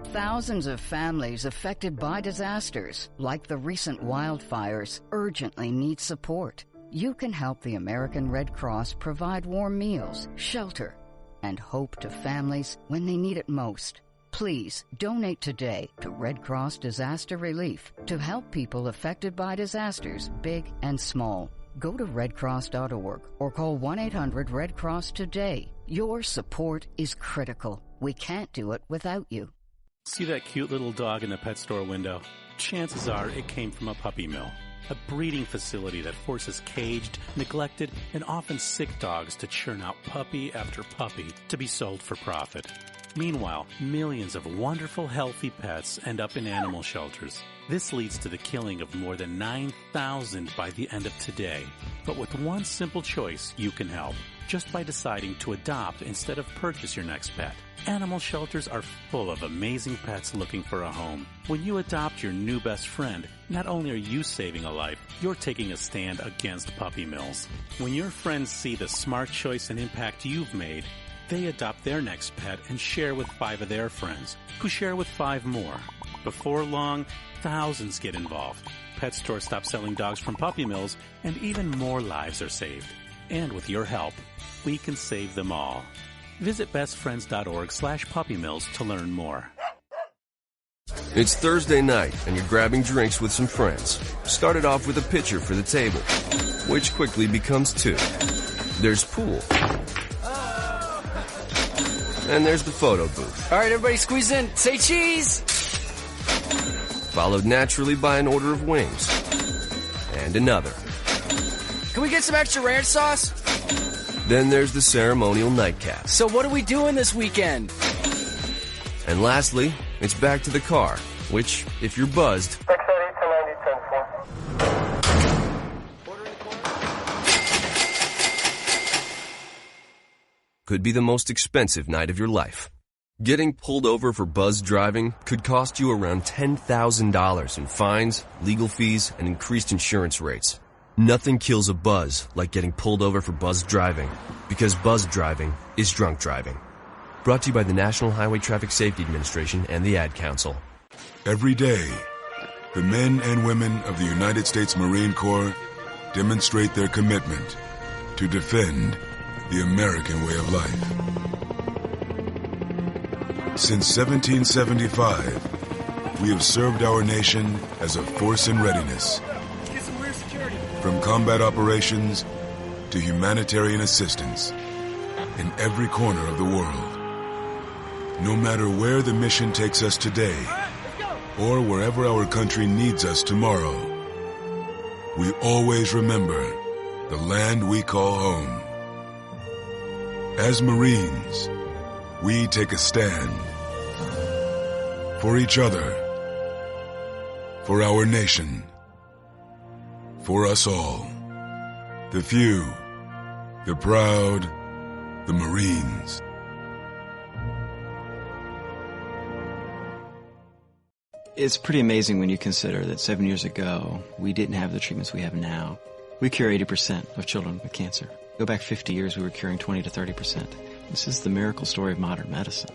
Thousands of families affected by disasters, like the recent wildfires, urgently need support. You can help the American Red Cross provide warm meals, shelter, and hope to families when they need it most. Please donate today to Red Cross Disaster Relief to help people affected by disasters, big and small. Go to redcross.org or call 1-800-RED-CROSS today. Your support is critical. We can't do it without you. See that cute little dog in the pet store window? Chances are it came from a puppy mill, a breeding facility that forces caged, neglected, and often sick dogs to churn out puppy after puppy to be sold for profit. Meanwhile, millions of wonderful, healthy pets end up in animal shelters. This leads to the killing of more than 9,000 by the end of today. But with one simple choice, you can help. Just by deciding to adopt instead of purchase your next pet. Animal shelters are full of amazing pets looking for a home. When you adopt your new best friend, not only are you saving a life, you're taking a stand against puppy mills. When your friends see the smart choice and impact you've made, they adopt their next pet and share with 5 of their friends, who share with 5 more. Before long, thousands get involved. Pet stores stop selling dogs from puppy mills, and even more lives are saved. And with your help, we can save them all. Visit bestfriends.org/puppymills to learn more. It's Thursday night, and you're grabbing drinks with some friends. Started off with a pitcher for the table, which quickly becomes 2. There's pool. And there's the photo booth. All right, everybody squeeze in. Say cheese! Followed naturally by an order of wings. And another. Can we get some extra ranch sauce? Then there's the ceremonial nightcap. So what are we doing this weekend? And lastly, it's back to the car, which, if you're buzzed, could be the most expensive night of your life. Getting pulled over for buzz driving could cost you around $10,000 in fines, legal fees, and increased insurance rates. Nothing kills a buzz like getting pulled over for buzz driving, because buzz driving is drunk driving. Brought to you by the National Highway Traffic Safety Administration and the Ad Council. Every day, the men and women of the United States Marine Corps demonstrate their commitment to defend the American way of life. Since 1775, we have served our nation as a force in readiness. From combat operations to humanitarian assistance in every corner of the world. No matter where the mission takes us today or wherever our country needs us tomorrow, we always remember the land we call home. As Marines, we take a stand for each other, for our nation, for us all. The few, the proud, the Marines. It's pretty amazing when you consider that 7 years ago, we didn't have the treatments we have now. We cure 80% of children with cancer. Go back 50 years, we were curing 20 to 30%. This is the miracle story of modern medicine.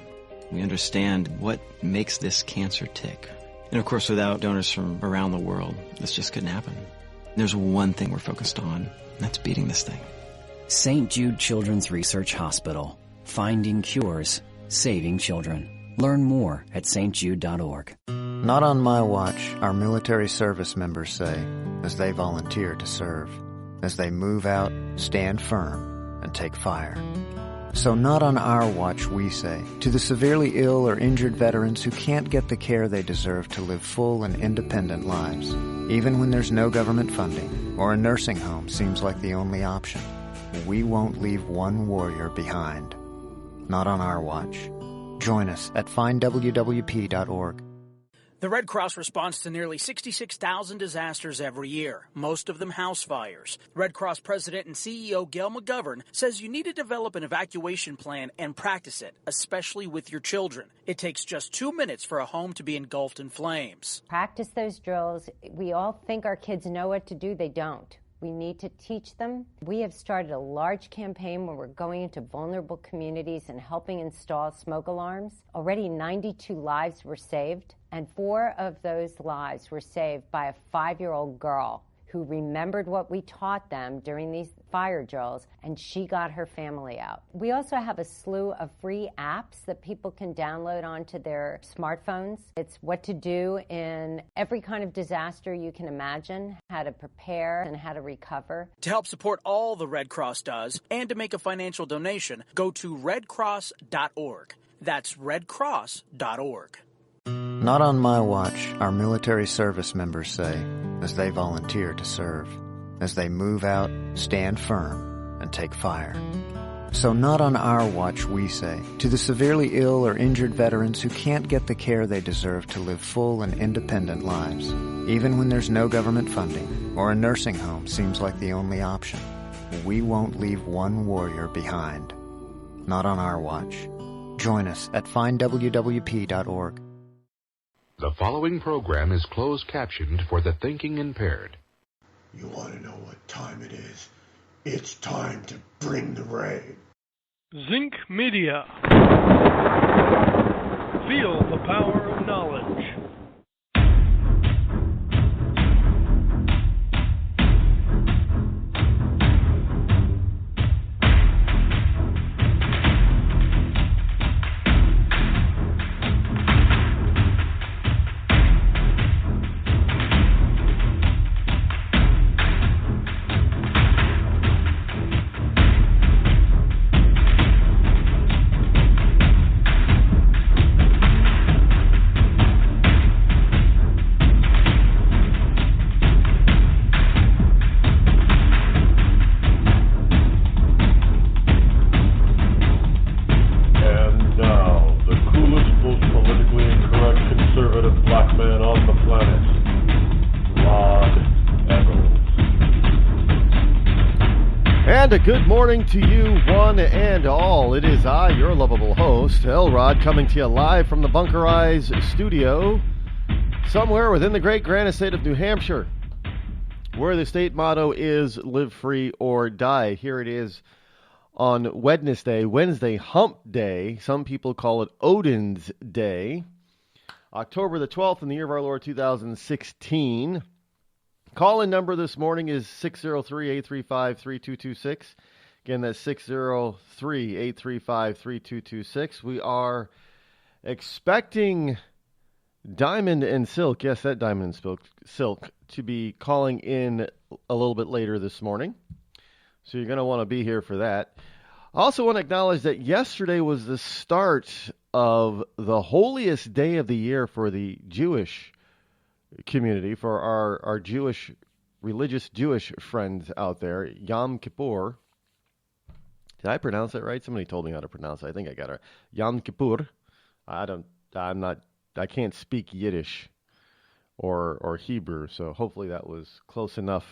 We understand what makes this cancer tick. And of course, without donors from around the world, this just couldn't happen. There's one thing we're focused on, and that's beating this thing. St. Jude Children's Research Hospital. Finding cures, saving children. Learn more at stjude.org. Not on my watch, our military service members say, as they volunteer to serve. As they move out, stand firm, and take fire. So not on our watch, we say, to the severely ill or injured veterans who can't get the care they deserve to live full and independent lives, even when there's no government funding or a nursing home seems like the only option. We won't leave one warrior behind. Not on our watch. Join us at findwwp.org. The Red Cross responds to nearly 66,000 disasters every year, most of them house fires. Red Cross President and CEO Gail McGovern says you need to develop an evacuation plan and practice it, especially with your children. It takes just 2 minutes for a home to be engulfed in flames. Practice those drills. We all think our kids know what to do. They don't. We need to teach them. We have started a large campaign where we're going into vulnerable communities and helping install smoke alarms. Already 92 lives were saved, and 4 of those lives were saved by a 5-year-old girl who remembered what we taught them during these fire drills, and she got her family out. We also have a slew of free apps that people can download onto their smartphones. It's what to do in every kind of disaster you can imagine, how to prepare and how to recover. To help support all the Red Cross does and to make a financial donation, go to redcross.org. That's redcross.org. Not on my watch, our military service members say, as they volunteer to serve, as they move out, stand firm, and take fire. So not on our watch, we say, to the severely ill or injured veterans who can't get the care they deserve to live full and independent lives, even when there's no government funding or a nursing home seems like the only option. We won't leave one warrior behind. Not on our watch. Join us at findwwp.org. The following program is closed captioned for the thinking impaired. You want to know what time it is? It's time to bring the rain. Zinc Media. Feel the power of knowledge. Good morning to you, one and all. It is I, your lovable host, Rod, coming to you live from the Bunkerized studio, somewhere within the great grand estate of New Hampshire, where the state motto is live free or die. Here it is on Wednesday, Hump Day. Some people call it Odin's Day. October the 12th in the year of our Lord 2016. Call-in number this morning is 603-835-3226. Again, that's 603-835-3226. We are expecting Diamond and Silk, yes, that Diamond and Silk, to be calling in a little bit later this morning. So you're going to want to be here for that. I also want to acknowledge that yesterday was the start of the holiest day of the year for the Jewish community, for our Jewish, religious Jewish friends out there, Yom Kippur. Did I pronounce that right? Somebody told me how to pronounce it. I think I got it. Yom Kippur. I can't speak Yiddish or Hebrew, so hopefully that was close enough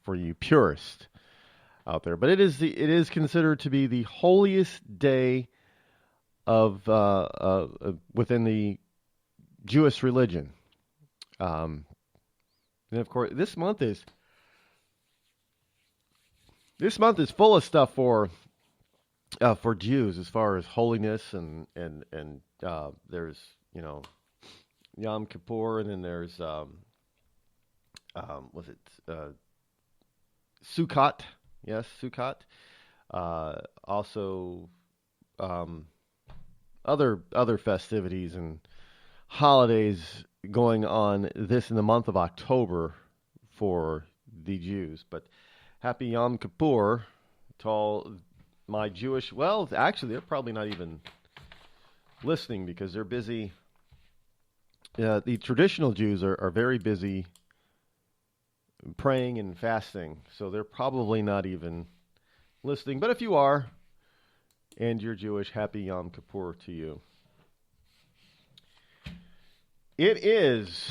for you purists out there. But it is considered to be the holiest day of within the Jewish religion. And of course, this month is full of stuff for Jews as far as holiness and there's Yom Kippur, and then there's Sukkot? Yes, Sukkot. Also other festivities and holidays going on in the month of October for the Jews. But happy Yom Kippur to all my Jewish, well, actually, they're probably not even listening because they're busy. The traditional Jews are very busy praying and fasting, so they're probably not even listening. But if you are, and you're Jewish, happy Yom Kippur to you. It is.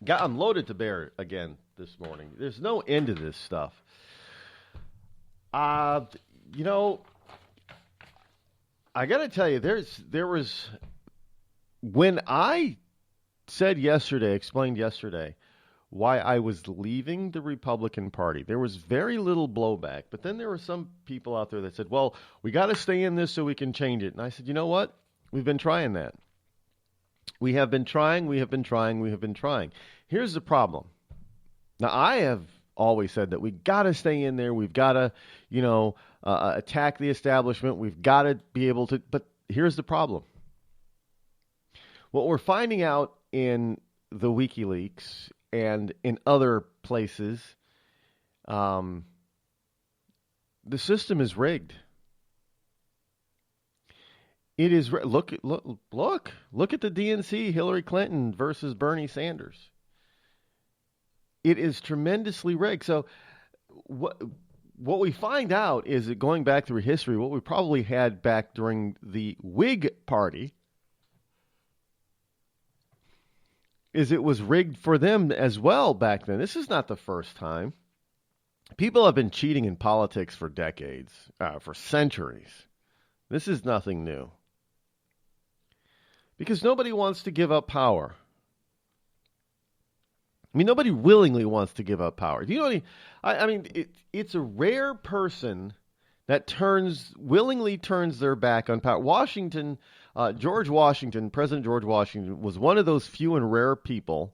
I'm loaded to bear again this morning. There's no end to this stuff. I got to tell you, there was, when I explained yesterday, why I was leaving the Republican Party. There was very little blowback, but then there were some people out there that said, well, we got to stay in this so we can change it. And I said, you know what? We've been trying that. We have been trying. Here's the problem. Now, I have always said that we got to stay in there. We've got to, attack the establishment. We've got to be able to. But here's the problem. What we're finding out in the WikiLeaks and in other places, the system is rigged. It is. Look at the DNC, Hillary Clinton versus Bernie Sanders. It is tremendously rigged. So what we find out is that going back through history, what we probably had back during the Whig Party is it was rigged for them as well back then. This is not the first time. People have been cheating in politics for decades, for centuries. This is nothing new. Because nobody wants to give up power. I mean, nobody willingly wants to give up power. Do you know what it's a rare person that willingly turns their back on power. President George Washington was one of those few and rare people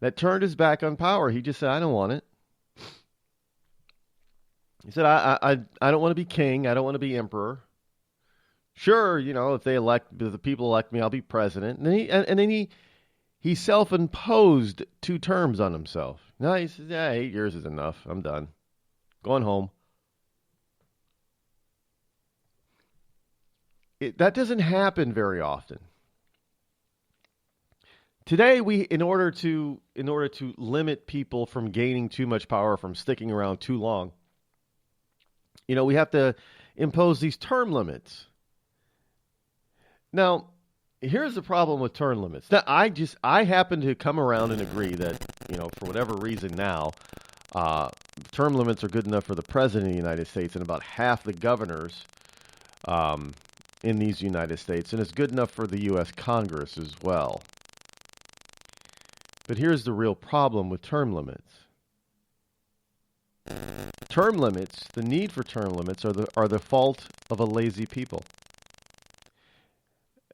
that turned his back on power. He just said, I don't want it. He said, I don't want to be king. I don't want to be emperor. Sure, if the people elect me, I'll be president. And then he self-imposed 2 terms on himself. No, he says, 8 years is enough. I'm done. Going home. That doesn't happen very often. Today, in order to limit people from gaining too much power, from sticking around too long, we have to impose these term limits. Now, here's the problem with term limits. Now, I happen to come around and agree that, for whatever reason now, term limits are good enough for the President of the United States and about half the governors in these United States, and it's good enough for the U.S. Congress as well. But here's the real problem with term limits. Term limits, the need for term limits, are the fault of a lazy people.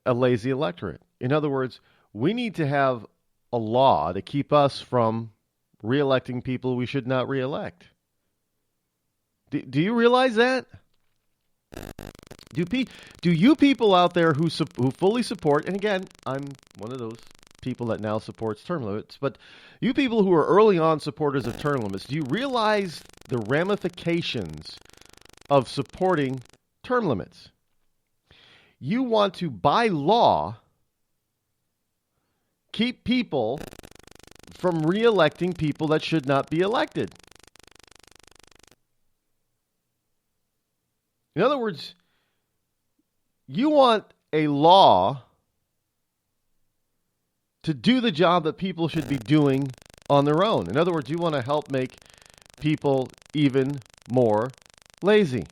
A lazy electorate. In other words, we need to have a law to keep us from re-electing people we should not re-elect. Do you realize that? Do you people out there who fully support, and again, I'm one of those people that now supports term limits, but you people who are early on supporters of term limits, do you realize the ramifications of supporting term limits? You want to, by law, keep people from re-electing people that should not be elected. In other words, you want a law to do the job that people should be doing on their own. In other words, you want to help make people even more lazy.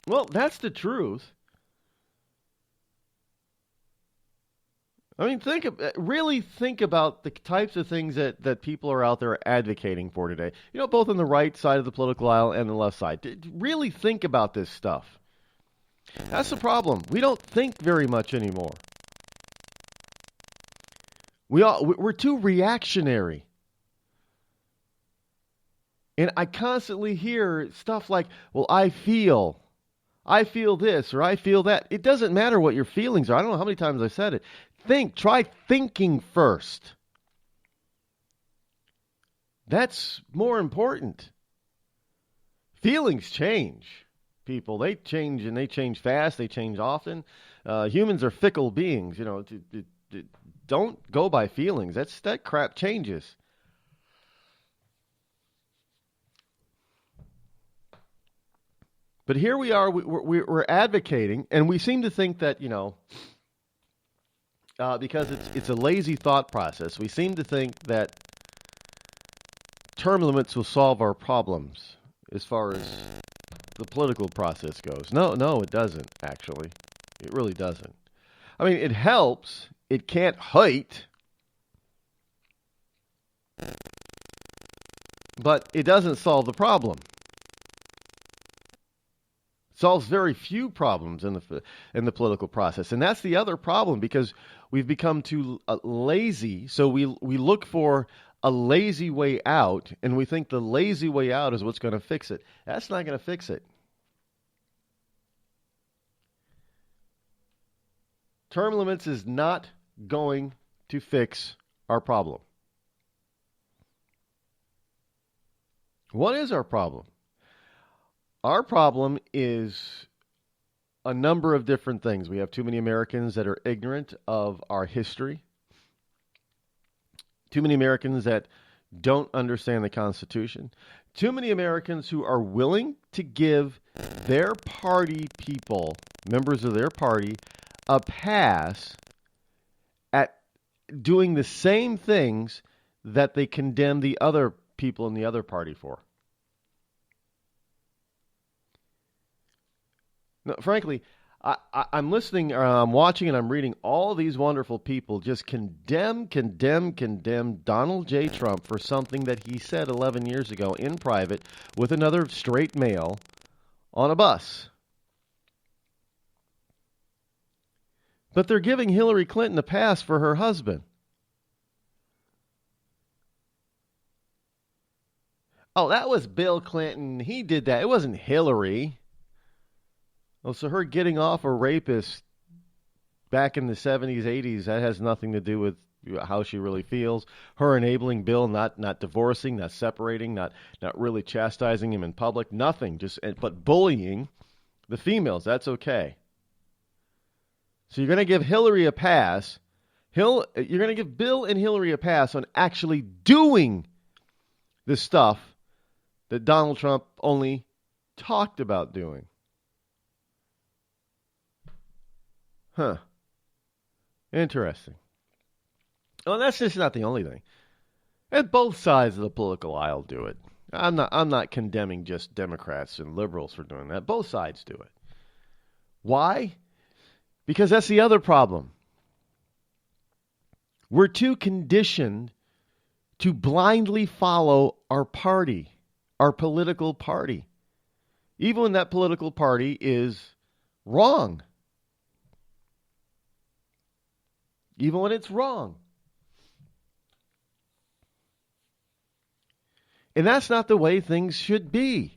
Well, that's the truth. I mean, really think about the types of things that people are out there advocating for today. Both on the right side of the political aisle and the left side. Really think about this stuff. That's the problem. We don't think very much anymore. We're too reactionary. And I constantly hear stuff like, well, I feel this or I feel that. It doesn't matter what your feelings are. I don't know how many times I said it. Try thinking first. That's more important. Feelings change. People, they change, and they change fast. They change often. Humans are fickle beings. Don't go by feelings. That crap changes. But here we are. We're advocating, and we seem to think that because it's a lazy thought process. We seem to think that term limits will solve our problems as far as the political process goes. No, it doesn't, actually. It really doesn't. I mean, it helps. It can't hurt. But it doesn't solve the problem. It solves very few problems in the political process. And that's the other problem, because we've become too lazy. So we look for a lazy way out, and we think the lazy way out is what's going to fix it. That's not going to fix it. Term limits is not going to fix our problem. What is our problem? Our problem is a number of different things. We have too many Americans that are ignorant of our history. Too many Americans that don't understand the Constitution. Too many Americans who are willing to give their party people, members of their party, a pass at doing the same things that they condemn the other people in the other party for. No, frankly, I'm listening, or I'm watching, and I'm reading all these wonderful people just condemn Donald J. Trump for something that he said 11 years ago in private with another straight male on a bus. But they're giving Hillary Clinton a pass for her husband. Oh, that was Bill Clinton. He did that. It wasn't Hillary. Oh, so her getting off a rapist back in the 70s, 80s, that has nothing to do with how she really feels. Her enabling Bill, not divorcing, not separating, not really chastising him in public, nothing, but bullying the females. That's okay. So you're going to give Hillary a pass. You're going to give Bill and Hillary a pass on actually doing the stuff that Donald Trump only talked about doing. Huh. Interesting. Well, that's just not the only thing. And both sides of the political aisle do it. I'm not condemning just Democrats and liberals for doing that. Both sides do it. Why? Because that's the other problem. We're too conditioned to blindly follow our party, our political party, even when that political party is wrong. Even when it's wrong. And that's not the way things should be.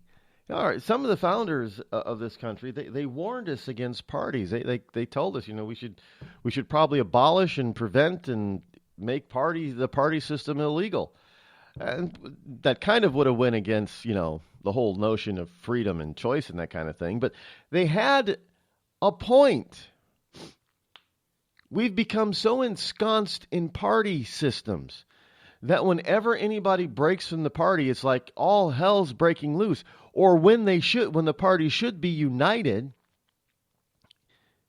All right, some of the founders of this country, they warned us against parties. They told us, we should probably abolish and prevent and make the party system illegal. And that kind of would have went against, the whole notion of freedom and choice and that kind of thing. But they had a point. We've become so ensconced in party systems that whenever anybody breaks from the party, it's like all hell's breaking loose. Or when the party should be united,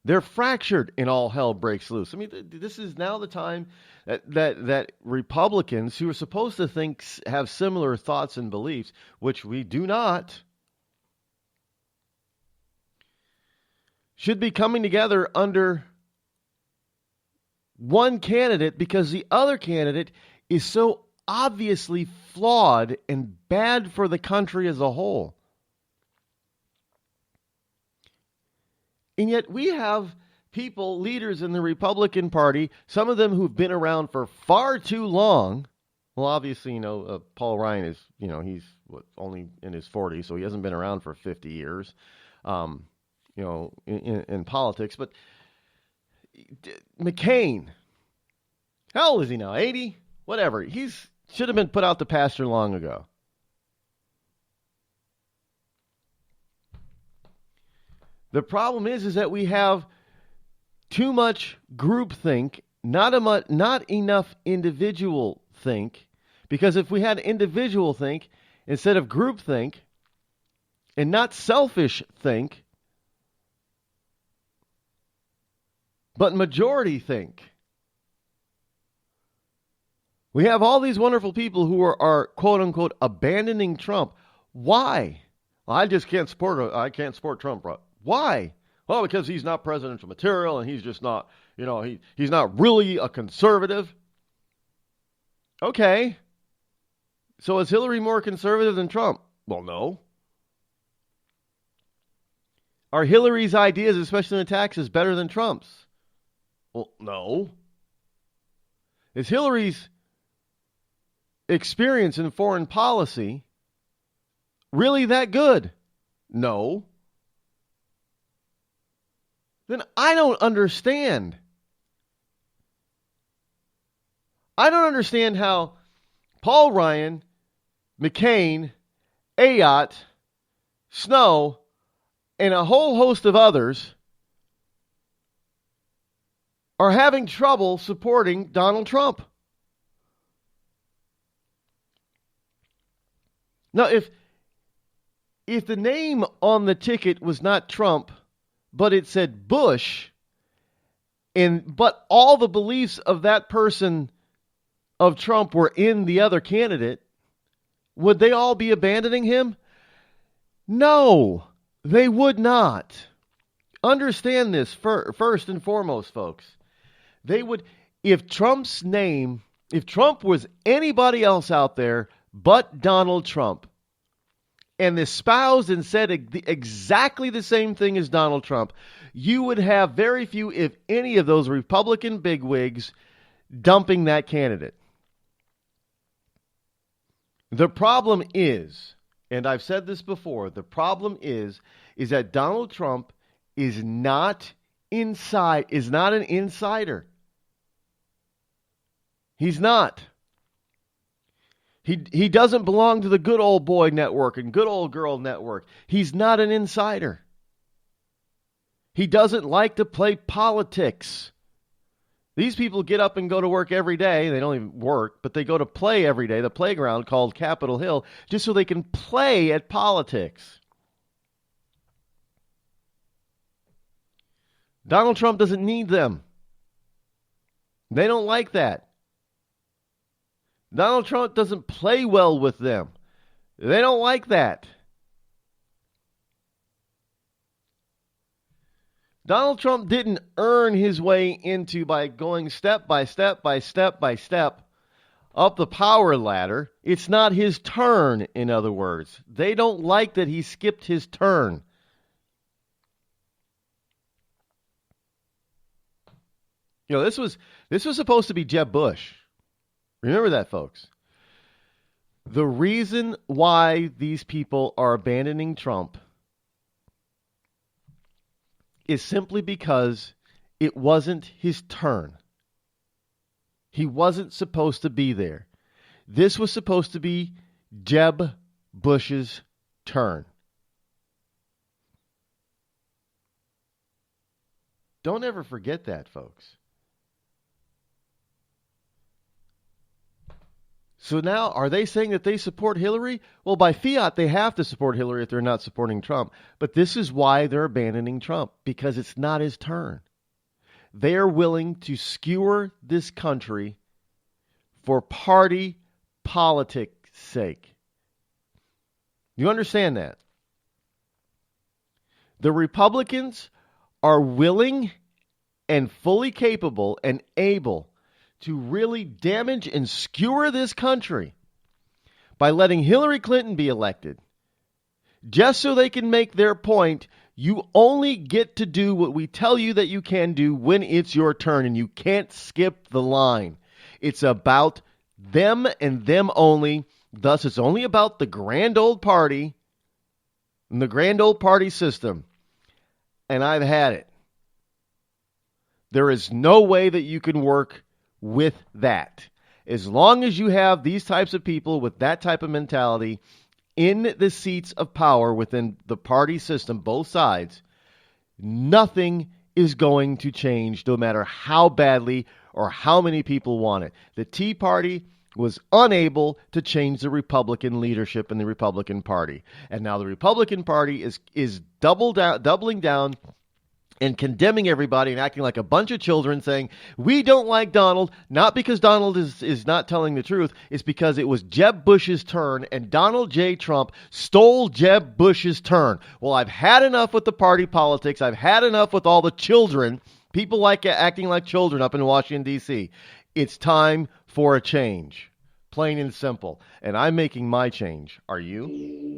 they're fractured and all hell breaks loose. I mean, this is now the time that Republicans, who are supposed to have similar thoughts and beliefs, which we do not, should be coming together under one candidate, because the other candidate is so obviously flawed and bad for the country as a whole. And yet we have leaders in the Republican Party, some of them who've been around for far too long. Well, obviously, Paul Ryan is, he's only in his 40s, so he hasn't been around for 50 years, in politics. But McCain, how old is he now? 80? Whatever. Should have been put out to pasture long ago. The problem is that we have too much groupthink, not enough individual think. Because if we had individual think instead of groupthink, and not selfish think, but majority think. We have all these wonderful people who are quote unquote abandoning Trump. Why? Well, I can't support Trump. Why? Well, because he's not presidential material and he's just not, he's not really a conservative. Okay. So is Hillary more conservative than Trump? Well, no. Are Hillary's ideas, especially on taxes, better than Trump's? Well, no. Is Hillary's experience in foreign policy really that good? No. Then I don't understand. I don't understand how Paul Ryan, McCain, Ayotte, Snow, and a whole host of others are having trouble supporting Donald Trump. Now, if the name on the ticket was not Trump, but it said Bush, but all the beliefs of that person of Trump were in the other candidate, would they all be abandoning him? No, they would not. Understand this first and foremost, folks. They would, if Trump was anybody else out there but Donald Trump, and espoused and said exactly the same thing as Donald Trump, you would have very few, if any, of those Republican bigwigs dumping that candidate. The problem is, and I've said this before, the problem is that Donald Trump is not an insider. He's not. He doesn't belong to the good old boy network and good old girl network. He's not an insider. He doesn't like to play politics. These people get up and go to work every day. They don't even work, but they go to play every day, the playground called Capitol Hill, just so they can play at politics. Donald Trump doesn't need them. They don't like that. Donald Trump doesn't play well with them. They don't like that. Donald Trump didn't earn his way into by going step by step up the power ladder. It's not his turn, in other words. They don't like that he skipped his turn. You know, this was supposed to be Jeb Bush. Remember that, folks. The reason why these people are abandoning Trump is simply because it wasn't his turn. He wasn't supposed to be there. This was supposed to be Jeb Bush's turn. Don't ever forget that, folks. So now, are they saying that they support Hillary? Well, by fiat, they have to support Hillary if they're not supporting Trump. But this is why they're abandoning Trump, because it's not his turn. They are willing to skewer this country for party politics' sake. You understand that? The Republicans are willing and fully capable and able to really damage and skewer this country by letting Hillary Clinton be elected, just so they can make their point. You only get to do what we tell you that you can do when it's your turn, and you can't skip the line. It's about them and them only. Thus, it's only about the grand old party and the grand old party system. And I've had it. There is no way that you can work with that. As long as you have these types of people with that type of mentality in the seats of power within the party system, both sides, nothing is going to change, no matter how badly or how many people want it. The Tea Party was unable to change the Republican leadership in the Republican Party. And now the Republican Party is doubling down and condemning everybody and acting like a bunch of children, saying, we don't like Donald, not because Donald is not telling the truth. It's because it was Jeb Bush's turn, and Donald J. Trump stole Jeb Bush's turn. Well, I've had enough with the party politics. I've had enough with all the children, people like acting like children up in Washington, D.C. It's time for a change. Plain and simple. And I'm making my change. Are you?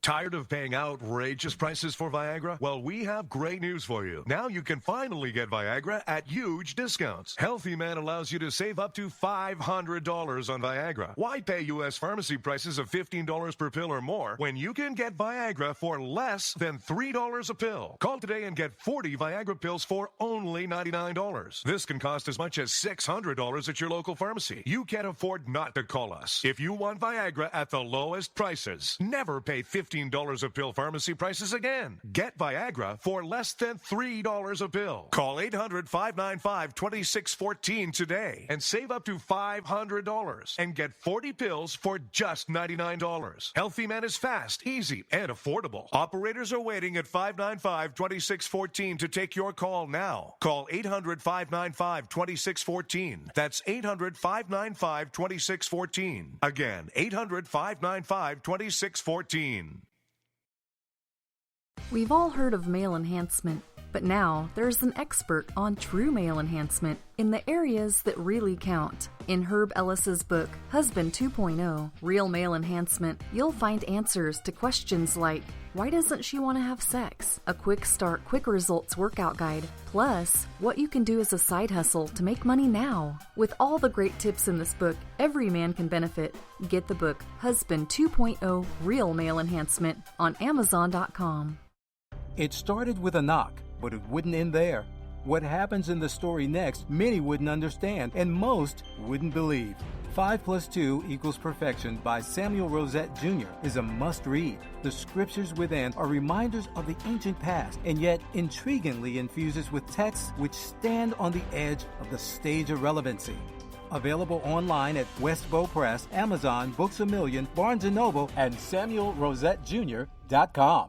Tired of paying outrageous prices for Viagra? Well, we have great news for you. Now you can finally get Viagra at huge discounts. Healthy Man allows you to save up to $500 on Viagra. Why pay U.S. pharmacy prices of $15 per pill or more when you can get Viagra for less than $3 a pill? Call today and get 40 Viagra pills for only $99. This can cost as much as $600 at your local pharmacy. You can't afford not to call us. If you want Viagra at the lowest prices, never pay $15 a pill pharmacy prices again. Get Viagra for less than $3 a pill. Call 800-595-2614 today and save up to $500 and get 40 pills for just $99. Healthy Man is fast, easy, and affordable. Operators are waiting at 595-2614 to take your call now. Call 800-595-2614. That's 800-595-2614. Again, 800-595-2614. We've all heard of male enhancement, but now there's an expert on true male enhancement in the areas that really count. In Herb Ellis's book, Husband 2.0, Real Male Enhancement, you'll find answers to questions like, why doesn't she want to have sex? A quick start, quick results workout guide, plus what you can do as a side hustle to make money now. With all the great tips in this book, every man can benefit. Get the book, Husband 2.0, Real Male Enhancement, on Amazon.com. It started with a knock, but it wouldn't end there. What happens in the story next, many wouldn't understand, and most wouldn't believe. 5 + 2 = Perfection by Samuel Rosette Jr. is a must-read. The scriptures within are reminders of the ancient past, and yet intriguingly infuses with texts which stand on the edge of the stage of relevancy. Available online at Westbow Press, Amazon, Books A Million, Barnes & Noble, and SamuelRosetteJr.com.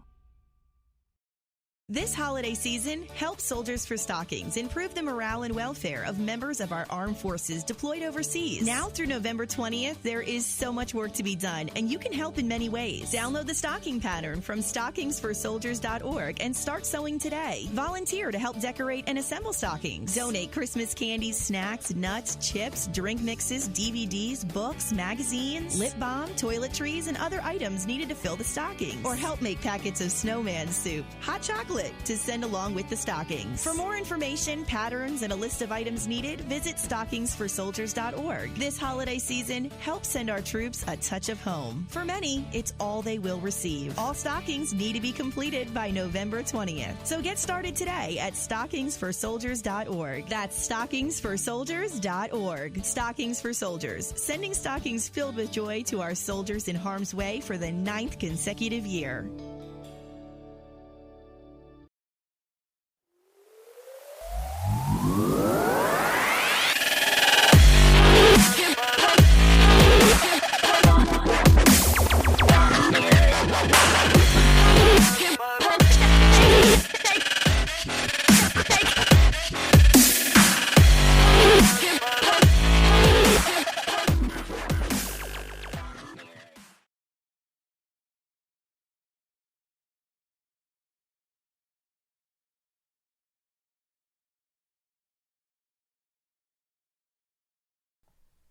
This holiday season, help Soldiers for Stockings improve the morale and welfare of members of our armed forces deployed overseas. Now through November 20th, there is so much work to be done, and you can help in many ways. Download the stocking pattern from stockingsforsoldiers.org and start sewing today. Volunteer to help decorate and assemble stockings. Donate Christmas candies, snacks, nuts, chips, drink mixes, DVDs, books, magazines, lip balm, toiletries, and other items needed to fill the stockings. Or help make packets of snowman soup, hot chocolate, to send along with the stockings. For more information, patterns, and a list of items needed, visit stockingsforsoldiers.org. This holiday season, help send our troops a touch of home. For many, it's all they will receive. All stockings need to be completed by November 20th. So get started today at stockingsforsoldiers.org. That's stockingsforsoldiers.org. Stockings for Soldiers, sending stockings filled with joy to our soldiers in harm's way for the 9th consecutive year.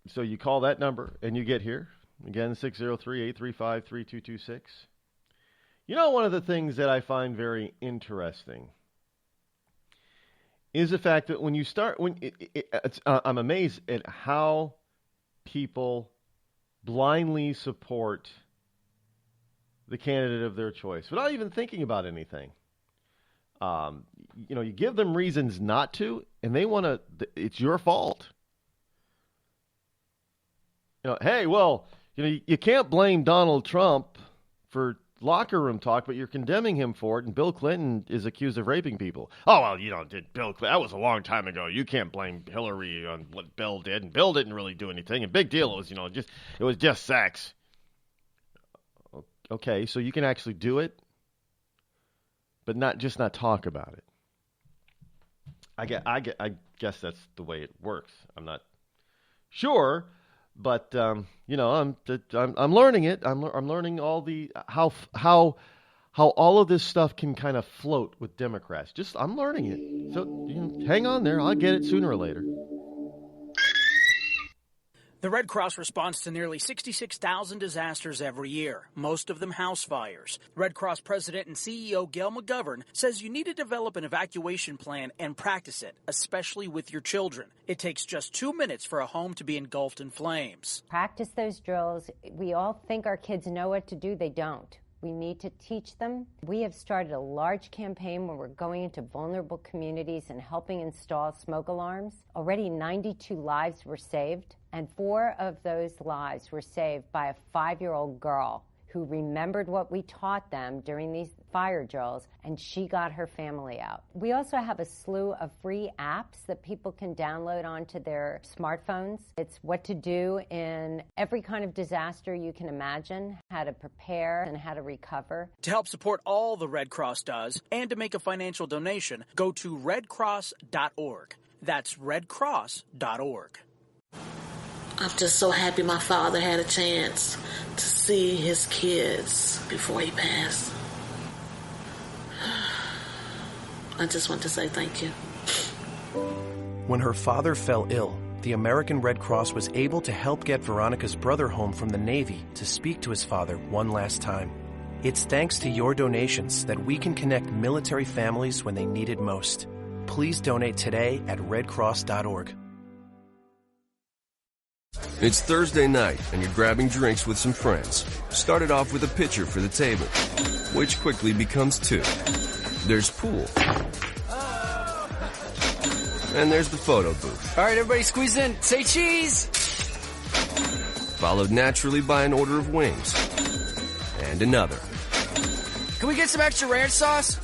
So you call that number and you get here. Again, 603-835-3226. You know, one of the things that I find very interesting is the fact that when you start, I'm amazed at how people blindly support the candidate of their choice without even thinking about anything. You give them reasons not to, and they want to, it's your fault. Hey, well, you can't blame Donald Trump for locker room talk, but you're condemning him for it, and Bill Clinton is accused of raping people. Oh, well, did Bill Clinton, that was a long time ago. You can't blame Hillary on what Bill did, and Bill didn't really do anything. And big deal, it was just sex. Okay, so you can actually do it, but not talk about it. I guess that's the way it works. I'm not sure. But I'm learning it. I'm learning all the how how all of this stuff can kind of float with Democrats. I'm learning it. So hang on there. I'll get it sooner or later. The Red Cross responds to nearly 66,000 disasters every year, most of them house fires. Red Cross President and CEO Gail McGovern says you need to develop an evacuation plan and practice it, especially with your children. It takes just 2 minutes for a home to be engulfed in flames. Practice those drills. We all think our kids know what to do. They don't. We need to teach them. We have started a large campaign where we're going into vulnerable communities and helping install smoke alarms. Already 92 lives were saved, and 4 of those lives were saved by a 5-year-old girl who remembered what we taught them during these fire drills, and she got her family out. We also have a slew of free apps that people can download onto their smartphones. It's what to do in every kind of disaster you can imagine, how to prepare and how to recover. To help support all the Red Cross does and to make a financial donation, go to redcross.org. That's redcross.org. I'm just so happy my father had a chance to see his kids before he passed. I just want to say thank you. When her father fell ill, the American Red Cross was able to help get Veronica's brother home from the Navy to speak to his father one last time. It's thanks to your donations that we can connect military families when they need it most. Please donate today at redcross.org. It's Thursday night, and you're grabbing drinks with some friends. Started off with a pitcher for the table, which quickly becomes 2. There's pool. And there's the photo booth. All right, everybody squeeze in. Say cheese! Followed naturally by an order of wings. And another. Can we get some extra ranch sauce?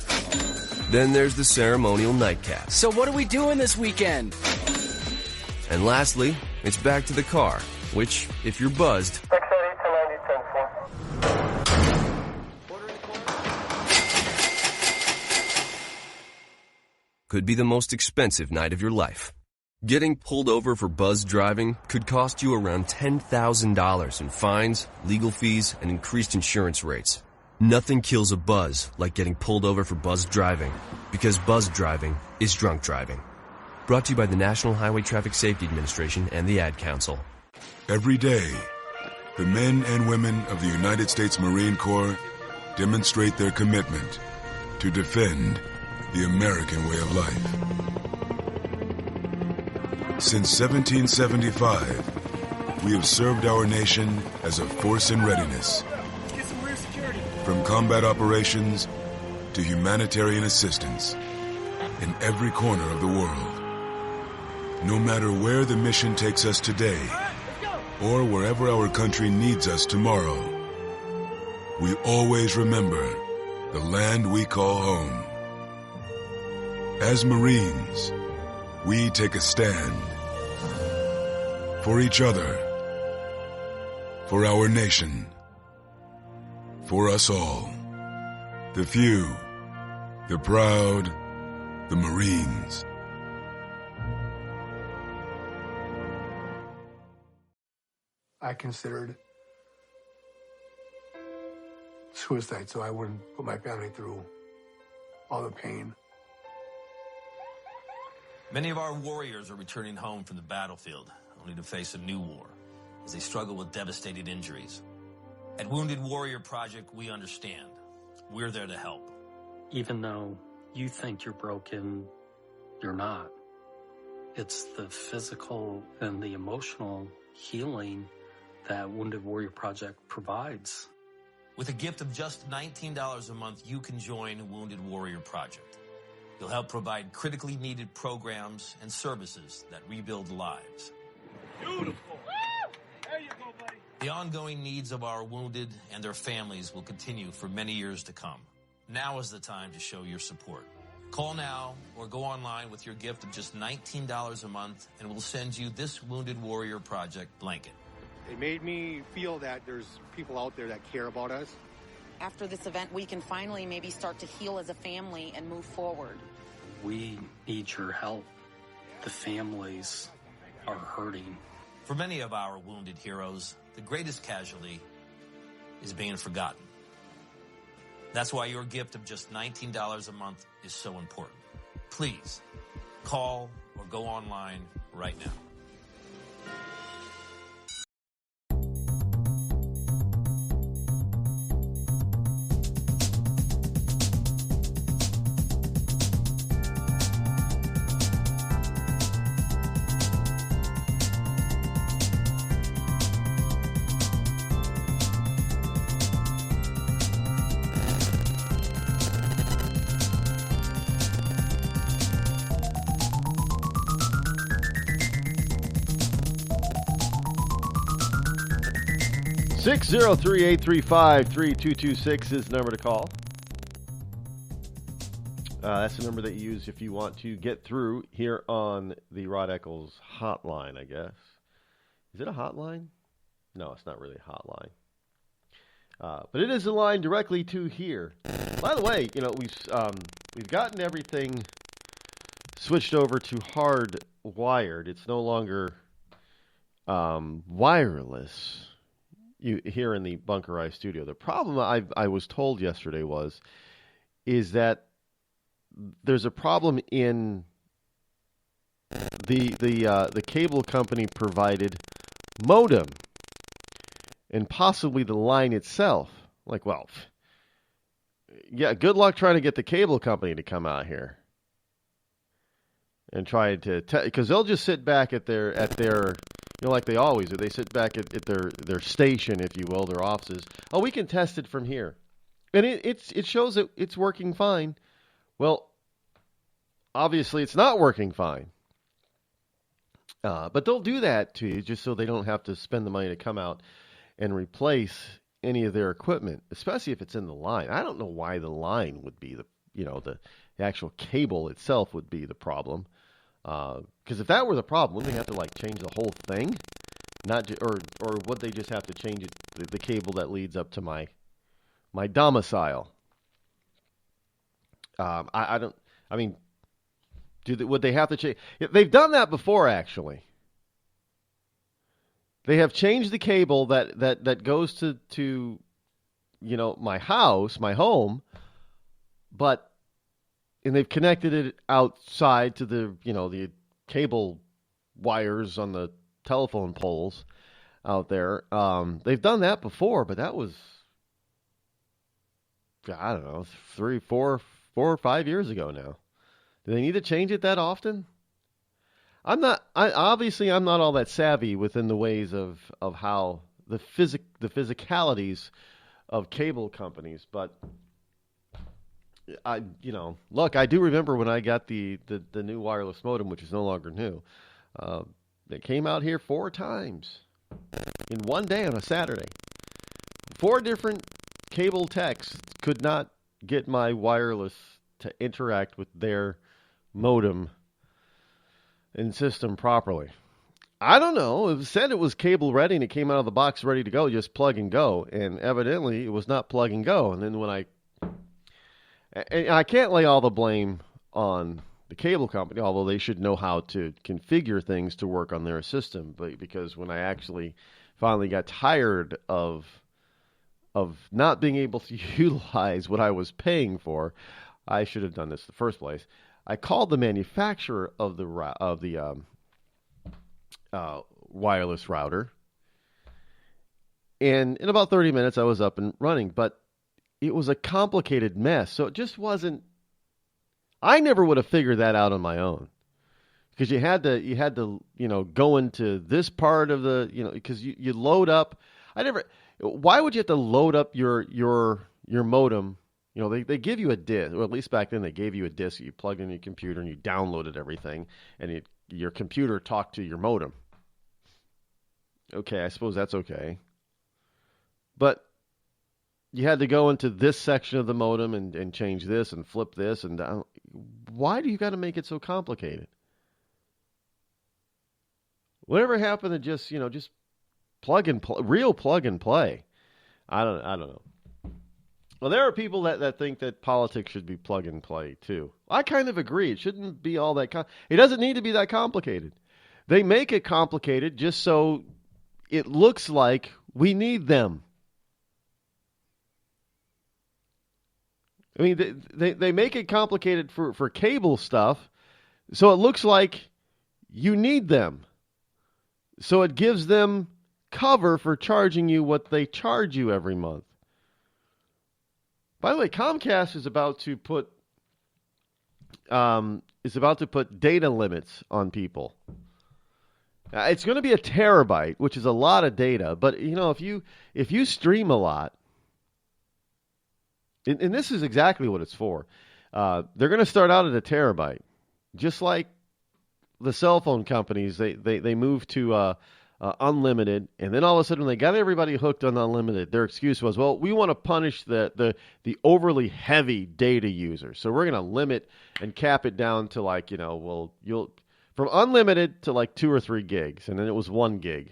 Then there's the ceremonial nightcap. So what are we doing this weekend? And lastly, it's back to the car, which, if you're buzzed, could be the most expensive night of your life. Getting pulled over for buzz driving could cost you around $10,000 in fines, legal fees, and increased insurance rates. Nothing kills a buzz like getting pulled over for buzz driving, because buzz driving is drunk driving. Brought to you by the National Highway Traffic Safety Administration and the Ad Council. Every day, the men and women of the United States Marine Corps demonstrate their commitment to defend the American way of life. Since 1775, we have served our nation as a force in readiness. From combat operations to humanitarian assistance in every corner of the world. No matter where the mission takes us today, or wherever our country needs us tomorrow, we always remember the land we call home. As Marines, we take a stand for each other, for our nation, for us all. The few, the proud, the Marines. I considered suicide so I wouldn't put my family through all the pain. Many of our warriors are returning home from the battlefield, only to face a new war as they struggle with devastating injuries. At Wounded Warrior Project, we understand. We're there to help. Even though you think you're broken, you're not. It's the physical and the emotional healing that Wounded Warrior Project provides. With a gift of just $19 a month, you can join Wounded Warrior Project. You'll help provide critically needed programs and services that rebuild lives. Beautiful. There you go, buddy. The ongoing needs of our wounded and their families will continue for many years to come. Now is the time to show your support. Call now or go online with your gift of just $19 a month, and we'll send you this Wounded Warrior Project blanket. It made me feel that there's people out there that care about us. After this event, we can finally maybe start to heal as a family and move forward. We need your help. The families are hurting. For many of our wounded heroes, the greatest casualty is being forgotten. That's why your gift of just $19 a month is so important. Please call or go online right now. 603-835-3226 is the number to call. That's the number that you use if you want to get through here on the Rod Eccles hotline, I guess. Is it a hotline? No, it's not really a hotline. But it is a line directly to here. By the way, we've gotten everything switched over to hard wired. It's no longer wireless. Here in the Bunkerized studio. The problem I was told yesterday is that there's a problem in the cable company provided modem and possibly the line itself. Like, well, yeah, good luck trying to get the cable company to come out here and try to because they'll just sit back at their like they always do. They sit back at their station, if you will, their offices. Oh, we can test it from here. And it shows that it's working fine. Well, obviously it's not working fine. But they'll do that to you just so they don't have to spend the money to come out and replace any of their equipment, especially if it's in the line. I don't know why the line would be the actual cable itself would be the problem. Because if that were the problem, wouldn't they have to change the whole thing? Or would they just have to change it, the cable that leads up to my domicile? Would they have to change? They've done that before, actually. They have changed the cable that goes to my house, my home, and they've connected it outside to the cable wires on the telephone poles out there. They've done that before, but that was, I don't know, 3, 4 or 5 years ago now. Do they need to change it that often? I'm not all that savvy within the ways of how the physicalities of cable companies, but I do remember when I got the new wireless modem, which is no longer new. It came out here 4 times in one day on a Saturday. 4 different cable techs could not get my wireless to interact with their modem and system properly. I don't know. It said it was cable ready and it came out of the box ready to go, just plug and go. And evidently it was not plug and go. And then when I can't lay all the blame on the cable company, although they should know how to configure things to work on their system. But because when I actually finally got tired of not being able to utilize what I was paying for, I should have done this in the first place. I called the manufacturer of the wireless router, and in about 30 minutes I was up and running. But it was a complicated mess, so it just wasn't. I never would have figured that out on my own, because you had to go into this part of the because you load up. Why would you have to load up your modem? They give you a disk, or at least back then they gave you a disk. You plugged in your computer and you downloaded everything, and your computer talked to your modem. Okay, I suppose that's okay, but you had to go into this section of the modem and change this and flip this and down. Why do you got to make it so complicated? Whatever happened to just plug and play, real plug and play? I don't know. Well, there are people that think that politics should be plug and play too. I kind of agree. It shouldn't be all that. It doesn't need to be that complicated. They make it complicated just so it looks like we need them. I mean, they make it complicated for cable stuff, so it looks like you need them. So it gives them cover for charging you what they charge you every month. By the way, Comcast is about to put data limits on people. It's going to be a terabyte, which is a lot of data. But you know, if you stream a lot, and this is exactly what it's for, they're going to start out at a terabyte, just like the cell phone companies. They move to unlimited, and then all of a sudden when they got everybody hooked on unlimited, their excuse was, well, we want to punish the overly heavy data users, so we're going to limit and cap it down to like, you know, well, you'll from unlimited to like 2 or 3 gigs, and then it was 1 gig.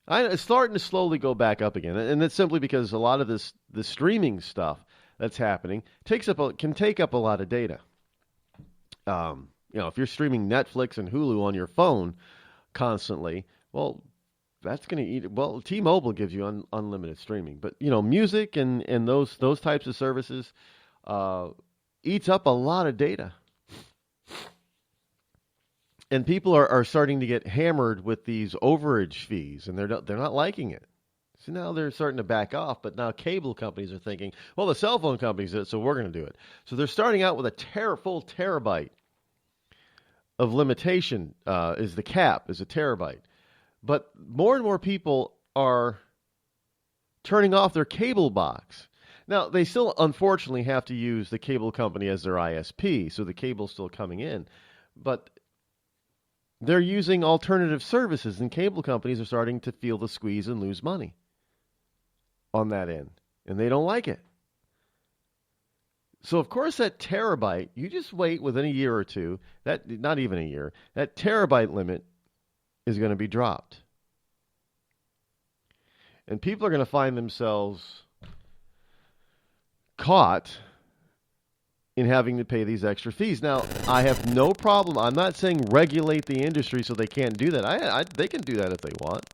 It's starting to slowly go back up again, and it's simply because a lot of the streaming stuff that's happening can take up a lot of data. You know, if you're streaming Netflix and Hulu on your phone constantly, well, that's going to eat. Well, T-Mobile gives you unlimited streaming, but you know, music and those types of services eats up a lot of data, and people are starting to get hammered with these overage fees, and they're not liking it. So now they're starting to back off, but now cable companies are thinking, well, the cell phone companies did it, so we're going to do it. So they're starting out with a full terabyte of limitation is the cap, is a terabyte. But more and more people are turning off their cable box. Now, they still, unfortunately, have to use the cable company as their ISP, so the cable's still coming in. But they're using alternative services, and cable companies are starting to feel the squeeze and lose money on that end, and they don't like it. So, of course, that terabyte, you just wait within a year or two, not even a year, that terabyte limit is going to be dropped. And people are going to find themselves caught in having to pay these extra fees. Now, I have no problem. I'm not saying regulate the industry so they can't do that. They can do that if they want.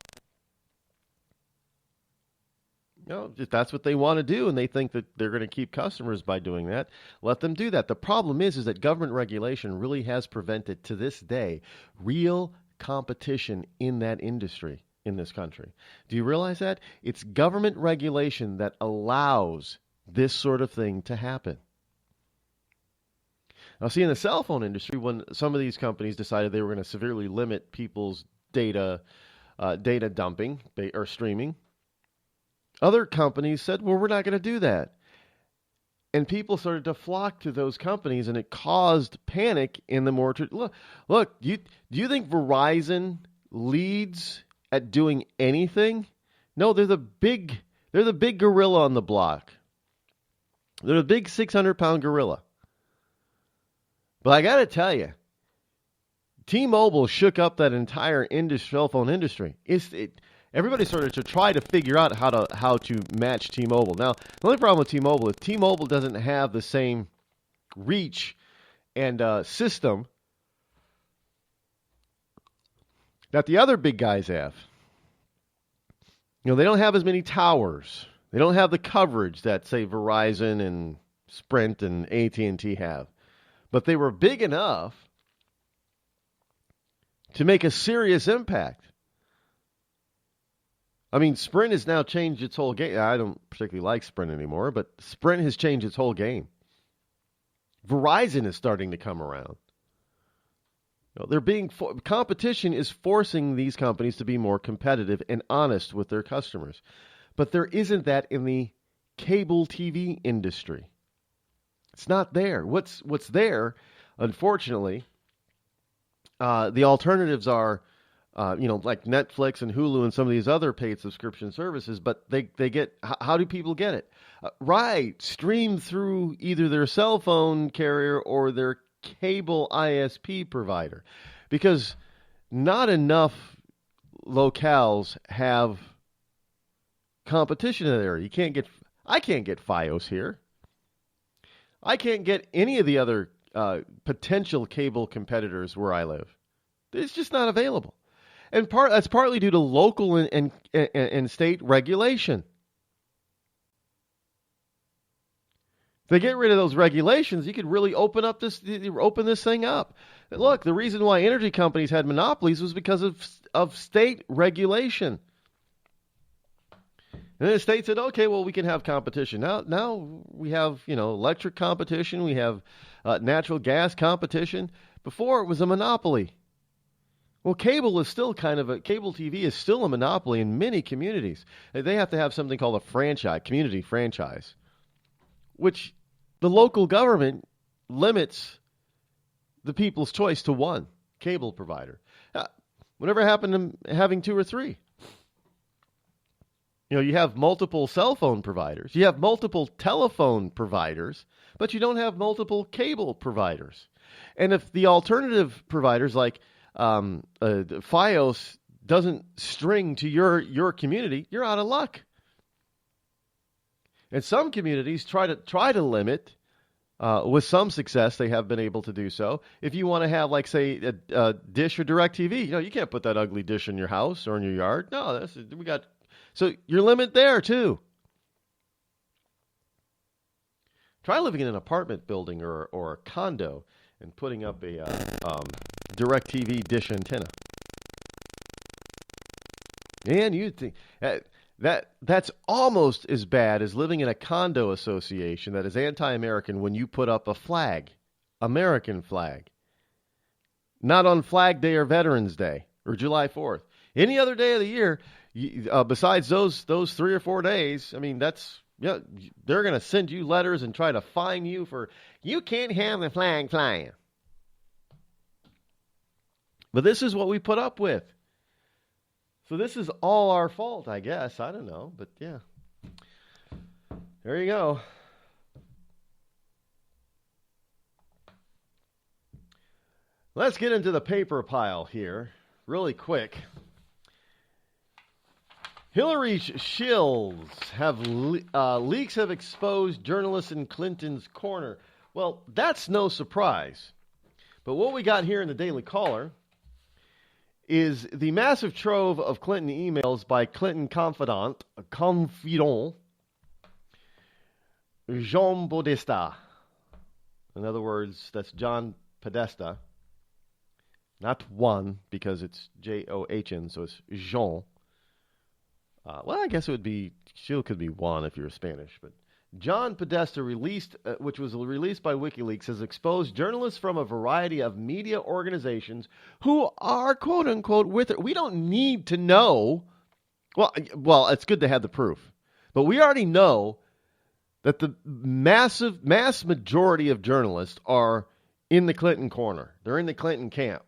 You know, if that's what they want to do, and they think that they're going to keep customers by doing that, let them do that. The problem is that government regulation really has prevented, to this day, real competition in that industry in this country. Do you realize that? It's government regulation that allows this sort of thing to happen. Now, see, in the cell phone industry, when some of these companies decided they were going to severely limit people's data dumping or streaming, other companies said, well, we're not going to do that. And people started to flock to those companies, and it caused panic in the more... Look, do you think Verizon leads at doing anything? No, they're the big gorilla on the block. They're the big 600-pound gorilla. But I got to tell you, T-Mobile shook up that entire cell phone industry. Everybody started to try to figure out how to match T-Mobile. Now, the only problem with T-Mobile is T-Mobile doesn't have the same reach and system that the other big guys have. You know, they don't have as many towers. They don't have the coverage that, say, Verizon and Sprint and AT&T have. But they were big enough to make a serious impact. I mean, Sprint has now changed its whole game. I don't particularly like Sprint anymore, but Sprint has changed its whole game. Verizon is starting to come around. You know, competition is forcing these companies to be more competitive and honest with their customers. But there isn't that in the cable TV industry. It's not there. What's there, unfortunately, the alternatives are, like Netflix and Hulu and some of these other paid subscription services, but they get, how do people get it? Right, stream through either their cell phone carrier or their cable ISP provider, because not enough locales have competition in there. I can't get Fios here. I can't get any of the other potential cable competitors where I live. It's just not available. And that's partly due to local and state regulation. If they get rid of those regulations, you could really open this thing up. And look, the reason why energy companies had monopolies was because of state regulation. And then the state said, okay, well, we can have competition. Now we have, electric competition. We have natural gas competition. Before, it was a monopoly. Well, cable TV is still a monopoly in many communities. They have to have something called a community franchise, which the local government limits the people's choice to one cable provider. Whatever happened to having two or three? You have multiple cell phone providers. You have multiple telephone providers, but you don't have multiple cable providers. And if the alternative providers like Fios doesn't string to your community, you're out of luck. And some communities try to limit, with some success, they have been able to do so. If you want to have, like, say, a Dish or DirecTV, you can't put that ugly dish in your house or in your yard. No, so your limit there too. Try living in an apartment building or a condo and putting up a DirecTV dish antenna. And you think that's almost as bad as living in a condo association that is anti-American when you put up a flag, American flag. Not on Flag Day or Veterans Day or July 4th. Any other day of the year, besides those 3 or 4 days, they're going to send you letters and try to fine you for, you can't have the flag flying. But this is what we put up with. So this is all our fault, I guess. I don't know, but yeah. There you go. Let's get into the paper pile here really quick. Hillary's shills have leaks have exposed journalists in Clinton's corner. Well, that's no surprise. But what we got here in the Daily Caller is the massive trove of Clinton emails by Clinton confidant Jean Podesta. In other words, that's John Podesta. Not one, because it's John, so it's Jean. Well, I guess it would be, Shield could be Juan if you're Spanish, but John Podesta which was released by WikiLeaks, has exposed journalists from a variety of media organizations who are, quote unquote, with it. We don't need to know. Well, it's good to have the proof, but we already know that the mass majority of journalists are in the Clinton corner. They're in the Clinton camp.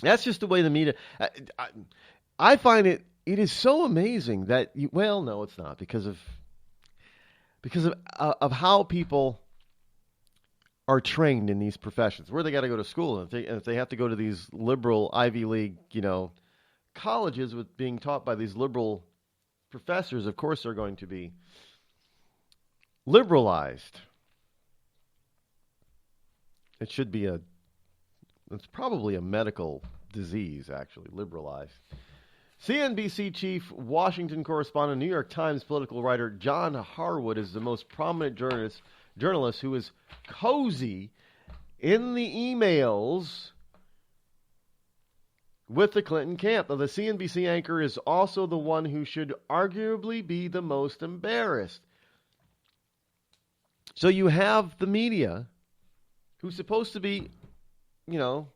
That's just the way the media. I find it is so amazing that no, it's not because of how people are trained in these professions, where they got to go to school, and if they have to go to these liberal Ivy League, colleges with being taught by these liberal professors, of course they're going to be liberalized. It's probably a medical disease, actually, liberalized. CNBC chief, Washington correspondent, New York Times political writer John Harwood is the most prominent journalist who is cozy in the emails with the Clinton camp. Now, the CNBC anchor is also the one who should arguably be the most embarrassed. So you have the media, who's supposed to be, middle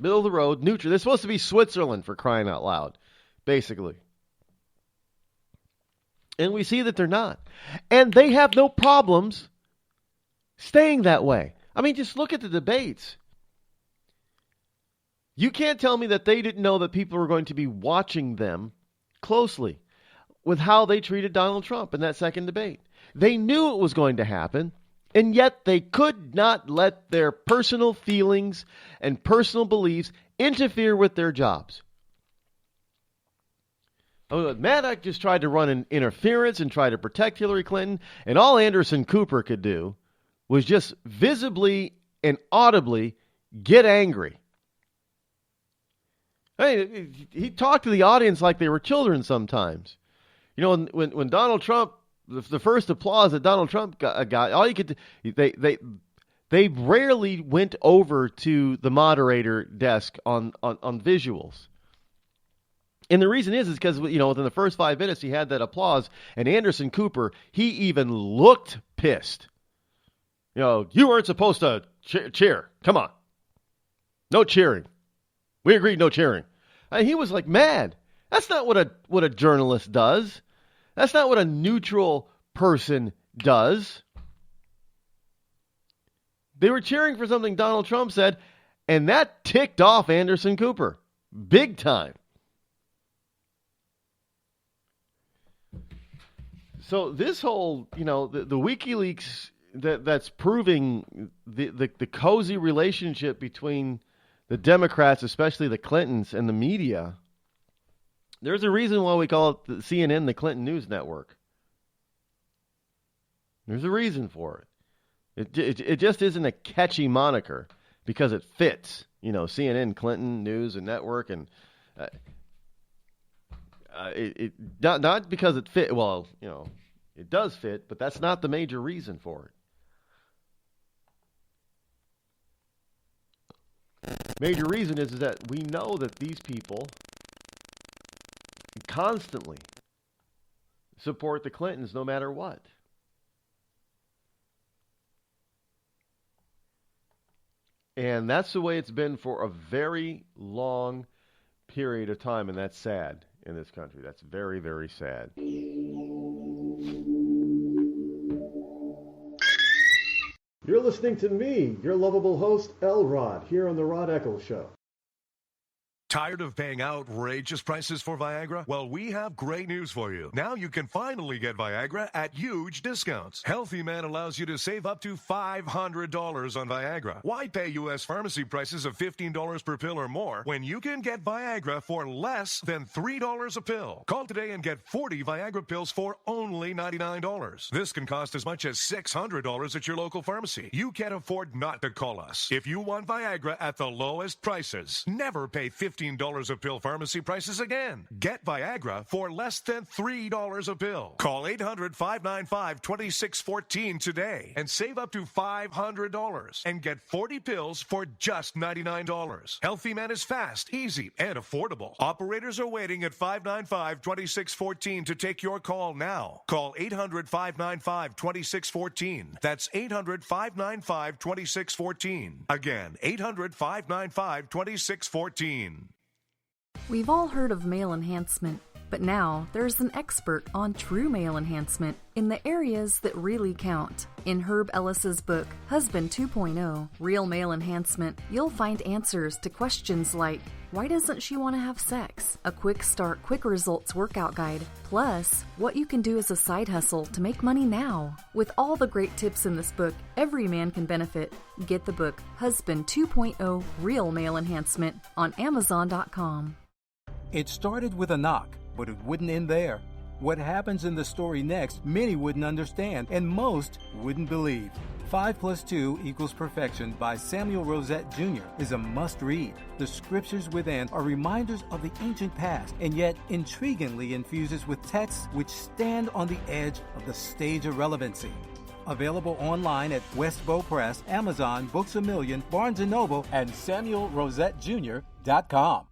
of the road, neutral. They're supposed to be Switzerland, for crying out loud, basically. And we see that they're not. And they have no problems staying that way. I mean, just look at the debates. You can't tell me that they didn't know that people were going to be watching them closely with how they treated Donald Trump in that second debate. They knew it was going to happen, and yet they could not let their personal feelings and personal beliefs interfere with their jobs. Maddox just tried to run an interference and try to protect Hillary Clinton, and all Anderson Cooper could do was just visibly and audibly get angry. I mean, he talked to the audience like they were children sometimes. When Donald Trump the first applause that Donald Trump got, all you could they rarely went over to the moderator desk on visuals. And the reason is because, within the first 5 minutes, he had that applause. And Anderson Cooper, he even looked pissed. You weren't supposed to cheer. Come on. No cheering. We agreed no cheering. And he was like mad. That's not what a journalist does. That's not what a neutral person does. They were cheering for something Donald Trump said, and that ticked off Anderson Cooper. Big time. So this whole, the WikiLeaks that's proving the cozy relationship between the Democrats, especially the Clintons, and the media, there's a reason why we call it the CNN, the Clinton News Network. There's a reason for it. It just isn't a catchy moniker because it fits, CNN, Clinton News and Network, and not because it fit. Well, it does fit, but that's not the major reason for it. Major reason is that we know that these people constantly support the Clintons no matter what. And that's the way it's been for a very long period of time, and that's sad in this country. That's very, very sad. You're listening to me, your lovable host, L-Rod, here on the Rod Eccles Show. Tired of paying outrageous prices for Viagra? Well, we have great news for you. Now you can finally get Viagra at huge discounts. Healthy Man allows you to save up to $500 on Viagra. Why pay U.S. pharmacy prices of $15 per pill or more when you can get Viagra for less than $3 a pill? Call today and get 40 Viagra pills for only $99. This can cost as much as $600 at your local pharmacy. You can't afford not to call us. If you want Viagra at the lowest prices, never pay $15 a pill pharmacy prices again. Get Viagra for less than $3 a pill. Call 800-595-2614 today and save up to $500 and get 40 pills for just $99. Healthy Man is fast, easy, and affordable. Operators are waiting at 595-2614 to take your call now. Call 800-595-2614. That's 800-595-2614. Again, 800-595-2614. We've all heard of male enhancement, but now there's an expert on true male enhancement in the areas that really count. In Herb Ellis's book, Husband 2.0, Real Male Enhancement, you'll find answers to questions like, why doesn't she want to have sex? A quick start, quick results workout guide, plus what you can do as a side hustle to make money now. With all the great tips in this book, every man can benefit. Get the book, Husband 2.0, Real Male Enhancement, on Amazon.com. It started with a knock, but it wouldn't end there. What happens in the story next, many wouldn't understand, and most wouldn't believe. 5 + 2 = Perfection by Samuel Rosette Jr. is a must-read. The scriptures within are reminders of the ancient past, and yet intriguingly infuses with texts which stand on the edge of the stage of relevancy. Available online at Westbow Press, Amazon, Books A Million, Barnes & Noble, and SamuelRosetteJr.com.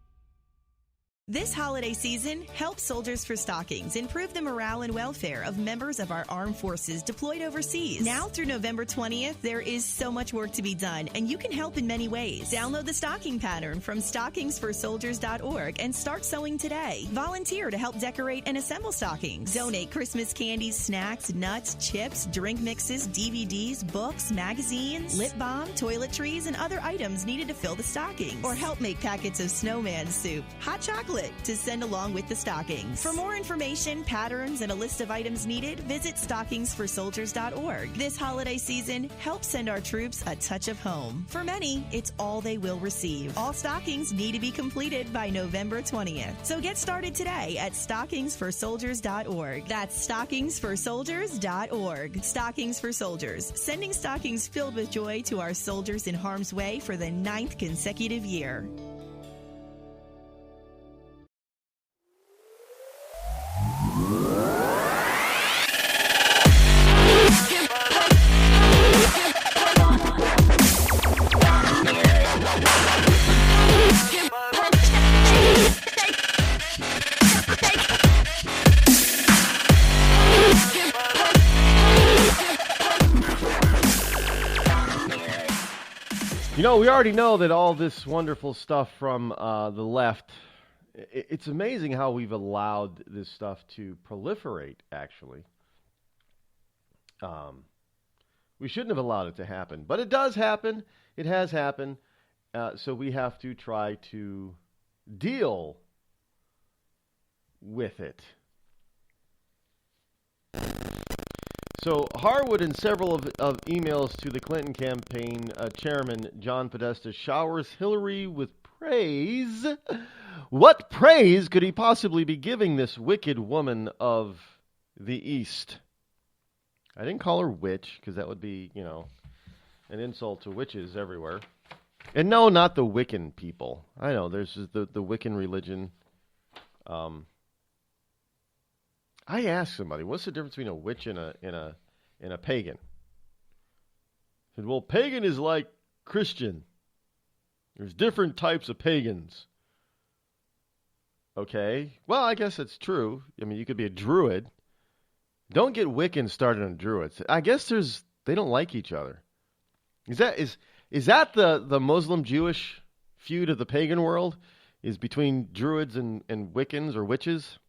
This holiday season, help Soldiers for Stockings improve the morale and welfare of members of our armed forces deployed overseas. Now through November 20th, there is so much work to be done, and you can help in many ways. Download the stocking pattern from stockingsforsoldiers.org and start sewing today. Volunteer to help decorate and assemble stockings. Donate Christmas candies, snacks, nuts, chips, drink mixes, DVDs, books, magazines, lip balm, toiletries, and other items needed to fill the stockings. Or help make packets of snowman soup, hot chocolate, to send along with the stockings. For more information, patterns, and a list of items needed, visit stockingsforsoldiers.org. This holiday season, help send our troops a touch of home. For many, it's all they will receive. All stockings need to be completed by November 20th. So get started today at stockingsforsoldiers.org. That's stockingsforsoldiers.org. Stockings for Soldiers, sending stockings filled with joy to our soldiers in harm's way for the 9th consecutive year. You know, we already know that all this wonderful stuff from the left, it's amazing how we've allowed this stuff to proliferate, actually. We shouldn't have allowed it to happen, but it does happen. It has happened. So we have to try to deal with it. So Harwood, in several of emails to the Clinton campaign chairman John Podesta, showers Hillary with praise. What praise could he possibly be giving this wicked woman of the East? I didn't call her witch, because that would be, an insult to witches everywhere. And no, not the Wiccan people. I know, there's the Wiccan religion. I asked somebody, what's the difference between a witch and a pagan? I said, well, pagan is like Christian. There's different types of pagans. Okay, well, I guess that's true. I mean, you could be a druid. Don't get Wiccan started on druids. I guess they don't like each other. Is that the Muslim-Jewish feud of the pagan world? Is between druids and Wiccans or witches?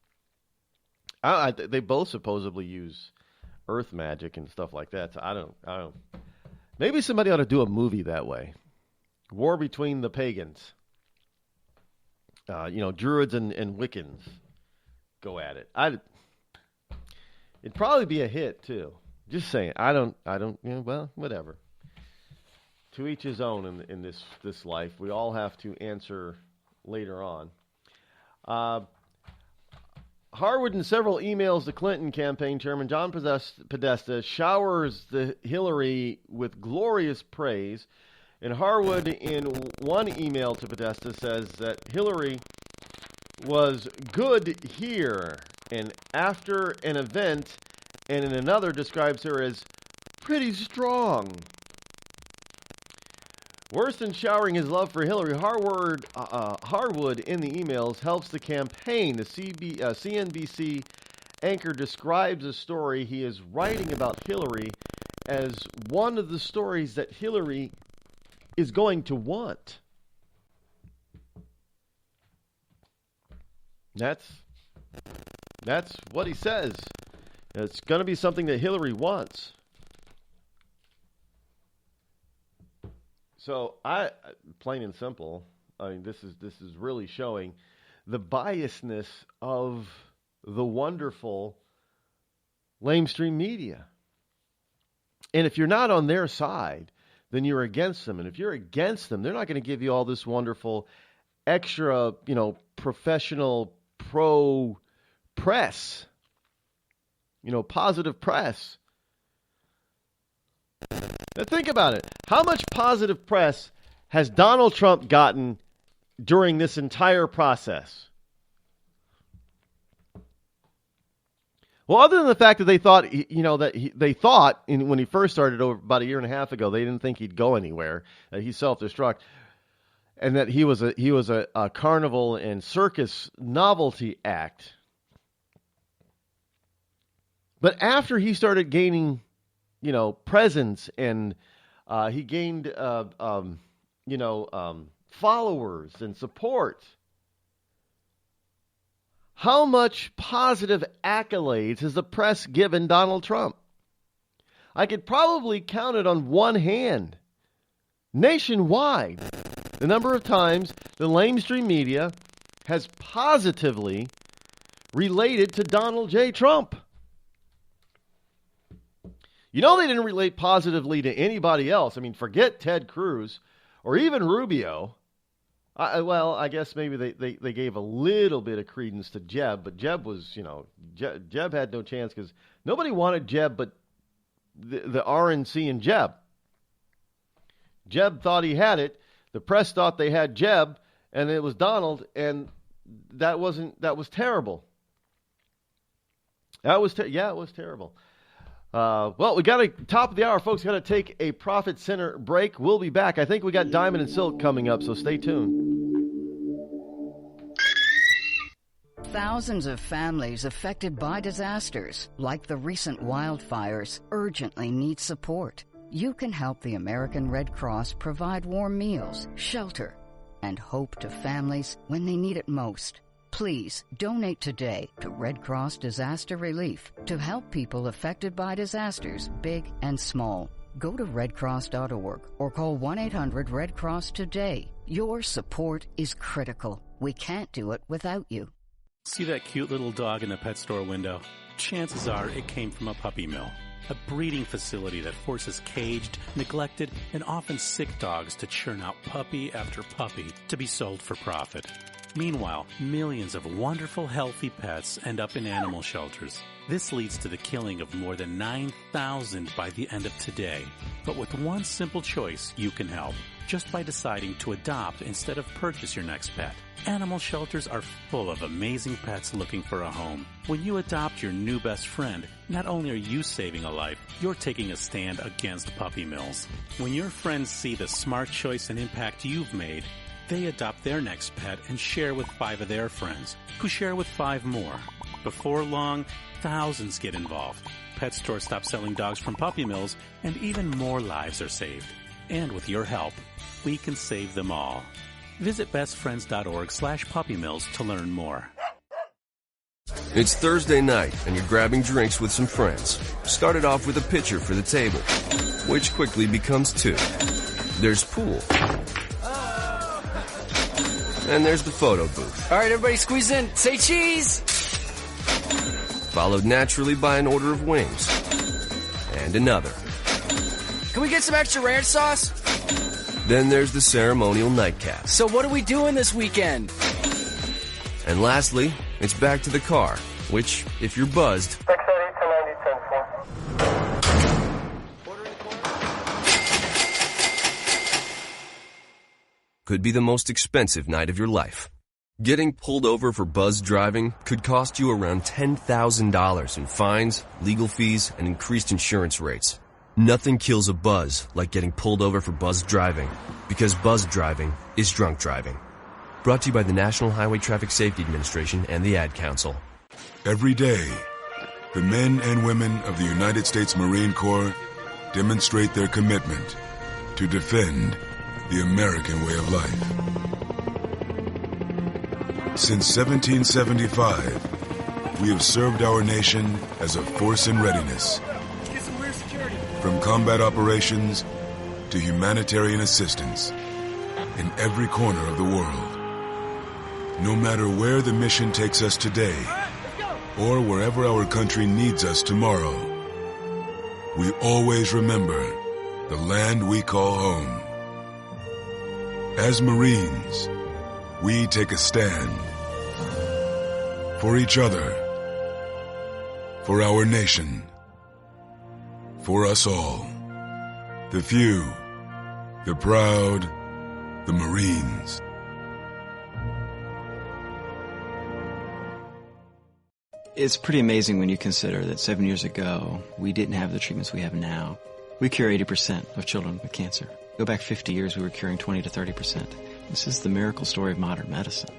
They both supposedly use earth magic and stuff like that. So I don't. Maybe somebody ought to do a movie that way. War between the pagans. Druids and Wiccans go at it. It'd probably be a hit too. Just saying. I don't. Well, whatever. To each his own in this life. We all have to answer later on. Harwood, in several emails to Clinton campaign chairman John Podesta, showers the Hillary with glorious praise. And Harwood, in one email to Podesta, says that Hillary was good here and after an event, and in another describes her as pretty strong. Worse than showering his love for Hillary, Harwood in the emails helps the campaign. The CNBC anchor describes a story he is writing about Hillary as one of the stories that Hillary is going to want. That's what he says. It's going to be something that Hillary wants. So plain and simple, I mean, this is really showing the biasness of the wonderful lamestream media. And if you're not on their side, then you're against them. And if you're against them, they're not going to give you all this wonderful extra, professional pro press, positive press. Now think about it. How much positive press has Donald Trump gotten during this entire process? Well, other than the fact that they thought, when he first started over about a year and a half ago, they didn't think he'd go anywhere. He's self-destruct, and that he was a carnival and circus novelty act. But after he started gaining, presence, and he gained, followers and support. How much positive accolades has the press given Donald Trump? I could probably count it on one hand. Nationwide, the number of times the lamestream media has positively related to Donald J. Trump. They didn't relate positively to anybody else. I mean, forget Ted Cruz or even Rubio. I guess maybe they gave a little bit of credence to Jeb, but Jeb was, Jeb had no chance because nobody wanted Jeb but the RNC and Jeb. Jeb thought he had it. The press thought they had Jeb, and it was Donald, and that was terrible. It was terrible. Well, we got top of the hour, folks. Got to take a profit center break. We'll be back. I think we got Diamond and Silk coming up, so stay tuned. Thousands of families affected by disasters, like the recent wildfires, urgently need support. You can help the American Red Cross provide warm meals, shelter, and hope to families when they need it most. Please donate today to Red Cross Disaster Relief to help people affected by disasters, big and small. Go to redcross.org or call 1-800-RED-CROSS today. Your support is critical. We can't do it without you. See that cute little dog in the pet store window? Chances are it came from a puppy mill, a breeding facility that forces caged, neglected, and often sick dogs to churn out puppy after puppy to be sold for profit. Meanwhile, millions of wonderful, healthy pets end up in animal shelters. This leads to the killing of more than 9,000 by the end of today. But with one simple choice, you can help, just by deciding to adopt instead of purchase your next pet. Animal shelters are full of amazing pets looking for a home. When you adopt your new best friend, not only are you saving a life, you're taking a stand against puppy mills. When your friends see the smart choice and impact you've made, they adopt their next pet and share with 5 of their friends, who share with 5 more. Before long, thousands get involved. Pet stores stop selling dogs from puppy mills, and even more lives are saved. And with your help, we can save them all. Visit bestfriends.org/puppymills to learn more. It's Thursday night, and you're grabbing drinks with some friends. Started off with a pitcher for the table, which quickly becomes 2. There's pool. And there's the photo booth. All right, everybody squeeze in. Say cheese! Followed naturally by an order of wings. And another. Can we get some extra ranch sauce? Then there's the ceremonial nightcap. So what are we doing this weekend? And lastly, it's back to the car, which, if you're buzzed, could be the most expensive night of your life. Getting pulled over for buzz driving could cost you around $10,000 in fines, legal fees, and increased insurance rates. Nothing kills a buzz like getting pulled over for buzz driving, because buzz driving is drunk driving. Brought to you by the National Highway Traffic Safety Administration and the Ad Council. Every day, the men and women of the United States Marine Corps demonstrate their commitment to defend the American way of life. Since 1775, we have served our nation as a force in readiness. From combat operations to humanitarian assistance in every corner of the world. No matter where the mission takes us today or wherever our country needs us tomorrow, we always remember the land we call home. As Marines, we take a stand for each other, for our nation, for us all. The few, the proud, the Marines. It's pretty amazing when you consider that 7 years ago, we didn't have the treatments we have now. We cure 80% of children with cancer. Go back 50 years, we were curing 20 to 30%. This is the miracle story of modern medicine.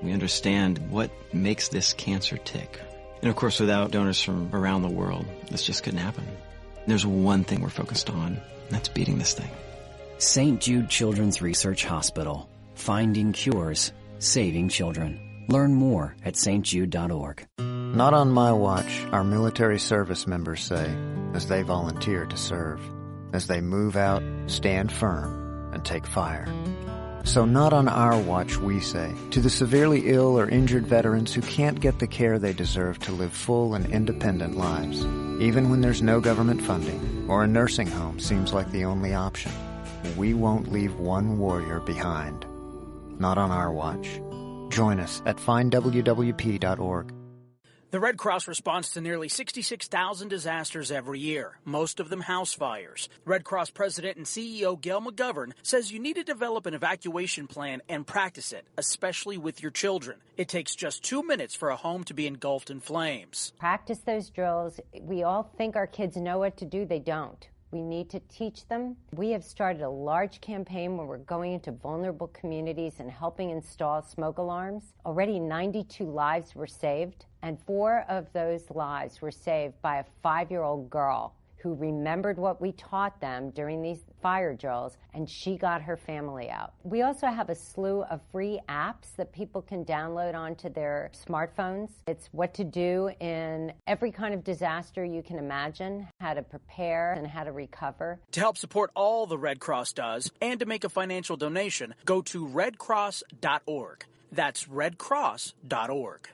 We understand what makes this cancer tick. And of course, without donors from around the world, this just couldn't happen. There's one thing we're focused on, and that's beating this thing. St. Jude Children's Research Hospital. Finding cures, saving children. Learn more at stjude.org. Not on my watch, our military service members say, as they volunteer to serve. As they move out, stand firm, and take fire. So not on our watch, we say, to the severely ill or injured veterans who can't get the care they deserve to live full and independent lives, even when there's no government funding or a nursing home seems like the only option. We won't leave one warrior behind. Not on our watch. Join us at findwwp.org. The Red Cross responds to nearly 66,000 disasters every year, most of them house fires. Red Cross President and CEO Gail McGovern says you need to develop an evacuation plan and practice it, especially with your children. It takes just 2 minutes for a home to be engulfed in flames. Practice those drills. We all think our kids know what to do. They don't. We need to teach them. We have started a large campaign where we're going into vulnerable communities and helping install smoke alarms. Already 92 lives were saved, and 4 of those lives were saved by a 5-year-old girl. who remembered what we taught them during these fire drills, and she got her family out. We also have a slew of free apps that people can download onto their smartphones. It's what to do in every kind of disaster you can imagine, how to prepare and how to recover. To help support all the Red Cross does and to make a financial donation, go to redcross.org. That's redcross.org.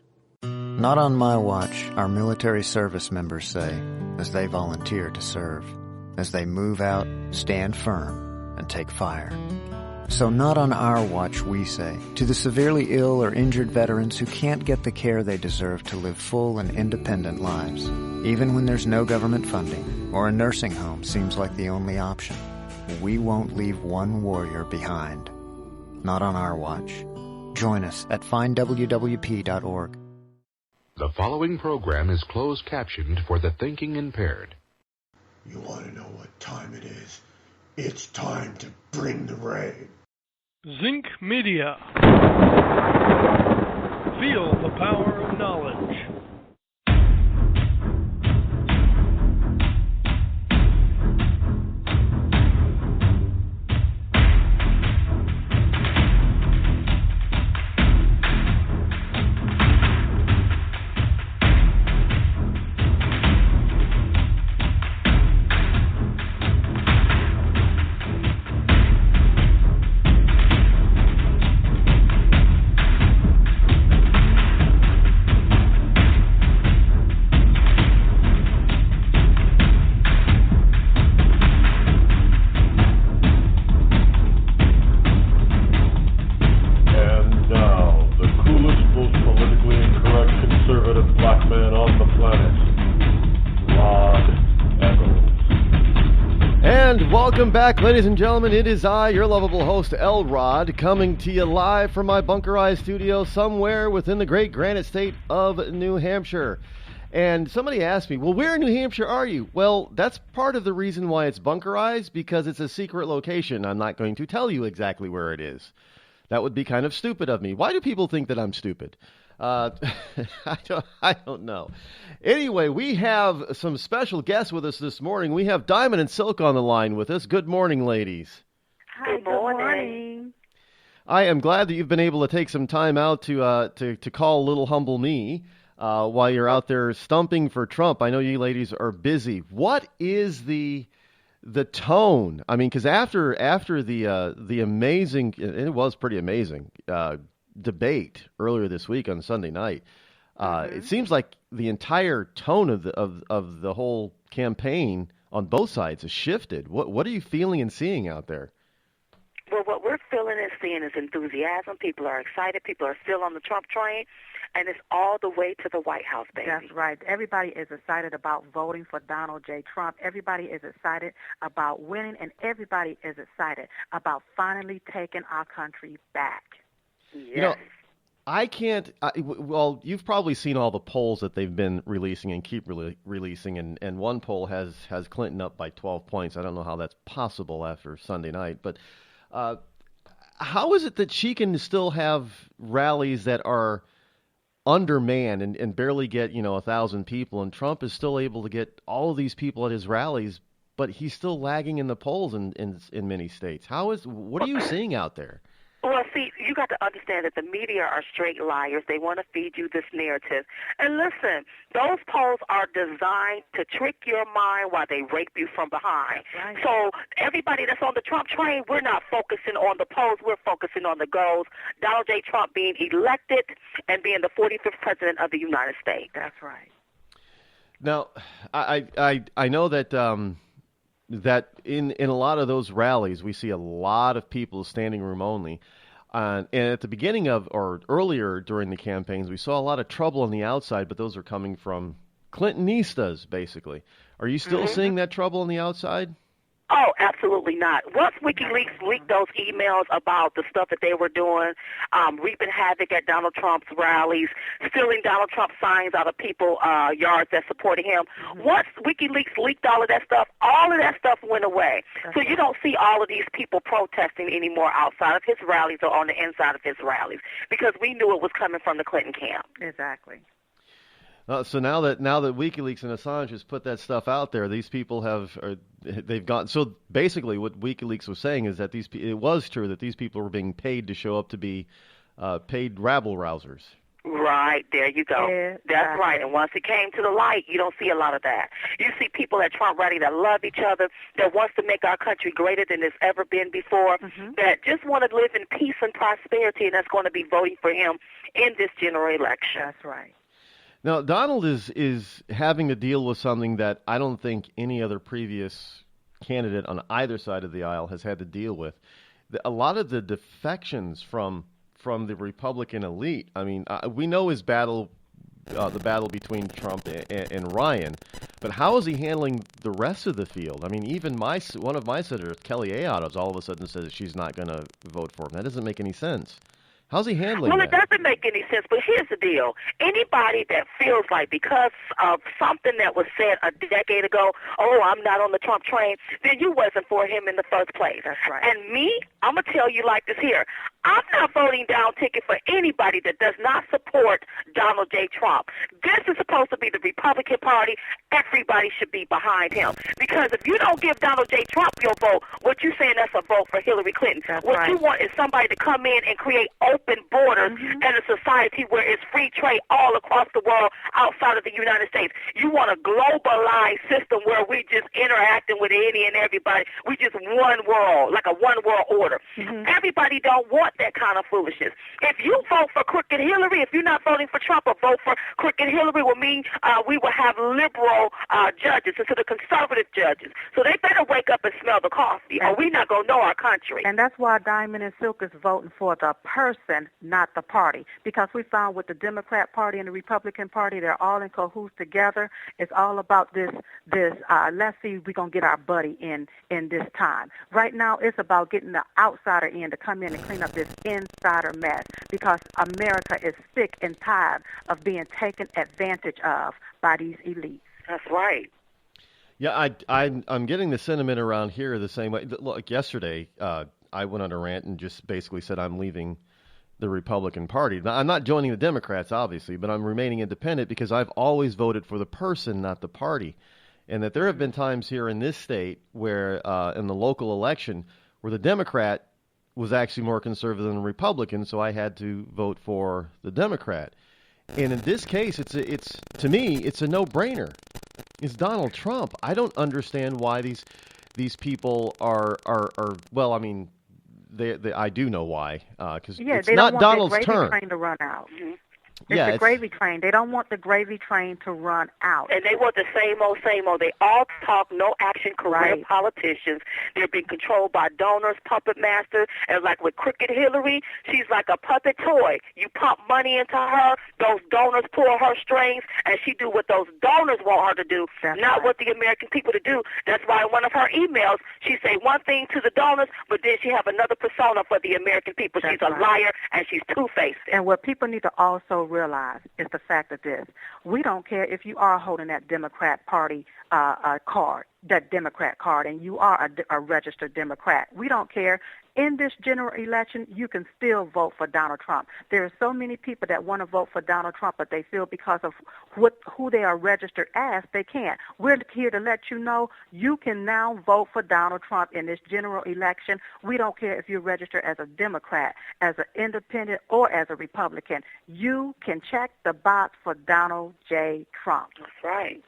Not on my watch, our military service members say, as they volunteer to serve, as they move out, stand firm, and take fire. So not on our watch, we say, to the severely ill or injured veterans who can't get the care they deserve to live full and independent lives, even when there's no government funding or a nursing home seems like the only option. We won't leave one warrior behind. Not on our watch. Join us at findwwp.org. The following program is closed captioned for the thinking impaired. You want to know what time it is? It's time to bring the rain. Zinc Media. Feel the power of knowledge. Welcome back, ladies and gentlemen. It is I, your lovable host, L. Rod, coming to you live from my bunkerized studio somewhere within the great granite state of New Hampshire. And somebody asked me, well, where in New Hampshire are you? Well, that's part of the reason why it's bunkerized, because it's a secret location. I'm not going to tell you exactly where it is. That would be kind of stupid of me. Why do people think that I'm stupid? I don't know. Anyway, we have some special guests with us this morning. We have Diamond and Silk on the line with us. Good morning, ladies. Hi, good morning. I am glad that you've been able to take some time out to call little humble me while you're out there stumping for Trump. I know you ladies are busy. What is the tone? I mean, because after the amazing, it was pretty amazing, debate earlier this week on Sunday night, it seems like the entire tone of the whole campaign on both sides has shifted. What are you feeling and seeing out there? Well, what we're feeling and seeing is enthusiasm. People are excited. People are still on the Trump train, and it's all the way to the White House, baby. That's right. Everybody is excited about voting for Donald J. Trump. Everybody is excited about winning, and everybody is excited about finally taking our country back. Yes. You know, I can't. Well, you've probably seen all the polls that they've been releasing and keep releasing, and one poll has Clinton up by 12 points. I don't know how that's possible after Sunday night, but how is it that she can still have rallies that are undermanned and barely get 1,000 people, and Trump is still able to get all of these people at his rallies, but he's still lagging in the polls in many states? What are you seeing out there? Well, see, you got to understand that the media are straight liars. They want to feed you this narrative. And listen, those polls are designed to trick your mind while they rape you from behind. Right. So everybody that's on the Trump train, we're not focusing on the polls. We're focusing on the goals. Donald J. Trump being elected and being the 45th president of the United States. That's right. Now, I know that that in a lot of those rallies, we see a lot of people standing room only. And at the beginning of, or earlier during the campaigns, we saw a lot of trouble on the outside, but those are coming from Clintonistas, basically. Are you still seeing that trouble on the outside? Oh, absolutely not. Once WikiLeaks leaked those emails about the stuff that they were doing, reaping havoc at Donald Trump's rallies, stealing Donald Trump signs out of people's yards that supported him, once WikiLeaks leaked all of that stuff went away. So you don't see all of these people protesting anymore outside of his rallies or on the inside of his rallies, because we knew it was coming from the Clinton camp. Exactly. So now that WikiLeaks and Assange has put that stuff out there, these people they've gone. So basically, what WikiLeaks was saying is that it was true that these people were being paid to show up to be paid rabble rousers. Right, there you go. That's right. And once it came to the light, you don't see a lot of that. You see people at Trump rally that love each other, that wants to make our country greater than it's ever been before, that just want to live in peace and prosperity, and that's going to be voting for him in this general election. That's right. Now, Donald is having to deal with something that I don't think any other previous candidate on either side of the aisle has had to deal with. A lot of the defections from the Republican elite. I mean, we know his battle, the battle between Trump and Ryan, but how is he handling the rest of the field? I mean, even one of my senators, Kelly Ayotte, all of a sudden says she's not going to vote for him. That doesn't make any sense. How's he handling that? Well, it doesn't make any sense, but here's the deal. Anybody that feels like because of something that was said a decade ago, oh, I'm not on the Trump train, then you wasn't for him in the first place. That's right. And me, I'm going to tell you like this here. I'm not voting down ticket for anybody that does not support Donald J. Trump. This is supposed to be the Republican Party. Everybody should be behind him. Because if you don't give Donald J. Trump your vote, what you're saying, that's a vote for Hillary Clinton. That's what right. you want is somebody to come in and create open borders and a society where it's free trade all across the world outside of the United States. You want a globalized system where we just interacting with any and everybody. We just one world, like a one world order. Everybody don't want that kind of foolishness. If you vote for crooked Hillary, if you're not voting for Trump or vote for crooked Hillary, will mean we will have liberal judges instead of conservative judges. So they better wake up and smell the coffee, or we're not going to know our country. And that's why Diamond and Silk is voting for the person, not the party. Because we found with the Democrat Party and the Republican Party, they're all in cahoots together. It's all about this let's see if we're going to get our buddy in this time. Right now, it's about getting the outsider in to come in and clean up this insider mess, because America is sick and tired of being taken advantage of by these elites. That's right. Yeah, I'm getting the sentiment around here the same way. Look, yesterday I went on a rant and just basically said I'm leaving the Republican Party. Now, I'm not joining the Democrats, obviously, but I'm remaining independent because I've always voted for the person, not the party. And that there have been times here in this state where, in the local election, where the Democrat was actually more conservative than the Republican, so I had to vote for the Democrat. And in this case, it's to me, it's a no-brainer. It's Donald Trump. I don't understand why these people are well, I mean, I do know why, because it's not Donald's turn. They don't want the gravy train to run out. It's the gravy train. They don't want the gravy train to run out. And they want the same old, same old. They all talk, no action, career politicians. They're being controlled by donors, puppet masters. And like with crooked Hillary, she's like a puppet toy. You pump money into her, those donors pull her strings, and she do what those donors want her to do, not what the American people to do. That's why in one of her emails, she say one thing to the donors, but then she have another persona for the American people. She's a liar, and she's two-faced. And what people need to also realize is the fact of this. We don't care if you are holding that Democrat Party card, that Democrat card, and you are a registered Democrat. We don't care. In this general election, you can still vote for Donald Trump. There are so many people that want to vote for Donald Trump, but they feel because of who they are registered as, they can't. We're here to let you know you can now vote for Donald Trump in this general election. We don't care if you're registered as a Democrat, as an independent, or as a Republican. You can check the box for Donald J. Trump. That's right.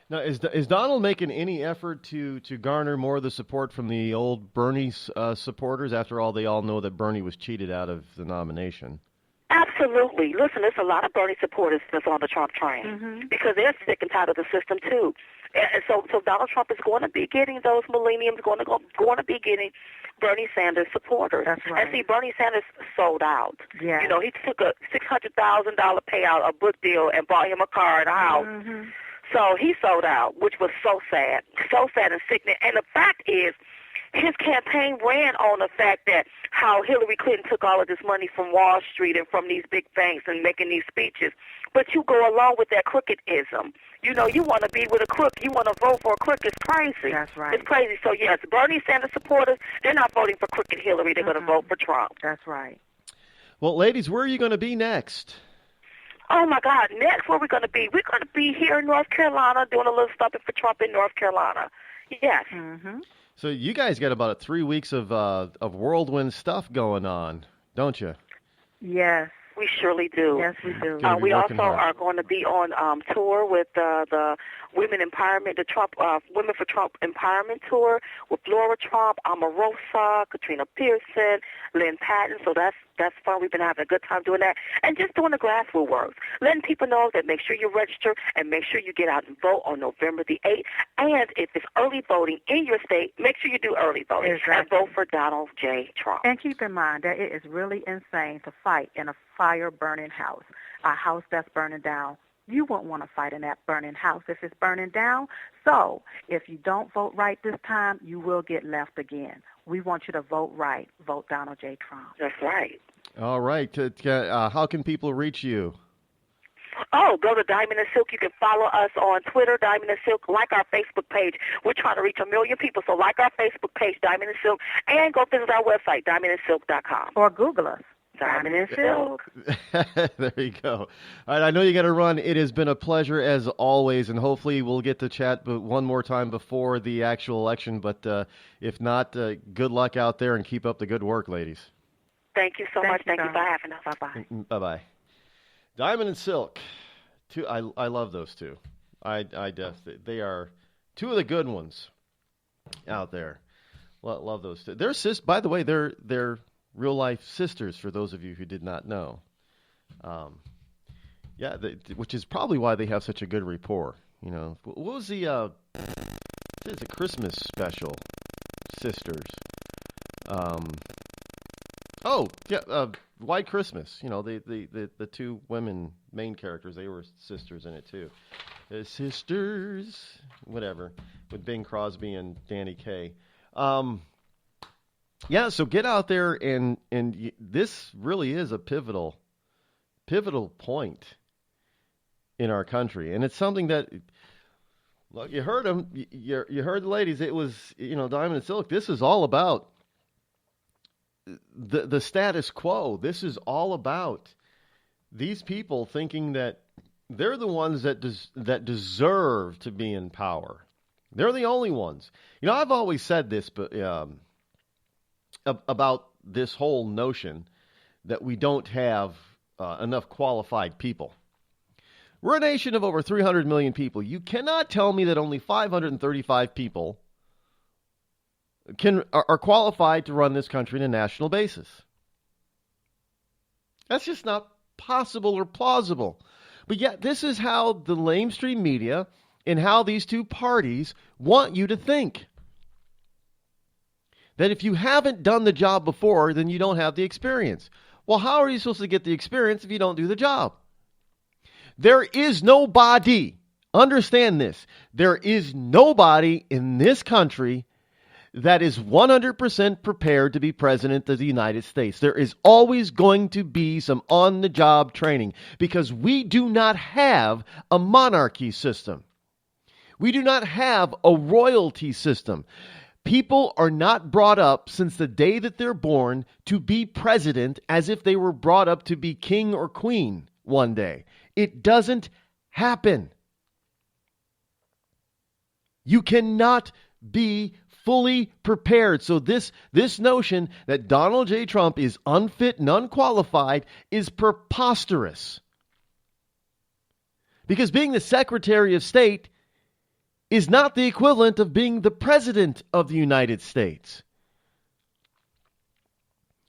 Now, is Donald making any effort to garner more of the support from the old Bernie supporters? After all, they all know that Bernie was cheated out of the nomination. Absolutely. Listen, there's a lot of Bernie supporters that's on the Trump train because they're sick and tired of the system too. And so Donald Trump is going to be getting those millenniums, going to be getting Bernie Sanders supporters. That's right. And see, Bernie Sanders sold out. Yeah. You know, he took a $600,000 payout, a book deal, and bought him a car and a house. So he sold out, which was so sad and sickening. And the fact is, his campaign ran on the fact that how Hillary Clinton took all of this money from Wall Street and from these big banks and making these speeches. But you go along with that crookedism. You know, you want to be with a crook. You want to vote for a crook. It's crazy. That's right. It's crazy. So, yes, Bernie Sanders supporters, they're not voting for crooked Hillary. They're going to vote for Trump. That's right. Well, ladies, where are you going to be next? Oh, my God. Next, where we're going to be? We're going to be here in North Carolina doing a little stopping for Trump in North Carolina. Yes. Mm-hmm. So you guys got about 3 weeks of whirlwind stuff going on, don't you? Yes. We surely do. Yes, we do. We also are going to be on tour with the Women Empowerment, the Trump Women for Trump Empowerment Tour with Laura Trump, Omarosa, Katrina Pearson, Lynn Patton. So that's fun. We've been having a good time doing that and just doing the grassroots work, letting people know that make sure you register and make sure you get out and vote on November the 8th. And if it's early voting in your state, make sure you do early voting and vote for Donald J. Trump. And keep in mind that it is really insane to fight in a fire-burning house, a house that's burning down. You won't want to fight in that burning house if it's burning down. So if you don't vote right this time, you will get left again. We want you to vote right. Vote Donald J. Trump. That's right. All right. How can people reach you? Oh, go to Diamond and Silk. You can follow us on Twitter, Diamond and Silk. Like our Facebook page. We're trying to reach 1 million people, so like our Facebook page, Diamond and Silk, and go visit our website, diamondandsilk.com. Or Google us. Diamond and Silk. There you go. All right, I know you got to run. It has been a pleasure as always, and hopefully we'll get to chat one more time before the actual election. But if not, good luck out there and keep up the good work, ladies. Thank you so much. Thank you for having us. Bye-bye. Bye-bye. Diamond and Silk. I love those two. They are two of the good ones out there. Love those two. By the way, they're real life sisters. For those of you who did not know, which is probably why they have such a good rapport. You know, what was the it's a Christmas special, Sisters. White Christmas. You know, the two women main characters, they were sisters in it too. Sisters, whatever, with Bing Crosby and Danny Kaye. So get out there and this really is a pivotal point in our country, and it's something that, look, you heard them, you heard the ladies. It was, Diamond and Silk. This is all about the status quo. This is all about these people thinking that they're the ones that deserve to be in power. They're the only ones. I've always said this, but about this whole notion that we don't have enough qualified people. We're a nation of over 300 million people. You cannot tell me that only 535 people are qualified to run this country on a national basis. That's just not possible or plausible. But yet, this is how the mainstream media and how these two parties want you to think. That if you haven't done the job before, then you don't have the experience. Well, how are you supposed to get the experience if you don't do the job? There is nobody, understand this, there is nobody in this country that is 100% prepared to be president of the United States. There is always going to be some on-the-job training because we do not have a monarchy system. We do not have a royalty system. People are not brought up since the day that they're born to be president as if they were brought up to be king or queen one day. It doesn't happen. You cannot be fully prepared. So this notion that Donald J. Trump is unfit and unqualified is preposterous. Because being the Secretary of State is not the equivalent of being the President of the United States.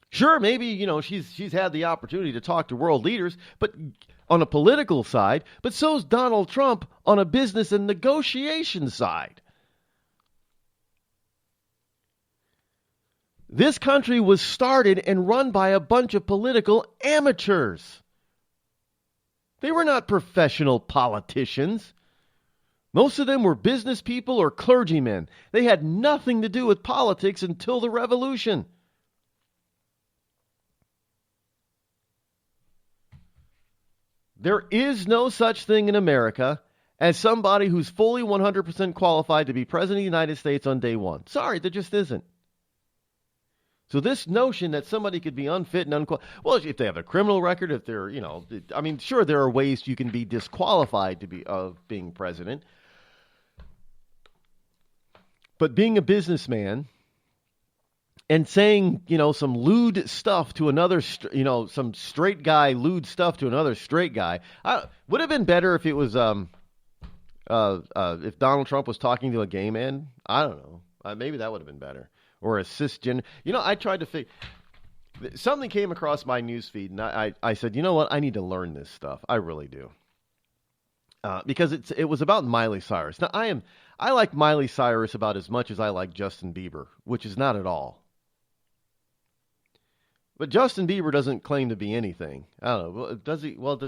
Sure, maybe, she's had the opportunity to talk to world leaders, but on a political side, but so's Donald Trump on a business and negotiation side. This country was started and run by a bunch of political amateurs. They were not professional politicians. Most of them were business people or clergymen. They had nothing to do with politics until the revolution. There is no such thing in America as somebody who's fully 100% qualified to be president of the United States on day one. Sorry, there just isn't. So this notion that somebody could be unfit and unqualified, well, if they have a criminal record, if they're, sure, there are ways you can be disqualified to be of being president. But being a businessman and saying, some lewd stuff to another, some straight guy lewd stuff to another straight guy, would have been better if it was, if Donald Trump was talking to a gay man. I don't know. Maybe that would have been better. Or a cisgender. I tried to figure. Something came across my newsfeed, and I said, you know what? I need to learn this stuff. I really do. Because it was about Miley Cyrus. Now, I like Miley Cyrus about as much as I like Justin Bieber, which is not at all. But Justin Bieber doesn't claim to be anything. I don't know. Does he? Well,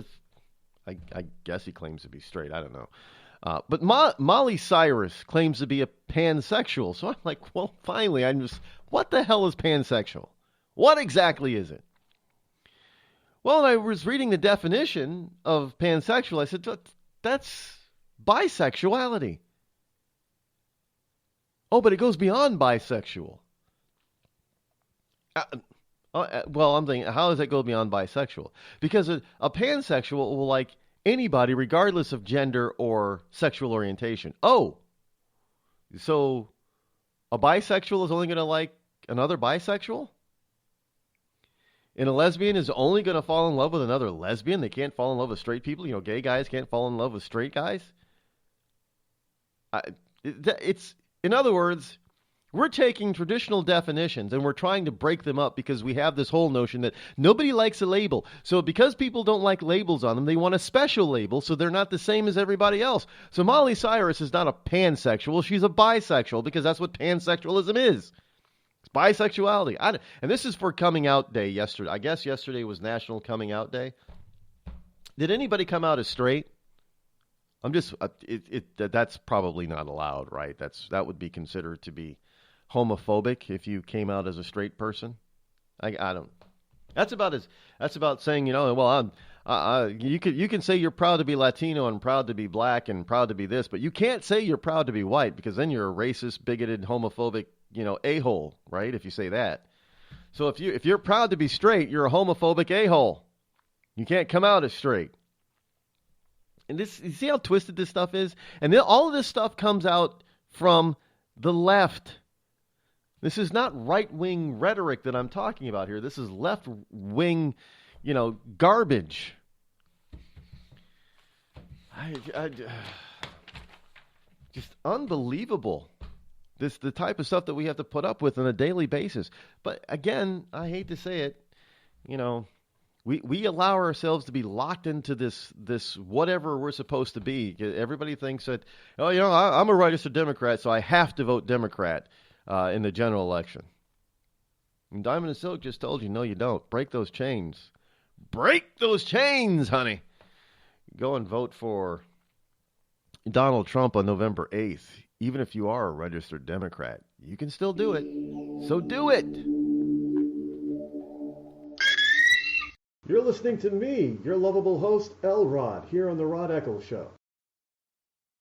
I guess he claims to be straight. I don't know. But Miley Cyrus claims to be a pansexual. So I'm like, well, finally, what the hell is pansexual? What exactly is it? Well, I was reading the definition of pansexual. I said, that's bisexuality. Oh, but it goes beyond bisexual. Well, I'm thinking, how does that go beyond bisexual? Because a pansexual will like anybody, regardless of gender or sexual orientation. Oh, so a bisexual is only going to like another bisexual? And a lesbian is only going to fall in love with another lesbian? They can't fall in love with straight people? Gay guys can't fall in love with straight guys? In other words, we're taking traditional definitions and we're trying to break them up because we have this whole notion that nobody likes a label. So because people don't like labels on them, they want a special label so they're not the same as everybody else. So Miley Cyrus is not a pansexual. She's a bisexual because that's what pansexualism is. It's bisexuality. And this is for Coming Out Day yesterday. I guess yesterday was National Coming Out Day. Did anybody come out as straight? I'm just, that's probably not allowed, right? That would be considered to be homophobic if you came out as a straight person. I don't. That's about saying, you can say you're proud to be Latino and proud to be black and proud to be this, but you can't say you're proud to be white because then you're a racist, bigoted, homophobic, a-hole, right? If you say that. So if you're proud to be straight, you're a homophobic a-hole. You can't come out as straight. And you see how twisted this stuff is? And then all of this stuff comes out from the left. This is not right-wing rhetoric that I'm talking about here. This is left-wing, garbage. Just unbelievable. The type of stuff that we have to put up with on a daily basis. But again, I hate to say it, we allow ourselves to be locked into this whatever we're supposed to be. Everybody thinks that, I'm a registered Democrat, so I have to vote Democrat in the general election. And Diamond and Silk just told you, no, you don't. Break those chains. Break those chains, honey. Go and vote for Donald Trump on November 8th. Even if you are a registered Democrat, you can still do it. So do it. You're listening to me, your lovable host, L. Rod, here on the Rod Eccles Show.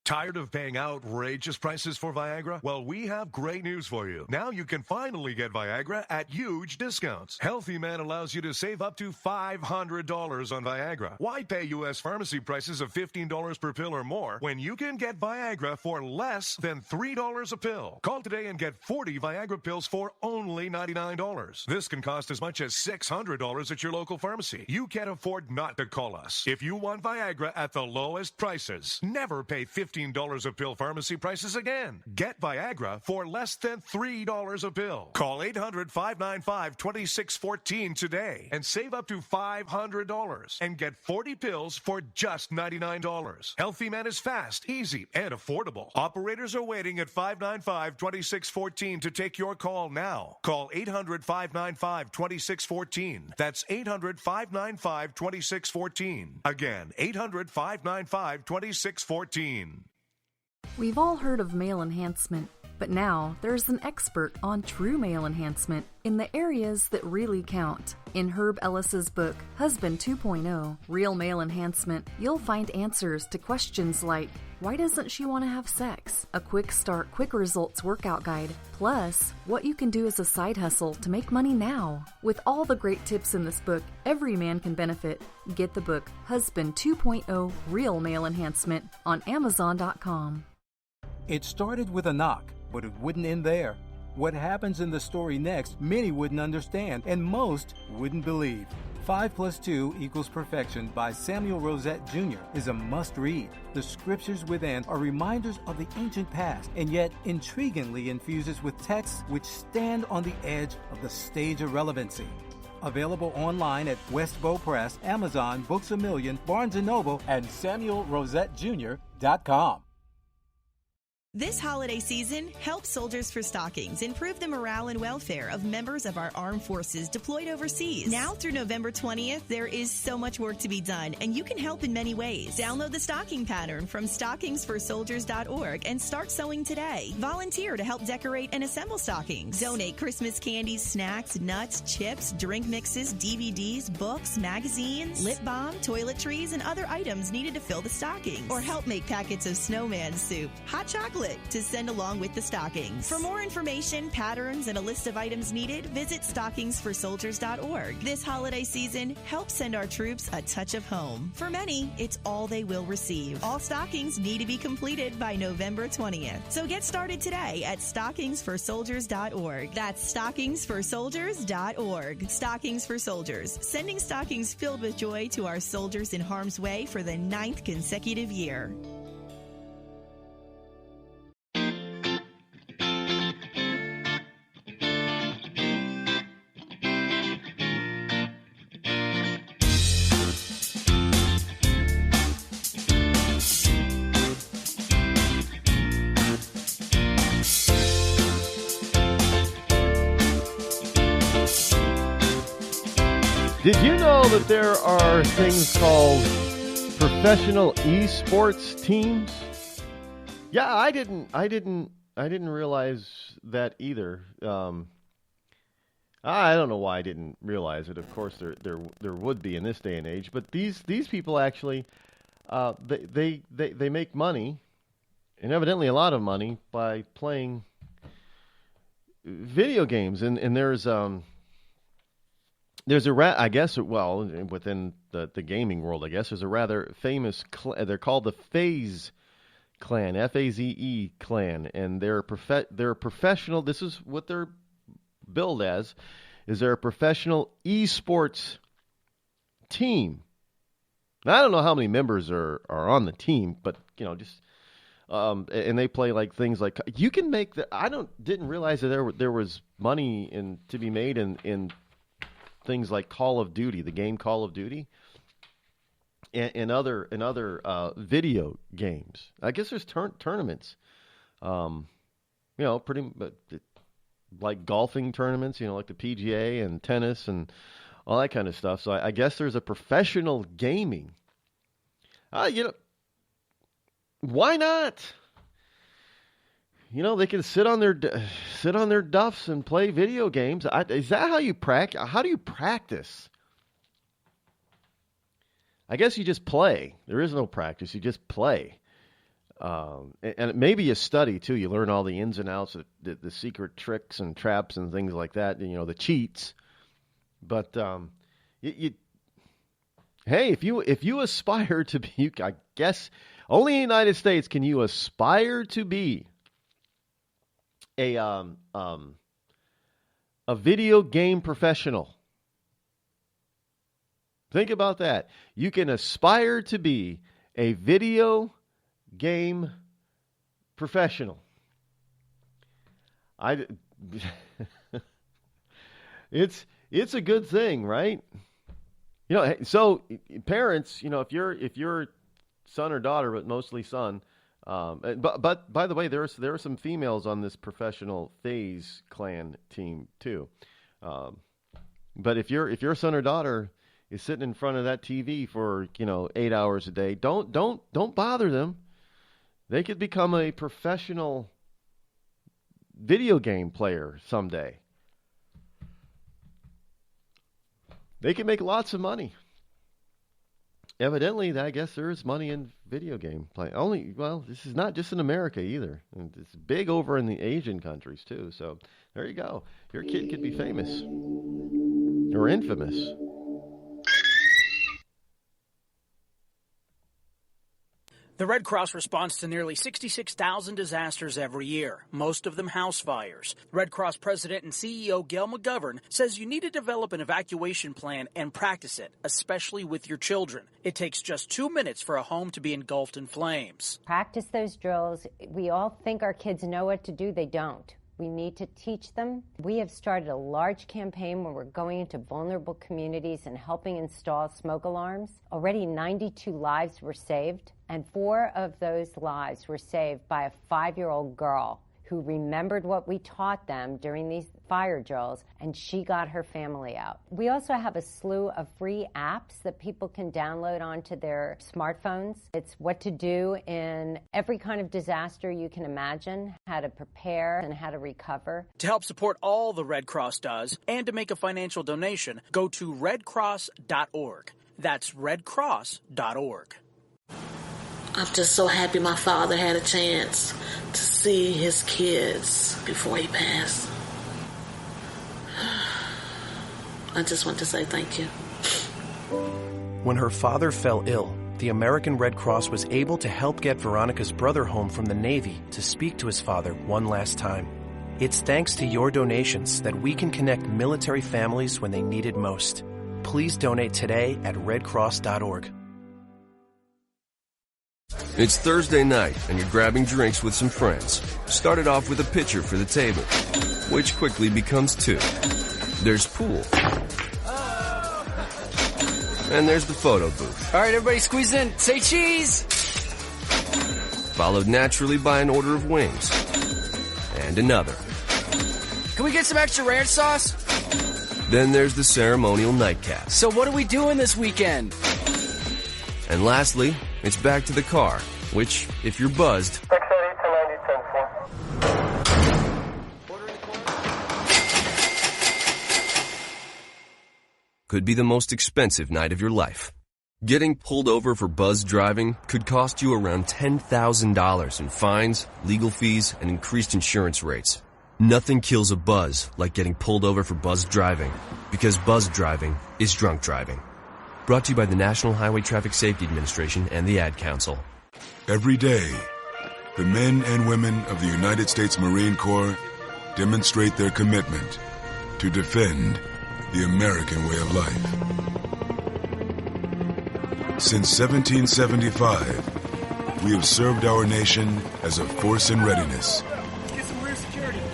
Tired of paying outrageous prices for Viagra? Well, we have great news for you. Now you can finally get Viagra at huge discounts. Healthy Man allows you to save up to $500 on Viagra. Why pay U.S. pharmacy prices of $15 per pill or more when you can get Viagra for less than $3 a pill? Call today and get 40 Viagra pills for only $99. This can cost as much as $600 at your local pharmacy. You can't afford not to call us. If you want Viagra at the lowest prices, never pay $15 a pill pharmacy prices again. Get Viagra for less than $3 a pill. Call 800-595-2614 today and save up to $500 and get 40 pills for just $99. Healthy Man is fast, easy, and affordable. Operators are waiting at 595-2614 to take your call now. Call 800-595-2614. That's 800-595-2614. Again, 800-595-2614. We've all heard of male enhancement, but now there's an expert on true male enhancement in the areas that really count. In Herb Ellis's book, Husband 2.0, Real Male Enhancement, you'll find answers to questions like, Why doesn't she want to have sex? A quick start, quick results workout guide. Plus, what you can do as a side hustle to make money now. With all the great tips in this book, every man can benefit. Get the book Husband 2.0 Real Male Enhancement on Amazon.com. It started with a knock, but it wouldn't end there. What happens in the story next, many wouldn't understand, and most wouldn't believe. 5 + 2 = Perfection by Samuel Rosette Jr. is a must-read. The scriptures within are reminders of the ancient past, and yet intriguingly infuses with texts which stand on the edge of the stage of relevancy. Available online at Westbow Press, Amazon, Books A Million, Barnes & Noble, and SamuelRosetteJr.com. This holiday season, help Soldiers for Stockings improve the morale and welfare of members of our armed forces deployed overseas. Now through November 20th, there is so much work to be done, and you can help in many ways. Download the stocking pattern from stockingsforsoldiers.org and start sewing today. Volunteer to help decorate and assemble stockings. Donate Christmas candies, snacks, nuts, chips, drink mixes, DVDs, books, magazines, lip balm, toiletries, and other items needed to fill the stockings. Or help make packets of snowman soup, hot chocolate, to send along with the stockings. For more information, patterns, and a list of items needed, visit stockingsforsoldiers.org. This holiday season, help send our troops a touch of home. For many, it's all they will receive. All stockings need to be completed by November 20th. So get started today at stockingsforsoldiers.org. That's stockingsforsoldiers.org. Stockings for Soldiers, sending stockings filled with joy to our soldiers in harm's way for the 9th consecutive year. Did you know that there are things called professional esports teams? Yeah, I didn't realize that either. I don't know why I didn't realize it. Of course, there would be in this day and age. But these people actually, they make money, and evidently a lot of money, by playing video games. And there's I guess, well, within the gaming world, I guess, there's a rather famous, they're called the FaZe clan, F-A-Z-E clan, and they're professional, this is what they're billed as, is they're a professional esports team. Now, I don't know how many members are on the team, but, just, and they play like things like, you can make didn't realize that there was money to be made in things like Call of Duty, the game Call of Duty, and other video games. I guess there's tournaments, pretty like golfing tournaments, like the PGA and tennis and all that kind of stuff. So I guess there's a professional gaming. Why not? They can sit on their duffs and play video games. Is that how you practice? How do you practice? I guess you just play. There is no practice. You just play. And maybe you study, too. You learn all the ins and outs, the secret tricks and traps and things like that, the cheats. But hey, if you aspire to be, I guess only in the United States can you aspire to be a video game professional. Think about that. You can aspire to be a video game professional. It's a good thing, right? So parents, if your son or daughter, but mostly son. But by the way, there are some females on this professional FaZe clan team too. But if your son or daughter is sitting in front of that TV for 8 hours a day, don't bother them. They could become a professional video game player someday. They can make lots of money. evidently, I guess there is money in video game play. This is not just in America either. It's big over in the Asian countries too. So there you go. Your kid could be famous or infamous. The Red Cross responds to nearly 66,000 disasters every year, most of them house fires. Red Cross President and CEO Gail McGovern says you need to develop an evacuation plan and practice it, especially with your children. It takes just 2 minutes for a home to be engulfed in flames. Practice those drills. We all think our kids know what to do. They don't. We need to teach them. We have started a large campaign where we're going into vulnerable communities and helping install smoke alarms. Already 92 lives were saved, and 4 of those lives were saved by a 5-year-old girl who remembered what we taught them during these fire drills, and she got her family out. We also have a slew of free apps that people can download onto their smartphones. It's what to do in every kind of disaster you can imagine, how to prepare and how to recover. To help support all the Red Cross does and to make a financial donation, go to redcross.org. That's redcross.org. I'm just so happy my father had a chance to see his kids before he passed. I just want to say thank you. When her father fell ill, the American Red Cross was able to help get Veronica's brother home from the Navy to speak to his father one last time. It's thanks to your donations that we can connect military families when they need it most. Please donate today at redcross.org. It's Thursday night, and you're grabbing drinks with some friends. Started off with a pitcher for the table, which quickly becomes 2. There's pool. And there's the photo booth. All right, everybody squeeze in. Say cheese! Followed naturally by an order of wings. And another. Can we get some extra ranch sauce? Then there's the ceremonial nightcap. So what are we doing this weekend? And lastly, it's back to the car, which, if you're buzzed, could be the most expensive night of your life. Getting pulled over for buzz driving could cost you around $10,000 in fines, legal fees, and increased insurance rates. Nothing kills a buzz like getting pulled over for buzz driving, because buzz driving is drunk driving. Brought to you by the National Highway Traffic Safety Administration and the Ad Council. Every day, the men and women of the United States Marine Corps demonstrate their commitment to defend the American way of life. Since 1775, we have served our nation as a force in readiness.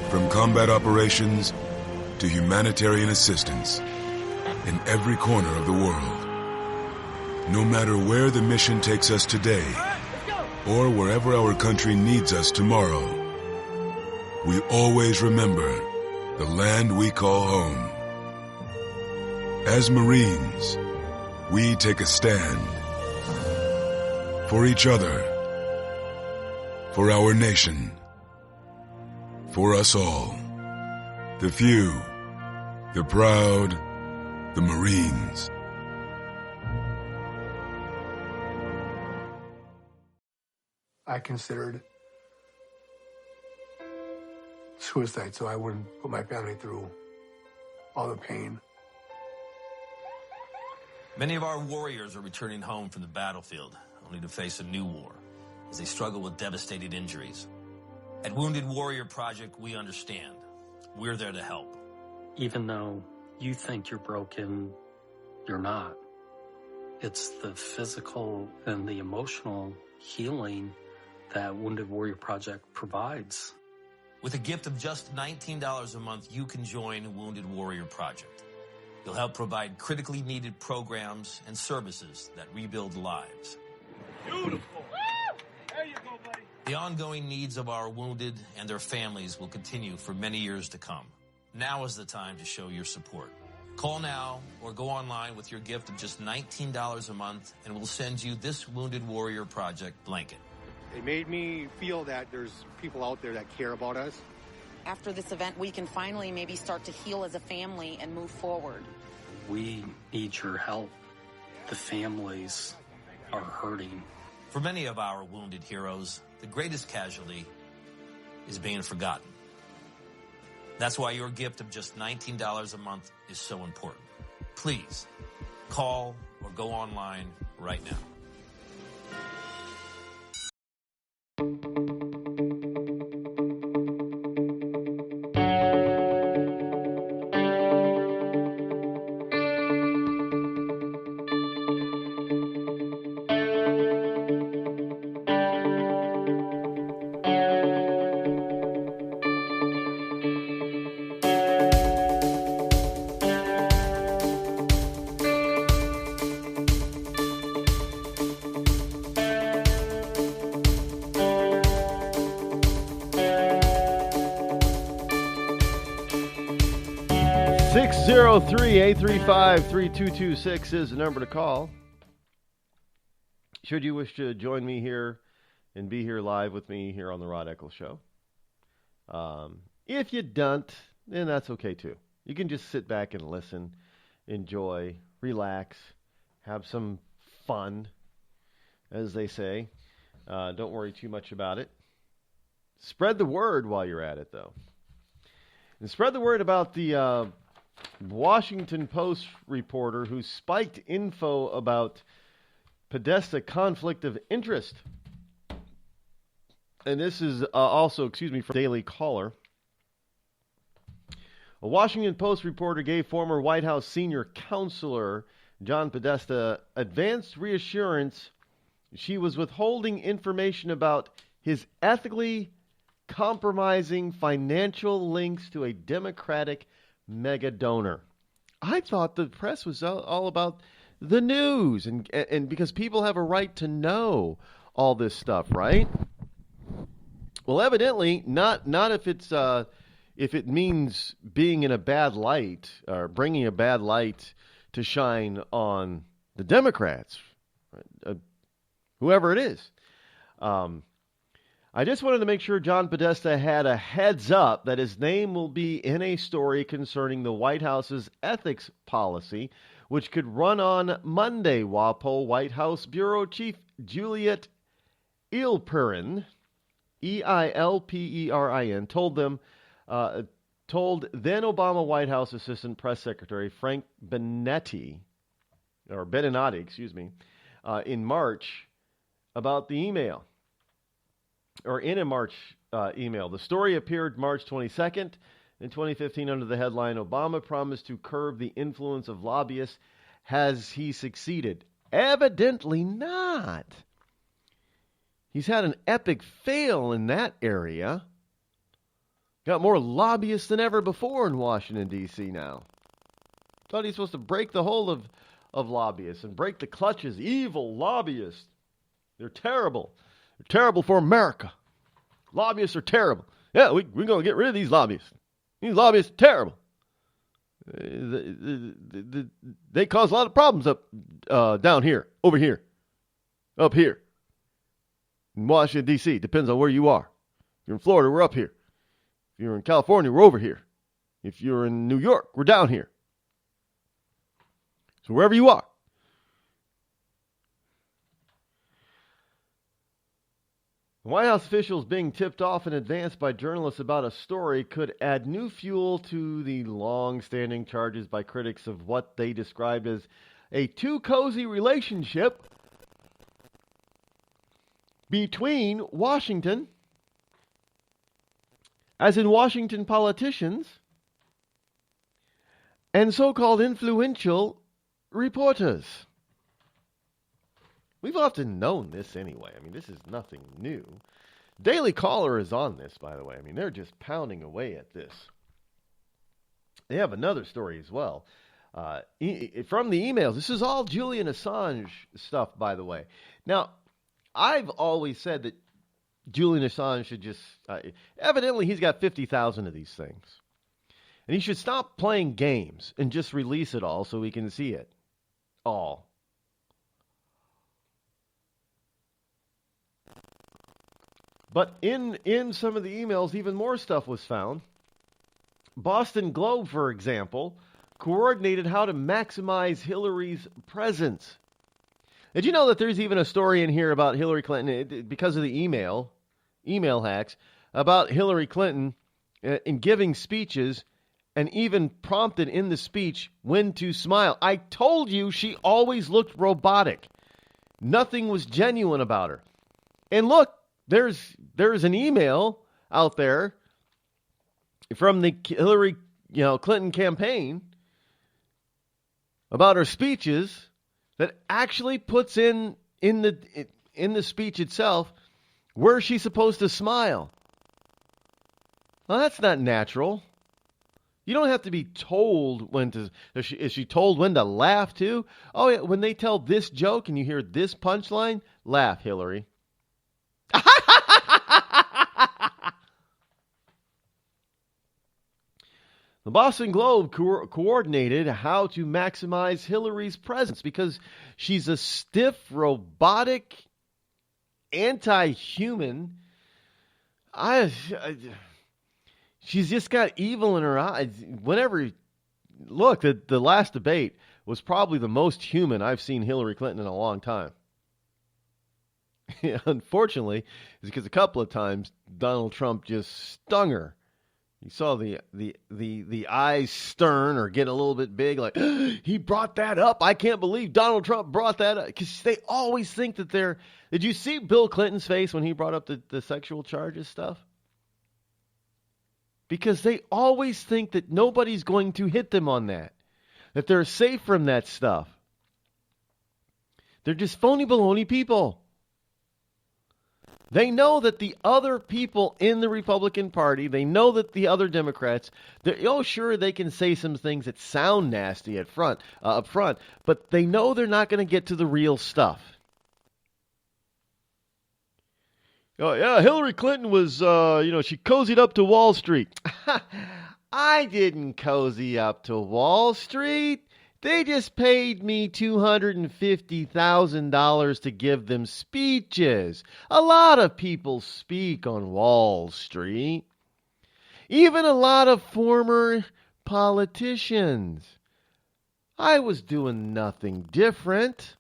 From combat operations to humanitarian assistance in every corner of the world. No matter where the mission takes us today, or wherever our country needs us tomorrow, we always remember the land we call home. As Marines, we take a stand for each other, for our nation, for us all. The few, the proud, the Marines. I considered suicide so I wouldn't put my family through all the pain. Many of our warriors are returning home from the battlefield, only to face a new war as they struggle with devastating injuries. At Wounded Warrior Project, we understand. We're there to help. Even though you think you're broken, you're not. It's the physical and the emotional healing that Wounded Warrior Project provides. With a gift of just $19 a month, you can join Wounded Warrior Project. You'll help provide critically needed programs and services that rebuild lives. Beautiful. There you go, buddy. The ongoing needs of our wounded and their families will continue for many years to come. Now is the time to show your support. Call now or go online with your gift of just $19 a month, and we'll send you this Wounded Warrior Project blanket. It made me feel that there's people out there that care about us. After this event, we can finally maybe start to heal as a family and move forward. We need your help. The families are hurting. For many of our wounded heroes, the greatest casualty is being forgotten. That's why your gift of just $19 a month is so important. Please call or go online right now. 603-835-3226 is the number to call. Should you wish to join me here and be here live with me here on the Rod Eccles Show. If you don't, then that's okay too. You can just sit back and listen, enjoy, relax, have some fun, as they say. Don't worry too much about it. Spread the word while you're at it, though. And spread the word about the Washington Post reporter who spiked info about Podesta conflict of interest. And this is also, from Daily Caller. A Washington Post reporter gave former White House senior counselor John Podesta advanced reassurance she was withholding information about his ethically compromising financial links to a Democratic mega donor. I thought the press was all about the news, and because people have a right to know all this stuff, right? Well, evidently not if it's if it means being in a bad light or bringing a bad light to shine on the Democrats, right? Whoever it is. I just wanted to make sure John Podesta had a heads up that his name will be in a story concerning the White House's ethics policy, which could run on Monday. WAPO White House Bureau Chief Juliet Eilperin, Eilperin, told then Obama White House Assistant Press Secretary Frank Benetti, in March about the email. Or in a March email. The story appeared March 22nd in 2015 under the headline, Obama promised to curb the influence of lobbyists. Has he succeeded? Evidently not. He's had an epic fail in that area. Got more lobbyists than ever before in Washington, D.C. now. Thought he's supposed to break the hold of lobbyists and break the clutches. Evil lobbyists. They're terrible. They're terrible for America. Lobbyists are terrible. Yeah, we're going to get rid of these lobbyists. These lobbyists are terrible. They cause a lot of problems down here, over here, up here. In Washington, D.C., depends on where you are. If you're in Florida, we're up here. If you're in California, we're over here. If you're in New York, we're down here. So wherever you are. White House officials being tipped off in advance by journalists about a story could add new fuel to the long-standing charges by critics of what they described as a too cozy relationship between Washington, as in Washington politicians, and so-called influential reporters. We've often known this anyway. I mean, this is nothing new. Daily Caller is on this, by the way. I mean, they're just pounding away at this. They have another story as well. From the emails, this is all Julian Assange stuff, by the way. Now, I've always said that Julian Assange should just... evidently, he's got 50,000 of these things. And he should stop playing games and just release it all so we can see it all. But in some of the emails, even more stuff was found. Boston Globe, for example, coordinated how to maximize Hillary's presence. Did you know that there's even a story in here about Hillary Clinton, because of the email hacks, about Hillary Clinton in giving speeches and even prompted in the speech when to smile. I told you she always looked robotic. Nothing was genuine about her. And look, there's an email out there from the Hillary Clinton campaign about her speeches that actually puts in the speech itself where she's supposed to smile. Well, that's not natural. You don't have to be told when to. Is she told when to laugh too? Oh yeah, when they tell this joke and you hear this punchline, laugh, Hillary. The Boston Globe coordinated how to maximize Hillary's presence because she's a stiff, robotic, anti-human. She's just got evil in her eyes. Look, the last debate was probably the most human I've seen Hillary Clinton in a long time. Unfortunately, it's because a couple of times Donald Trump just stung her. You saw the eyes stern or get a little bit big, like, he brought that up. I can't believe Donald Trump brought that up. Because they always think that they're... Did you see Bill Clinton's face when he brought up the sexual charges stuff? Because they always think that nobody's going to hit them on that they're safe from that stuff. They're just phony baloney people. They know that the other people in the Republican Party, they know that the other Democrats, sure, they can say some things that sound nasty up front, but they know they're not going to get to the real stuff. Oh, yeah, Hillary Clinton was, she cozied up to Wall Street. I didn't cozy up to Wall Street. They just paid me $250,000 to give them speeches. A lot of people speak on Wall Street. Even a lot of former politicians. I was doing nothing different.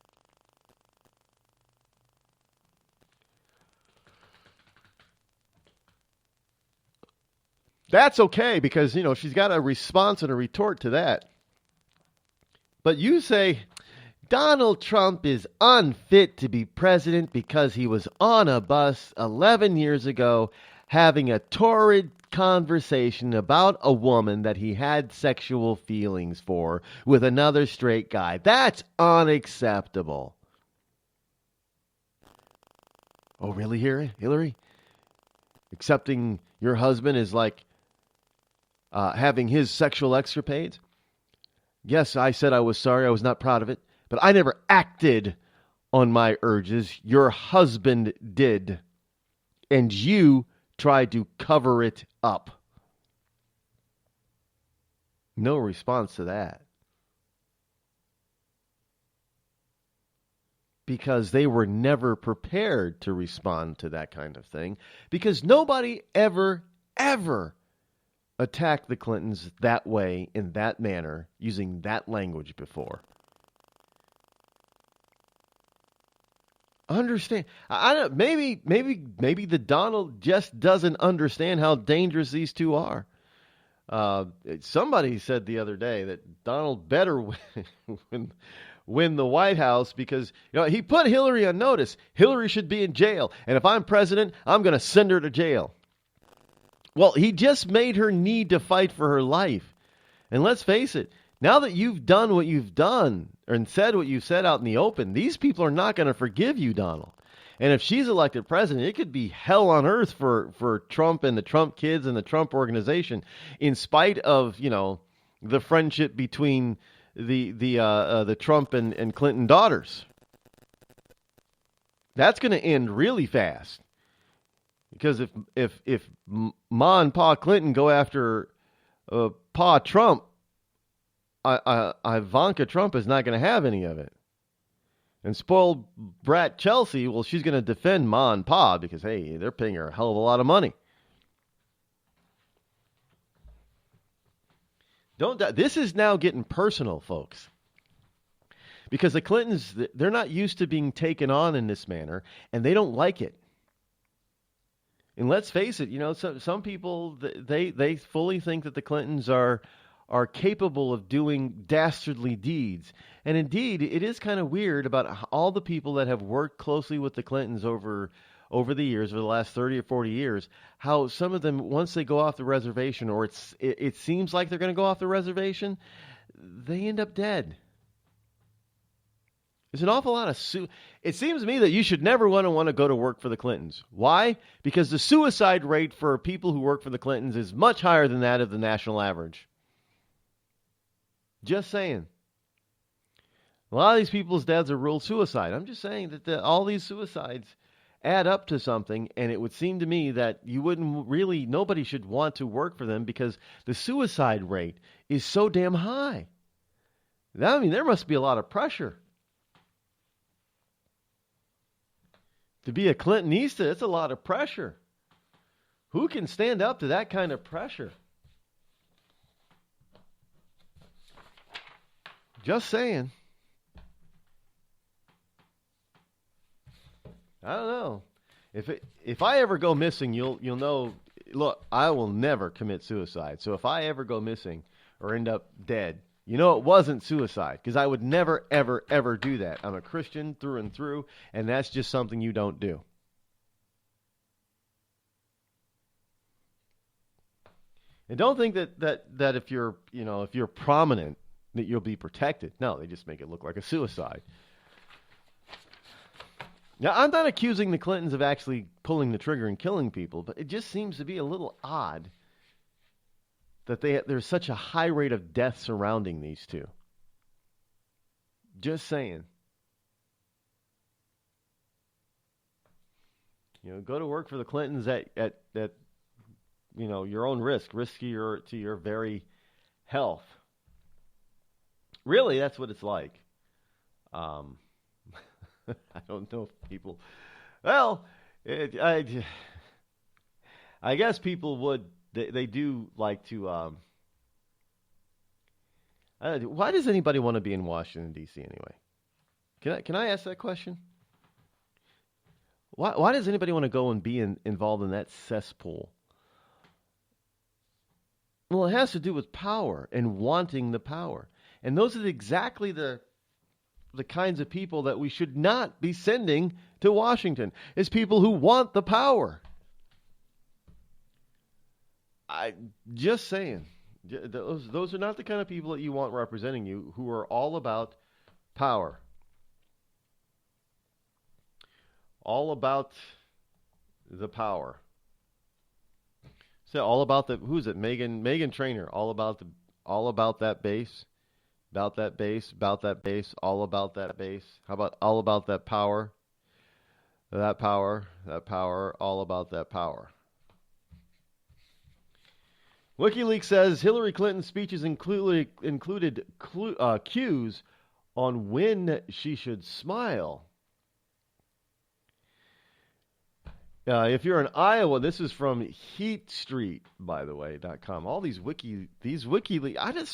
That's okay because, she's got a response and a retort to that. But you say Donald Trump is unfit to be president because he was on a bus 11 years ago having a torrid conversation about a woman that he had sexual feelings for with another straight guy. That's unacceptable. Oh, really, Hillary? Accepting your husband is like having his sexual escapades? Yes, I said I was sorry. I was not proud of it. But I never acted on my urges. Your husband did. And you tried to cover it up. No response to that. Because they were never prepared to respond to that kind of thing. Because nobody ever attacked the Clintons that way, in that manner, using that language before. Understand? I don't. Maybe the Donald just doesn't understand how dangerous these two are. Somebody said the other day that Donald better win the White House because he put Hillary on notice. Hillary should be in jail, and if I'm president, I'm going to send her to jail. Well, he just made her need to fight for her life. And let's face it, now that you've done what you've done and said what you've said out in the open, these people are not going to forgive you, Donald. And if she's elected president, it could be hell on earth for Trump and the Trump kids and the Trump organization, in spite of, the friendship between the Trump and Clinton daughters. That's going to end really fast. Because if Ma and Pa Clinton go after Pa Trump, Ivanka Trump is not going to have any of it. And spoiled brat Chelsea, well, she's going to defend Ma and Pa because, hey, they're paying her a hell of a lot of money. This is now getting personal, folks. because the Clintons, they're not used to being taken on in this manner, and they don't like it. And let's face it, some people, they fully think that the Clintons are capable of doing dastardly deeds. And indeed, it is kind of weird about all the people that have worked closely with the Clintons over the years, over the last 30 or 40 years, how some of them, once they go off the reservation, or it seems like they're going to go off the reservation, they end up dead. There's an awful lot of It seems to me that you should never want to go to work for the Clintons. Why? Because the suicide rate for people who work for the Clintons is much higher than that of the national average. Just saying. A lot of these people's dads are ruled suicide. I'm just saying that all these suicides add up to something, and it would seem to me that nobody should want to work for them because the suicide rate is so damn high. I mean, there must be a lot of pressure. To be a Clintonista, it's a lot of pressure. Who can stand up to that kind of pressure? Just saying. I don't know. If I ever go missing, you'll know. Look, I will never commit suicide. So if I ever go missing or end up dead, it wasn't suicide, because I would never, ever, ever do that. I'm a Christian through and through, and that's just something you don't do. And don't think that if you're prominent, that you'll be protected. No, they just make it look like a suicide. Now, I'm not accusing the Clintons of actually pulling the trigger and killing people, but it just seems to be a little odd that there's such a high rate of death surrounding these two. Just saying. Go to work for the Clintons at your own risk to your very health. Really, that's what it's like. I don't know if people. Well, I guess people would. They do like to. Why does anybody want to be in Washington, D.C. anyway? Can I ask that question? Why does anybody want to go and be involved in that cesspool? Well, it has to do with power and wanting the power. And those are exactly the kinds of people that we should not be sending to Washington, is people who want the power. Just saying. Those are not the kind of people that you want representing you, who are all about power. All about the power. So all about who's it? Meghan Trainor. All about that base. About that base, all about that base. How about all about that power? That power, all about that power. WikiLeaks says Hillary Clinton's speeches included cues on when she should smile. If you're in Iowa, this is from HeatStreet, by the way, .com. All these WikiLeaks. This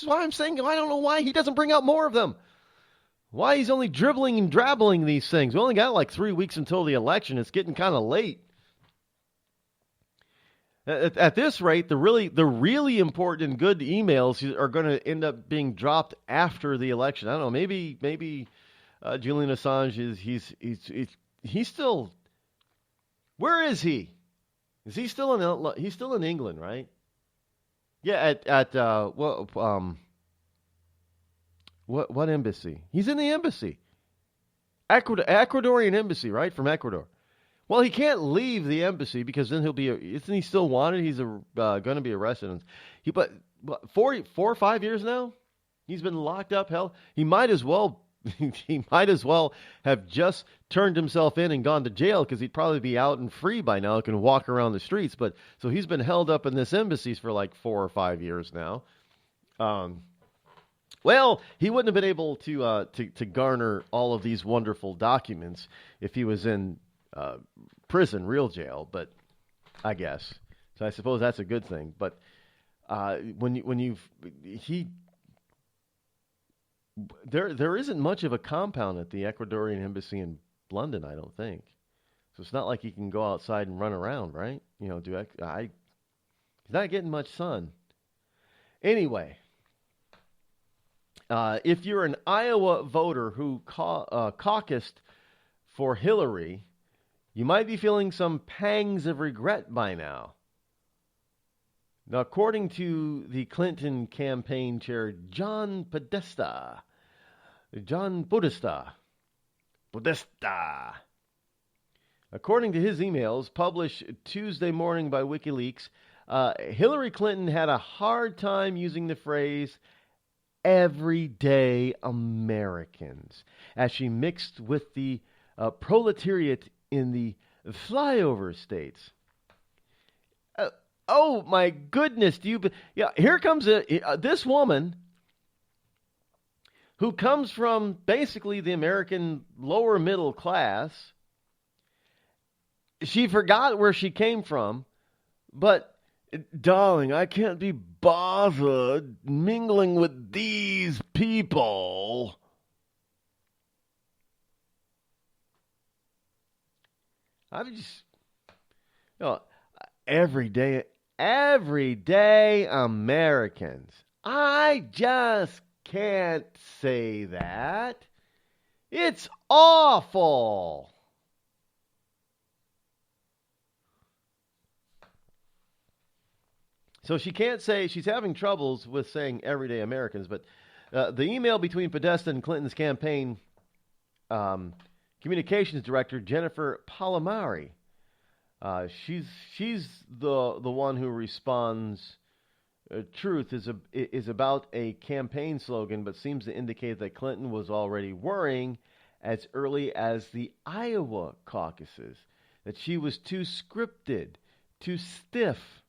is why I'm saying I don't know why he doesn't bring out more of them. Why he's only dribbling and drabbling these things. We only got like 3 weeks until the election. It's getting kind of late. At this rate, the really important and good emails are going to end up being dropped after the election. I don't know. Maybe Julian Assange he's still. Where is he? Is he still he's still in England, right? Yeah, what embassy? He's in the embassy. Ecuadorian embassy, right? From Ecuador. Well, he can't leave the embassy because then isn't he still wanted? He's going to be arrested. But 4 or 5 years now, he's been locked up. Hell, he might as well have just turned himself in and gone to jail, because he'd probably be out and free by now, can walk around the streets. But so he's been held up in this embassy for like 4 or 5 years now. Well, he wouldn't have been able to garner all of these wonderful documents if he was in prison, real jail. But I guess so. I suppose that's a good thing. But there isn't much of a compound at the Ecuadorian embassy in London, I don't think. So it's not like he can go outside and run around, right? He's not getting much sun. Anyway, if you're an Iowa voter who caucused for Hillary, you might be feeling some pangs of regret by now. Now, according to the Clinton campaign chair, John Podesta, according to his emails published Tuesday morning by WikiLeaks, Hillary Clinton had a hard time using the phrase everyday Americans as she mixed with the proletariat in the flyover states. Oh my goodness! Here comes this woman who comes from basically the American lower middle class. She forgot where she came from, but darling, I can't be bothered mingling with these people. I'm just, everyday Americans. I just can't say that. It's awful. So she can't say, she's having troubles with saying everyday Americans, but the email between Podesta and Clinton's campaign communications director, Jennifer Palomari, she's the one who responds, truth is about a campaign slogan, but seems to indicate that Clinton was already worrying as early as the Iowa caucuses, that she was too scripted, too stiff,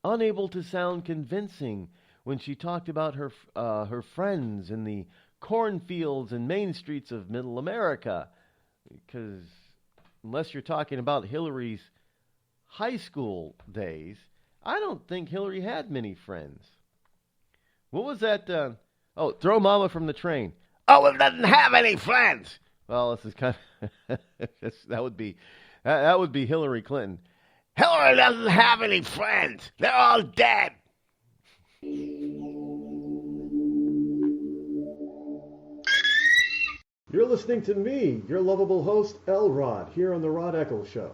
unable to sound convincing when she talked about her friends in the cornfields and main streets of Middle America. Because unless you're talking about Hillary's high school days, I don't think Hillary had many friends. What was that? Throw Mama from the Train. Oh, it doesn't have any friends. Well, this is kind of that would be Hillary Clinton. Hillary doesn't have any friends. They're all dead. You're listening to me, your lovable host, Rod, here on the Rod Eccles Show.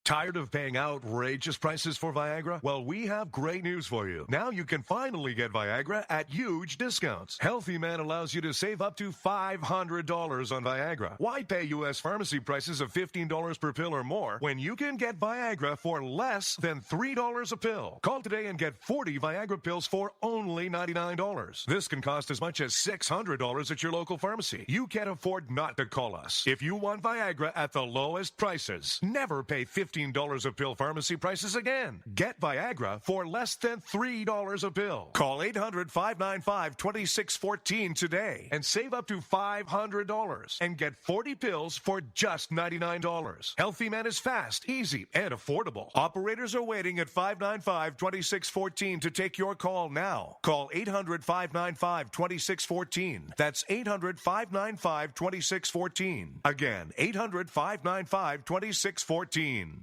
Tired of paying outrageous prices for Viagra? Well, we have great news for you. Now you can finally get Viagra at huge discounts. Healthy Man allows you to save up to $500 on Viagra. Why pay U.S. pharmacy prices of $15 per pill or more when you can get Viagra for less than $3 a pill? Call today and get 40 Viagra pills for only $99. This can cost as much as $600 at your local pharmacy. You can't afford not to call us. If you want Viagra at the lowest prices, never pay $15 a pill pharmacy prices again. Get Viagra for less than $3 a pill. Call 800-595-2614 today and save up to $500 and get 40 pills for just $99. Healthy Man is fast, easy, and affordable. Operators are waiting at 595-2614 to take your call now. Call 800-595-2614. That's 800-595-2614. Again, 800-595-2614.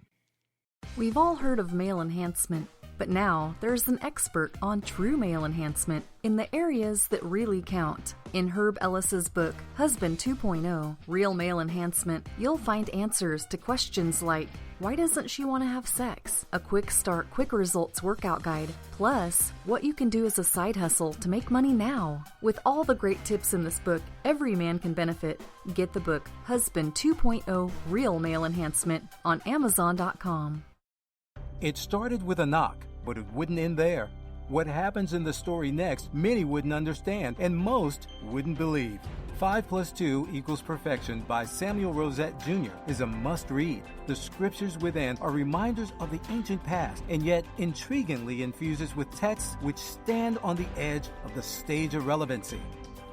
We've all heard of male enhancement, but now there's an expert on true male enhancement in the areas that really count. In Herb Ellis's book, Husband 2.0, Real Male Enhancement, you'll find answers to questions like, why doesn't she want to have sex? A quick start, quick results workout guide, plus what you can do as a side hustle to make money now. With all the great tips in this book, every man can benefit. Get the book, Husband 2.0, Real Male Enhancement, on Amazon.com. It started with a knock, but it wouldn't end there. What happens in the story next, many wouldn't understand, and most wouldn't believe. 5 + 2 = Perfection by Samuel Rosette Jr. is a must-read. The scriptures within are reminders of the ancient past, and yet intriguingly infuses with texts which stand on the edge of the stage of relevancy.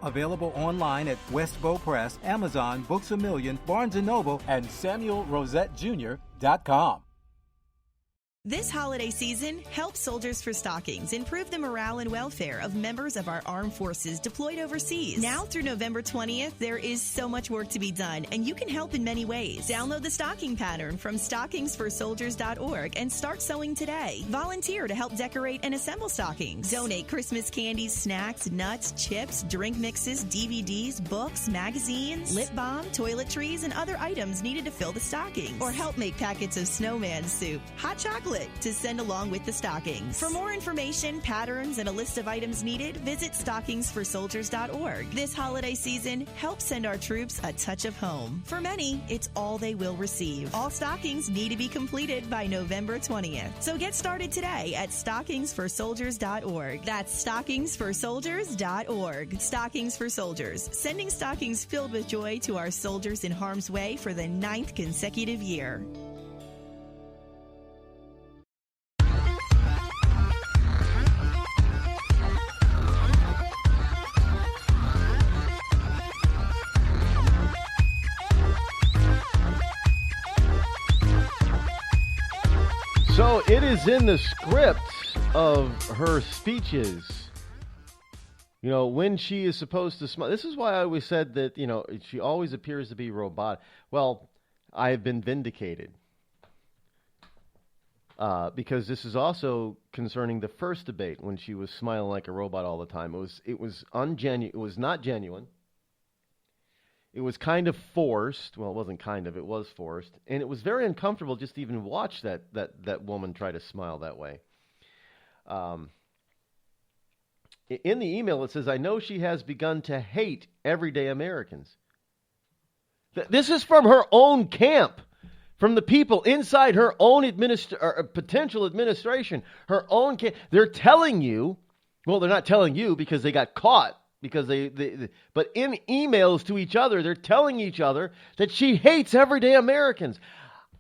Available online at Westbow Press, Amazon, Books A Million, Barnes & Noble, and SamuelRosetteJr.com. This holiday season, help Soldiers for Stockings improve the morale and welfare of members of our armed forces deployed overseas. Now through November 20th, there is so much work to be done, and you can help in many ways. Download the stocking pattern from stockingsforsoldiers.org and start sewing today. Volunteer to help decorate and assemble stockings. Donate Christmas candies, snacks, nuts, chips, drink mixes, DVDs, books, magazines, lip balm, toiletries, and other items needed to fill the stockings. Or help make packets of snowman soup, hot chocolate, to send along with the stockings. For more information, patterns, and a list of items needed, visit stockingsforsoldiers.org. This holiday season, help send our troops a touch of home. For many, it's all they will receive. All stockings need to be completed by November 20th. So get started today at stockingsforsoldiers.org. That's stockingsforsoldiers.org. Stockings for Soldiers, sending stockings filled with joy to our soldiers in harm's way for the 9th consecutive year. So it is in the script of her speeches, when she is supposed to smile. This is why I always said that, she always appears to be robotic. Well, I have been vindicated. Because this is also concerning the first debate when she was smiling like a robot all the time. It was ungenuine. It was not genuine. It was kind of forced. Well, it wasn't kind of. It was forced. And it was very uncomfortable just to even watch that woman try to smile that way. In the email, it says, I know she has begun to hate everyday Americans. This is from her own camp, from the people inside her own potential administration, her own camp. They're telling you, well, they're not telling you because they got caught. Because but in emails to each other, they're telling each other that she hates everyday Americans.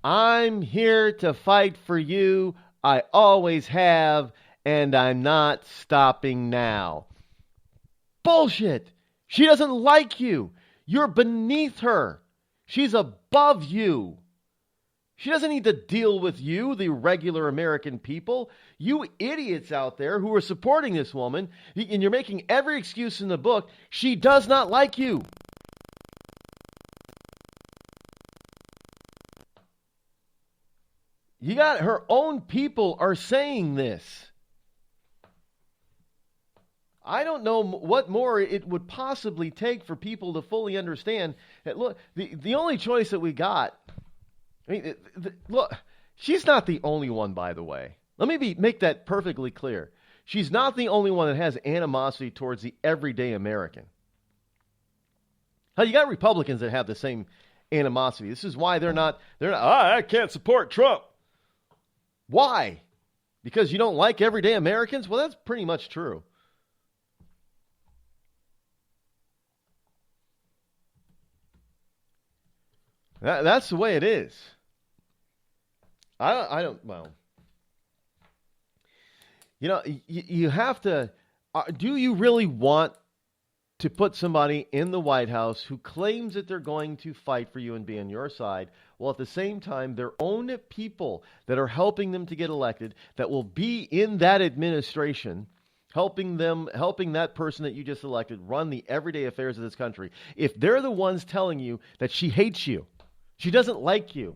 I'm here to fight for you. I always have, and I'm not stopping now. Bullshit. She doesn't like you. You're beneath her. She's above you. She doesn't need to deal with you, the regular American people. You idiots out there who are supporting this woman, and you're making every excuse in the book. She does not like you. You got her own people are saying this. I don't know what more it would possibly take for people to fully understand that, look, the only choice that we got, look, she's not the only one, by the way. Let me make that perfectly clear. She's not the only one that has animosity towards the everyday American. Hell, you got Republicans that have the same animosity. This is why they're not, I can't support Trump. Why? Because you don't like everyday Americans? Well, that's pretty much true. That's the way it is. I don't, well, you have to, do you really want to put somebody in the White House who claims that they're going to fight for you and be on your side, while at the same time their own people that are helping them to get elected, that will be in that administration, helping that person that you just elected run the everyday affairs of this country, if they're the ones telling you that she hates you, she doesn't like you,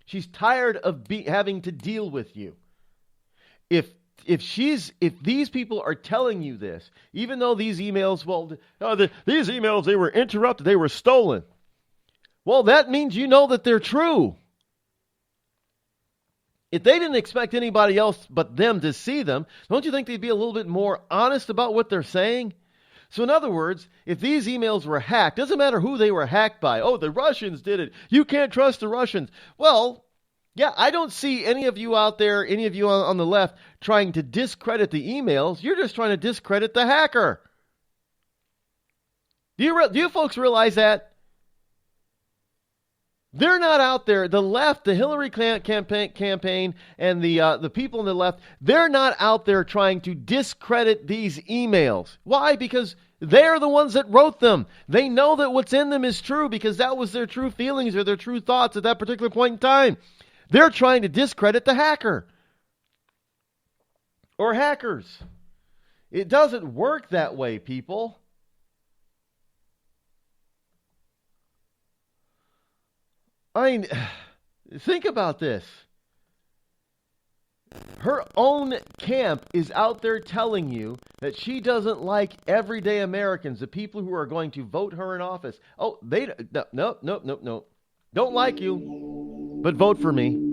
she's tired of having to deal with you. If these people are telling you this, even though these emails, these emails, they were interrupted, they were stolen. Well, that means you know that they're true. If they didn't expect anybody else but them to see them, don't you think they'd be a little bit more honest about what they're saying? So in other words, if these emails were hacked, doesn't matter who they were hacked by. Oh, the Russians did it. You can't trust the Russians. Well, yeah, I don't see any of you out there, any of you on the left, trying to discredit the emails. You're just trying to discredit the hacker. Do you folks realize that? They're not out there. The left, the Hillary campaign, and the people on the left, they're not out there trying to discredit these emails. Why? Because they're the ones that wrote them. They know that what's in them is true because that was their true feelings or their true thoughts at that particular point in time. They're trying to discredit the hacker. or hackers. It doesn't work that way, people. I mean, think about this. Her own camp is out there telling you that she doesn't like everyday Americans, the people who are going to vote her in office. Oh, no. Don't like you, but vote for me.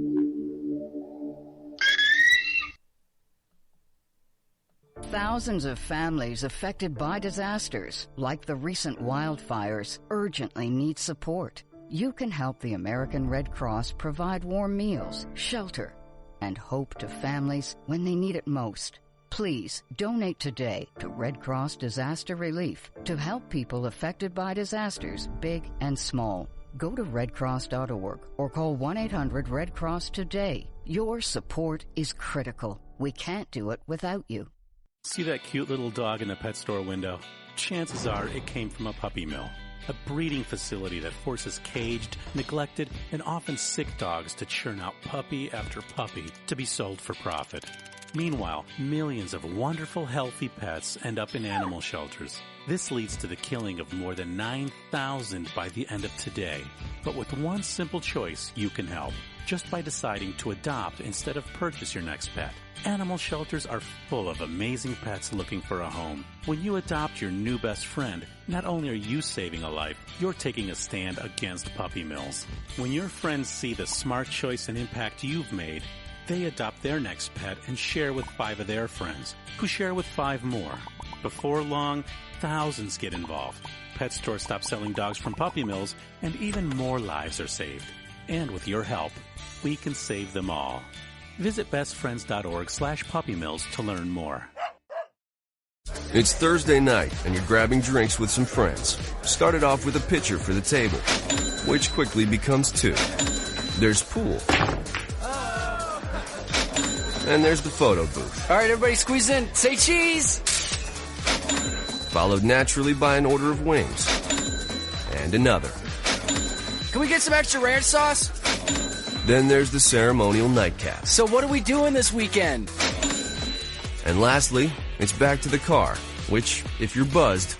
Thousands of families affected by disasters, like the recent wildfires, urgently need support. You can help the American Red Cross provide warm meals, shelter, and hope to families when they need it most. Please donate today to Red Cross Disaster Relief to help people affected by disasters, big and small. Go to redcross.org or call 1-800-RED-CROSS today. Your support is critical. We can't do it without you. See that cute little dog in the pet store window? Chances are it came from a puppy mill. A breeding facility that forces caged, neglected, and often sick dogs to churn out puppy after puppy to be sold for profit. Meanwhile, millions of wonderful, healthy pets end up in animal shelters. This leads to the killing of more than 9,000 by the end of today. But with one simple choice, you can help. Just by deciding to adopt instead of purchase your next pet. Animal shelters are full of amazing pets looking for a home. When you adopt your new best friend, not only are you saving a life, you're taking a stand against puppy mills. When your friends see the smart choice and impact you've made, they adopt their next pet and share with 5 of their friends, who share with 5 more. Before long, thousands get involved. Pet stores stop selling dogs from puppy mills, and even more lives are saved. And with your help, we can save them all. Visit bestfriends.org/puppymills to learn more. It's Thursday night, and you're grabbing drinks with some friends. Started off with a pitcher for the table, which quickly becomes 2. There's pool. And there's the photo booth. All right, everybody squeeze in. Say cheese! Followed naturally by an order of wings. And another. Can we get some extra ranch sauce? Then there's the ceremonial nightcap. So what are we doing this weekend? And lastly, it's back to the car, which, if you're buzzed,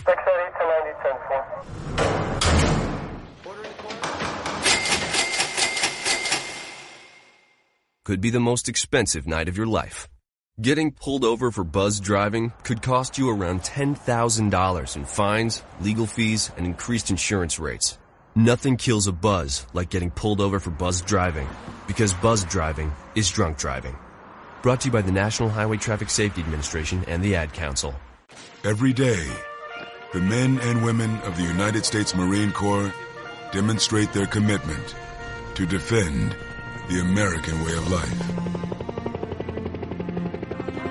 could be the most expensive night of your life. Getting pulled over for buzz driving could cost you around $10,000 in fines, legal fees, and increased insurance rates. Nothing kills a buzz like getting pulled over for buzz driving, because buzz driving is drunk driving. Brought to you by the National Highway Traffic Safety Administration and the Ad Council. Every day, the men and women of the United States Marine Corps demonstrate their commitment to defend the American way of life.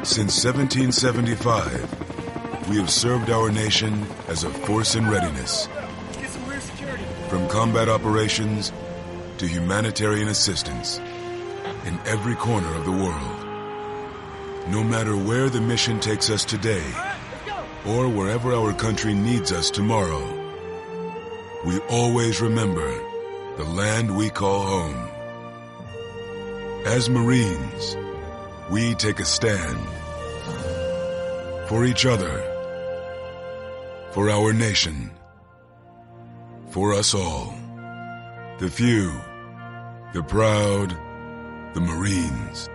Since 1775, we have served our nation as a force in readiness. From combat operations to humanitarian assistance in every corner of the world. No matter where the mission takes us today or wherever our country needs us tomorrow, we always remember the land we call home. As Marines, we take a stand for each other, for our nation, for us all. The few, the proud, the Marines.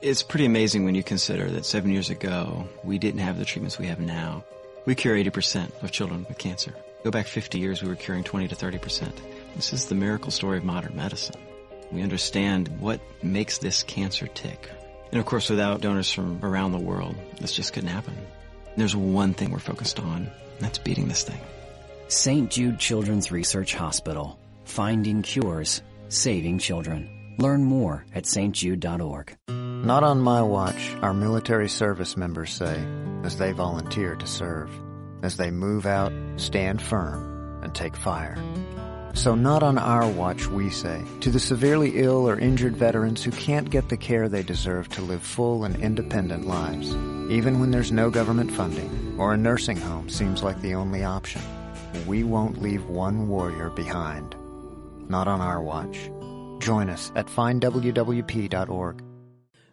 It's pretty amazing when you consider that 7 years ago, we didn't have the treatments we have now. We cure 80% of children with cancer. Go back 50 years, we were curing 20 to 30%. This is the miracle story of modern medicine. We understand what makes this cancer tick. And of course, without donors from around the world, this just couldn't happen. There's one thing we're focused on, and that's beating this thing. St. Jude Children's Research Hospital. Finding cures, saving children. Learn more at stjude.org. Not on my watch, our military service members say, as they volunteer to serve. As they move out, stand firm, and take fire. So not on our watch, we say, to the severely ill or injured veterans who can't get the care they deserve to live full and independent lives, even when there's no government funding or a nursing home seems like the only option. We won't leave one warrior behind. Not on our watch. Join us at findwwp.org.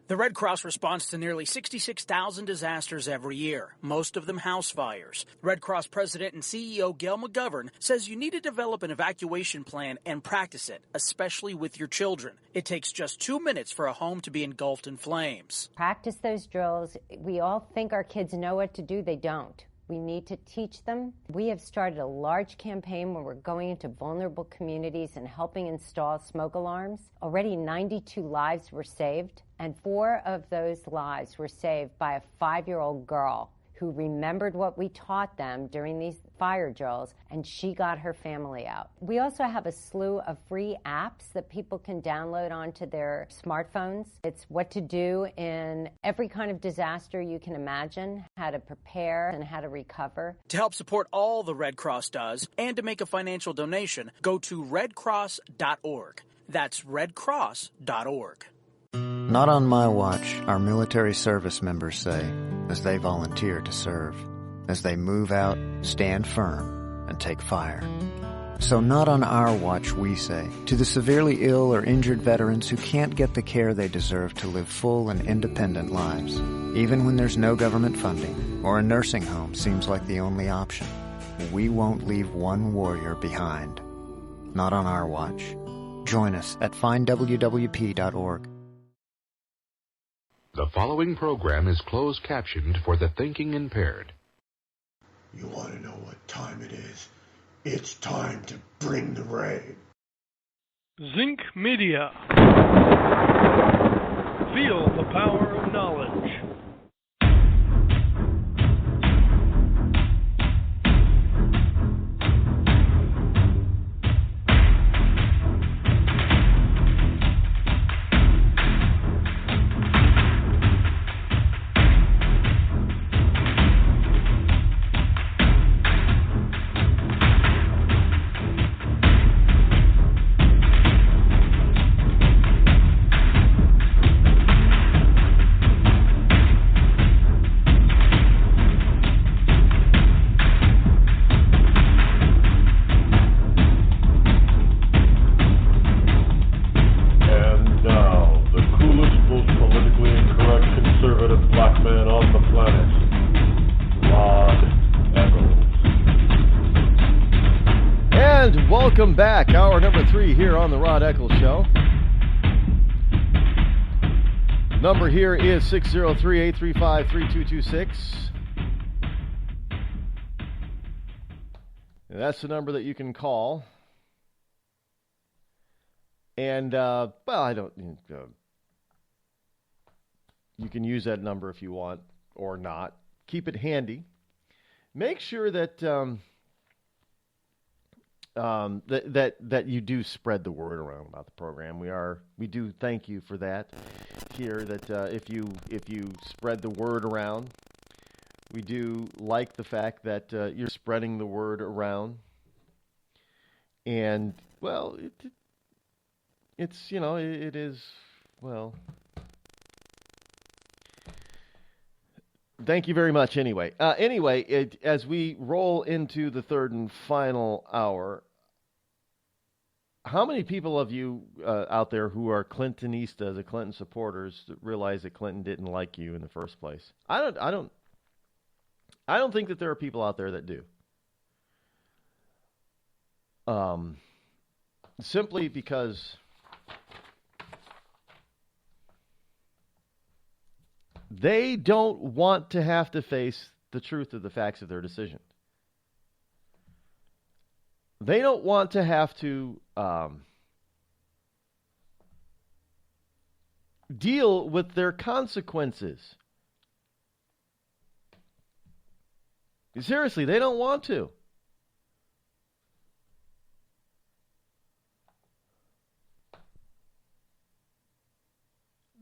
The Red Cross responds to nearly 66,000 disasters every year, most of them house fires. Red Cross President and CEO Gail McGovern says you need to develop an evacuation plan and practice it, especially with your children. It takes just 2 minutes for a home to be engulfed in flames. Practice those drills. We all think our kids know what to do. They don't. We need to teach them. We have started a large campaign where we're going into vulnerable communities and helping install smoke alarms. Already 92 lives were saved, and 4 of those lives were saved by a 5-year-old girl who remembered what we taught them during these fire drills, and she got her family out. We also have a slew of free apps that people can download onto their smartphones. It's what to do in every kind of disaster you can imagine, how to prepare and how to recover. To help support all the Red Cross does and to make a financial donation, go to redcross.org. That's redcross.org. Not on my watch, our military service members say, as they volunteer to serve, as they move out, stand firm, and take fire. So not on our watch, we say, to the severely ill or injured veterans who can't get the care they deserve to live full and independent lives, even when there's no government funding or a nursing home seems like the only option. We won't leave one warrior behind. Not on our watch. Join us at findwwp.org. The following program is closed captioned for the thinking impaired. You want to know what time it is? It's time to bring the rain. Zinc Media. Feel the power of knowledge. Welcome back. Hour number 3 here on the Rod Eccles Show. Number here is 603-835-3226. That's the number that you can call. And, well, I don't... you can use that number if you want or not. Keep it handy. Make sure that... that you do spread the word around about the program. We do thank you for that here. That if you spread the word around, we do like the fact that you're spreading the word around. And well, it's it is well. Thank you very much. Anyway, as we roll into the third and final hour. How many people of you out there who are Clintonistas, the Clinton supporters, realize that Clinton didn't like you in the first place? I don't think that there are people out there that do. Simply because they don't want to have to face the truth of the facts of their decision. They don't want to have to deal with their consequences. Seriously, they don't want to.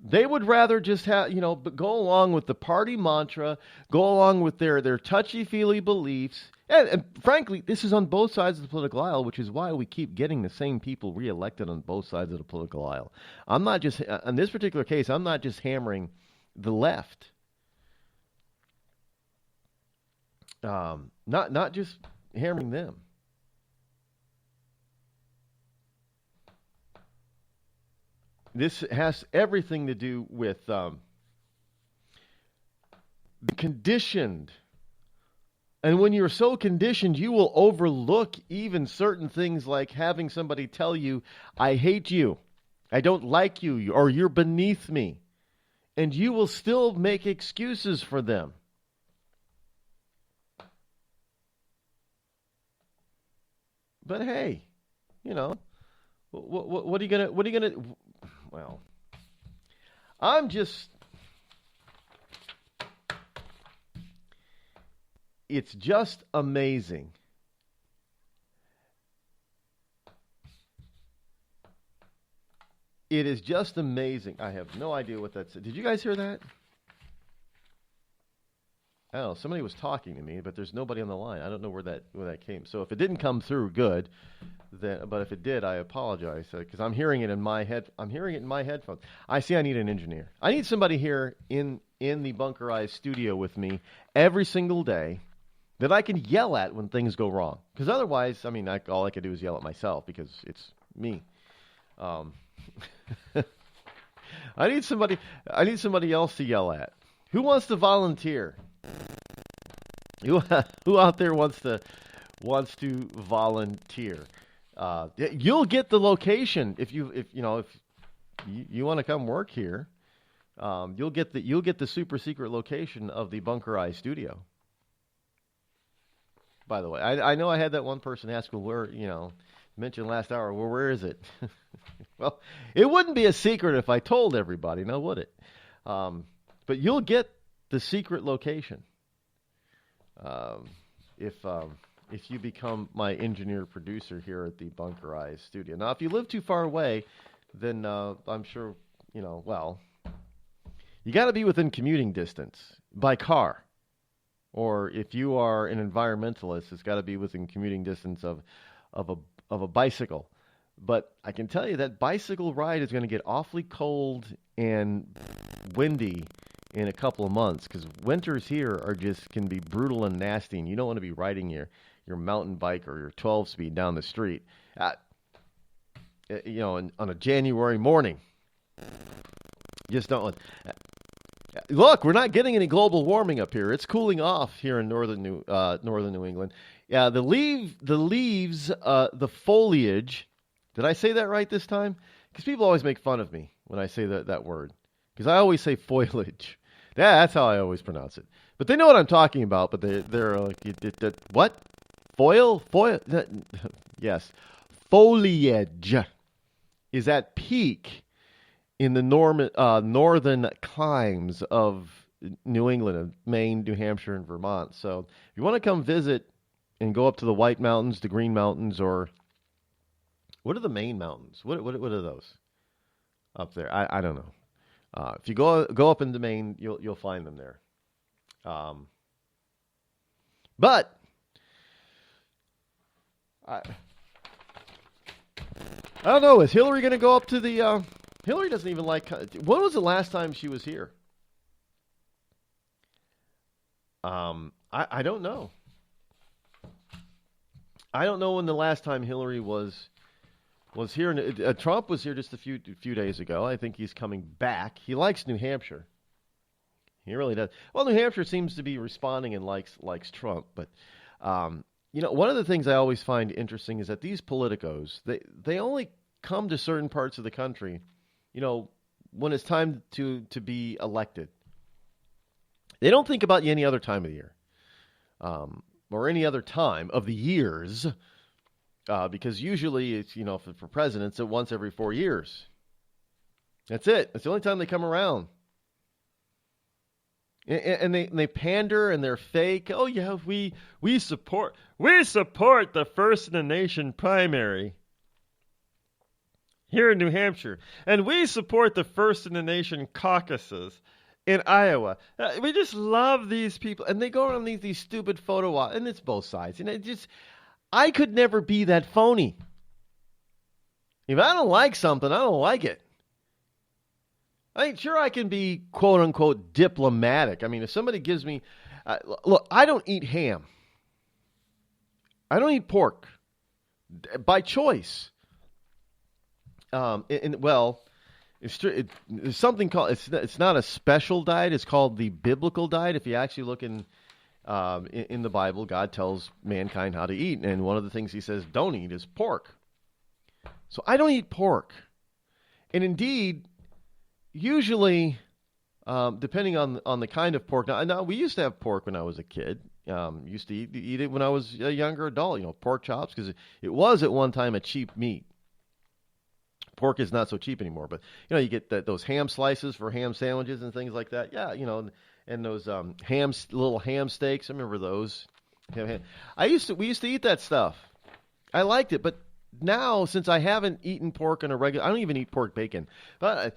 They would rather just have, go along with the party mantra, go along with their touchy-feely beliefs. And frankly, this is on both sides of the political aisle, which is why we keep getting the same people reelected on both sides of the political aisle. I'm not just, in this particular case, I'm not just hammering the left. Not just hammering them. This has everything to do with conditioned. And when you're so conditioned, you will overlook even certain things like having somebody tell you, I hate you, I don't like you, or you're beneath me. And you will still make excuses for them. But hey, you know, what are you gonna? Well, I'm just. It's just amazing. It is just amazing. I have no idea what that said. Did you guys hear that? Oh, somebody was talking to me, but there's nobody on the line. I don't know where that came. So if it didn't come through, good. But if it did, I apologize because I'm hearing it in my head. I'm hearing it in my headphones. I need an engineer. I need somebody here in the Bunkerized studio with me every single day that I can yell at when things go wrong. Because otherwise, I mean, all I can do is yell at myself because it's me. I need somebody else to yell at. Who wants to volunteer? Who out there wants to volunteer? You'll get the location if you want to come work here. You'll get the super secret location of the Bunkerized studio. By the way, I know I had that one person ask, well, where, mentioned last hour, well, where is it? Well, it wouldn't be a secret if I told everybody, now would it? But you'll get the secret location if you become my engineer producer here at the Bunkerized studio. Now, if you live too far away, then I'm sure, you got to be within commuting distance by car. Or if you are an environmentalist, it's got to be within commuting distance of a bicycle. But I can tell you that bicycle ride is going to get awfully cold and windy in a couple of months because winters here can be brutal and nasty, and you don't want to be riding your mountain bike or your 12-speed down the street, on a January morning. Just don't. Look, we're not getting any global warming up here. It's cooling off here in northern New England. Yeah, the leaves, the foliage. Did I say that right this time? Because people always make fun of me when I say that word. Because I always say foliage. Yeah, that's how I always pronounce it. But they know what I'm talking about. But they're like, what? Foil? Yes. Foliage is at peak in the northern climes of New England, of Maine, New Hampshire, and Vermont. So if you want to come visit and go up to the White Mountains, the Green Mountains, or what are the Maine Mountains? What are those up there? I don't know. If you go up into Maine, you'll find them there. But I don't know. Is Hillary going to go up to the? Hillary doesn't even like. When was the last time she was here? I don't know. I don't know when the last time Hillary was here. Trump was here just a few days ago. I think he's coming back. He likes New Hampshire. He really does. Well, New Hampshire seems to be responding and likes Trump. But one of the things I always find interesting is that these politicos they only come to certain parts of the country, when it's time to be elected. They don't think about you any other time of the year, or any other time of the years. Because usually it's, for presidents, it's once every 4 years. That's it. That's the only time they come around. And they pander and they're fake. Oh yeah, we support the first in the nation primary here in New Hampshire, and we support the first in the nation caucuses in Iowa. We just love these people, and they go around these stupid photo ops, and it's both sides. I could never be that phony. If I don't like something, I don't like it. Sure, I can be quote-unquote diplomatic. I mean, if somebody gives me... look, I don't eat ham. I don't eat pork. By choice. There's something called, it's not a special diet. It's called the biblical diet. If you actually look in the Bible, God tells mankind how to eat. And one of the things he says don't eat is pork. So I don't eat pork. And indeed, usually, depending on the kind of pork. Now, we used to have pork when I was a kid. Used to eat it when I was a younger adult, pork chops, because it was at one time a cheap meat. Pork is not so cheap anymore, but you get those ham slices for ham sandwiches and things like that. Yeah, and those little ham steaks. I remember those. We used to eat that stuff. I liked it, but now, since I haven't eaten pork on a regular, I don't even eat pork bacon. But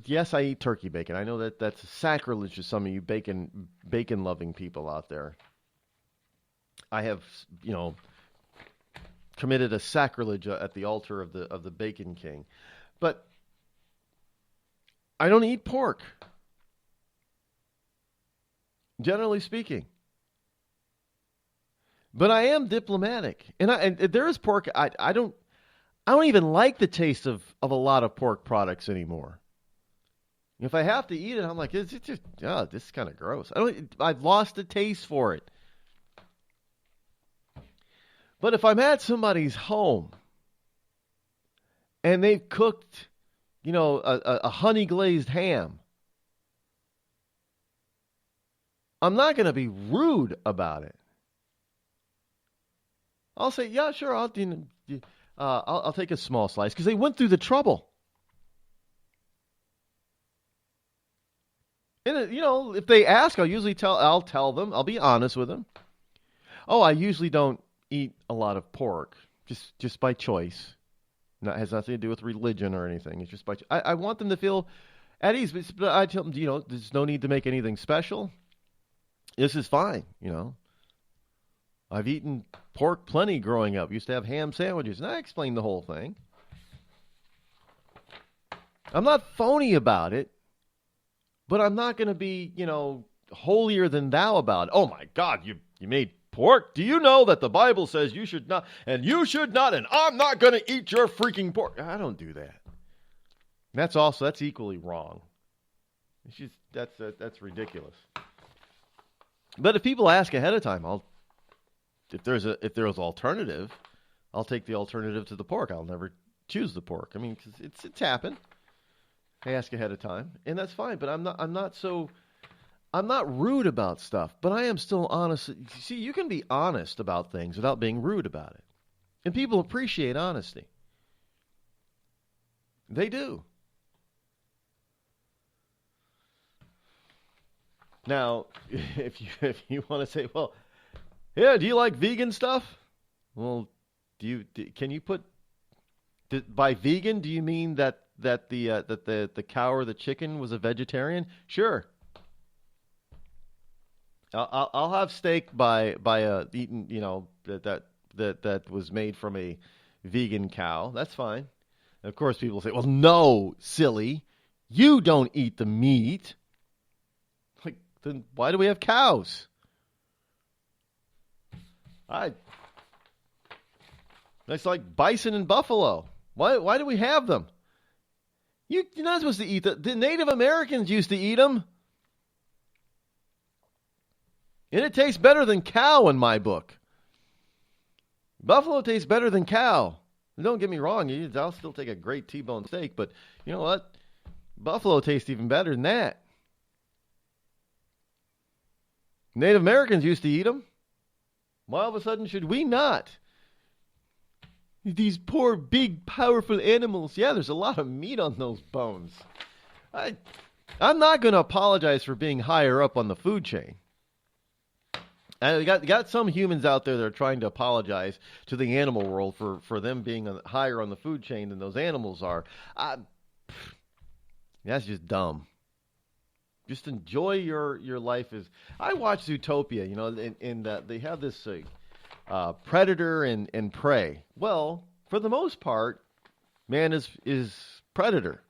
yes, I eat turkey bacon. I know that's sacrilege to some of you bacon loving people out there. I have, committed a sacrilege at the altar of the Bacon King. But I don't eat pork, generally speaking. But I am diplomatic, and there is pork. I don't even like the taste of a lot of pork products anymore. If I have to eat it, I'm like, this is kind of gross. I've lost the taste for it. But if I'm at somebody's home and they've cooked, a honey glazed ham, I'm not going to be rude about it. I'll say, yeah, sure, I'll take a small slice because they went through the trouble. And if they ask, I'll tell them. I'll be honest with them. Oh, I usually don't eat a lot of pork, just by choice. It has nothing to do with religion or anything. It's just by I want them to feel at ease. But I tell them, there's no need to make anything special. This is fine, I've eaten pork plenty growing up. Used to have ham sandwiches, and I explained the whole thing. I'm not phony about it, but I'm not going to be, holier than thou about it. Oh my God, you made pork? Do you know that the Bible says you should not, and you should not, and I'm not going to eat your freaking pork? I don't do that. That's equally wrong. It's just, that's ridiculous. But if people ask ahead of time, if there's alternative, I'll take the alternative to the pork. I'll never choose the pork. I mean, 'cause it's happened. I ask ahead of time, and that's fine. But I'm not rude about stuff, but I am still honest. See, you can be honest about things without being rude about it. And people appreciate honesty. They do. Now, if you want to say, well, yeah, do you like vegan stuff? Well, can you put, by vegan, do you mean that the cow or the chicken was a vegetarian? Sure. I'll have steak by eaten, that was made from a vegan cow. That's fine. And of course, people say, "Well, no, silly, you don't eat the meat." Like, then why do we have cows? That's like bison and buffalo. Why do we have them? You're not supposed to eat the Native Americans used to eat them. And it tastes better than cow in my book. Buffalo tastes better than cow. Don't get me wrong, I'll still take a great T-bone steak, but you know what? Buffalo tastes even better than that. Native Americans used to eat them. Why all of a sudden should we not? These poor, big, powerful animals. Yeah, there's a lot of meat on those bones. I'm not going to apologize for being higher up on the food chain. And we got some humans out there that are trying to apologize to the animal world for them being higher on the food chain than those animals are. That's just dumb. Just enjoy your life. I watch Zootopia, and they have this predator and prey. Well, for the most part, man is predator.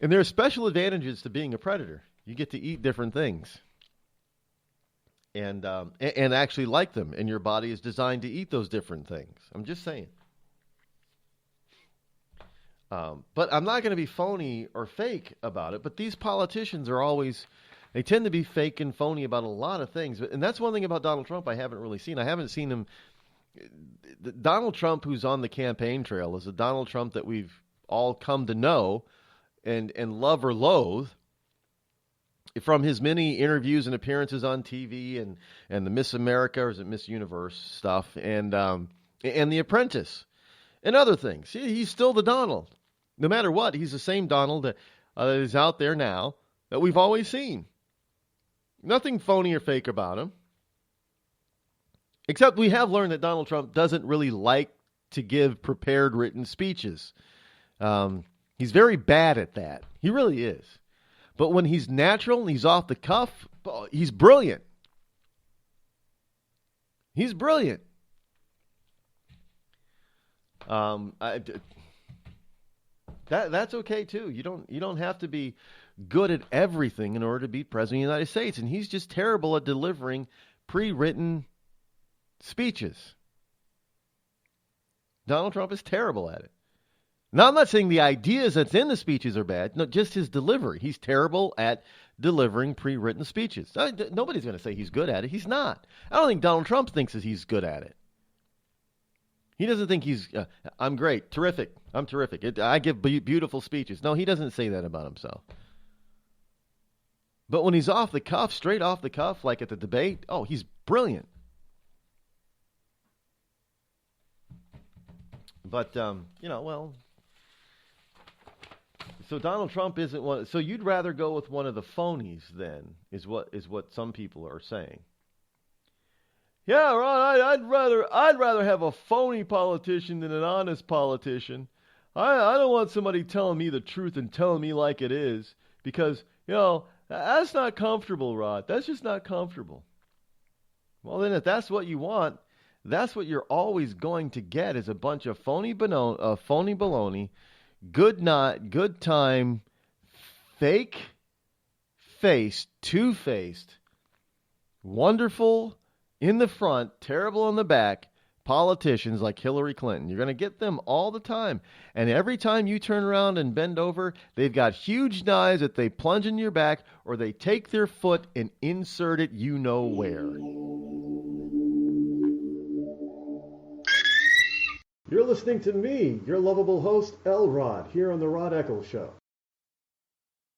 And there are special advantages to being a predator. You get to eat different things, and actually like them, and your body is designed to eat those different things. I'm just saying. But I'm not going to be phony or fake about it. But these politicians are always, they tend to be fake and phony about a lot of things. And that's one thing about Donald Trump I haven't really seen. I haven't seen him. Donald Trump, who's on the campaign trail, is a Donald Trump that we've all come to know and love or loathe from his many interviews and appearances on TV and the Miss America, or is it Miss Universe stuff, and The Apprentice and other things. He's still the Donald. No matter what, he's the same Donald that is out there now that we've always seen. Nothing phony or fake about him. Except we have learned that Donald Trump doesn't really like to give prepared written speeches. He's very bad at that. He really is. But when he's natural and he's off the cuff, he's brilliant. He's brilliant. That's okay too. You don't have to be good at everything in order to be president of the United States. And he's just terrible at delivering pre-written speeches. Donald Trump is terrible at it. Now, I'm not saying the ideas that's in the speeches are bad. No, just his delivery. He's terrible at delivering pre-written speeches. Nobody's going to say he's good at it. He's not. I don't think Donald Trump thinks that he's good at it. He doesn't think he's, I'm great, terrific, I'm terrific. I give beautiful speeches. No, he doesn't say that about himself. But when he's off the cuff, straight off the cuff, like at the debate, he's brilliant. But, so Donald Trump isn't one. So you'd rather go with one of the phonies then, is what some people are saying. Yeah, Ron, I'd rather have a phony politician than an honest politician. I don't want somebody telling me the truth and telling me like it is, because, that's not comfortable, Rod. That's just not comfortable. Well, then if that's what you want, that's what you're always going to get, is a bunch of phony baloney, good time, fake-faced, two-faced, wonderful in the front, terrible in the back, politicians like Hillary Clinton. You're going to get them all the time. And every time you turn around and bend over, they've got huge knives that they plunge in your back, or they take their foot and insert it you know where. You're listening to me, your lovable host, Rod, here on the Rod Eccles Show.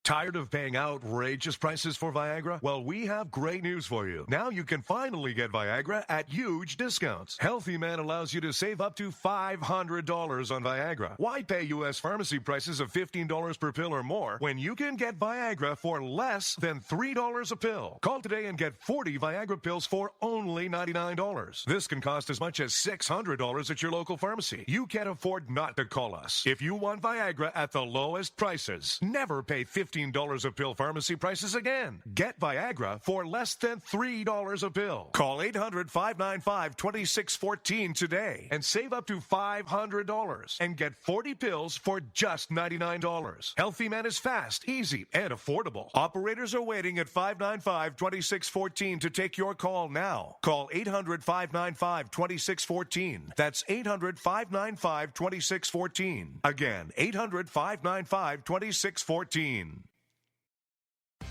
Tired of paying outrageous prices for Viagra? Well, we have great news for you. Now you can finally get Viagra at huge discounts. Healthy Man allows you to save up to $500 on Viagra. Why pay U.S. pharmacy prices of $15 per pill or more when you can get Viagra for less than $3 a pill? Call today and get 40 Viagra pills for only $99. This can cost as much as $600 at your local pharmacy. You can't afford not to call us. If you want Viagra at the lowest prices, never pay $15 a pill pharmacy prices again. Get Viagra for less than $3 a pill. Call 800-595-2614 today and save up to $500 and get 40 pills for just $99. Healthy Man is fast, easy, and affordable. Operators are waiting at 595-2614 to take your call now. Call 800-595-2614. That's 800-595-2614. Again, 800-595-2614.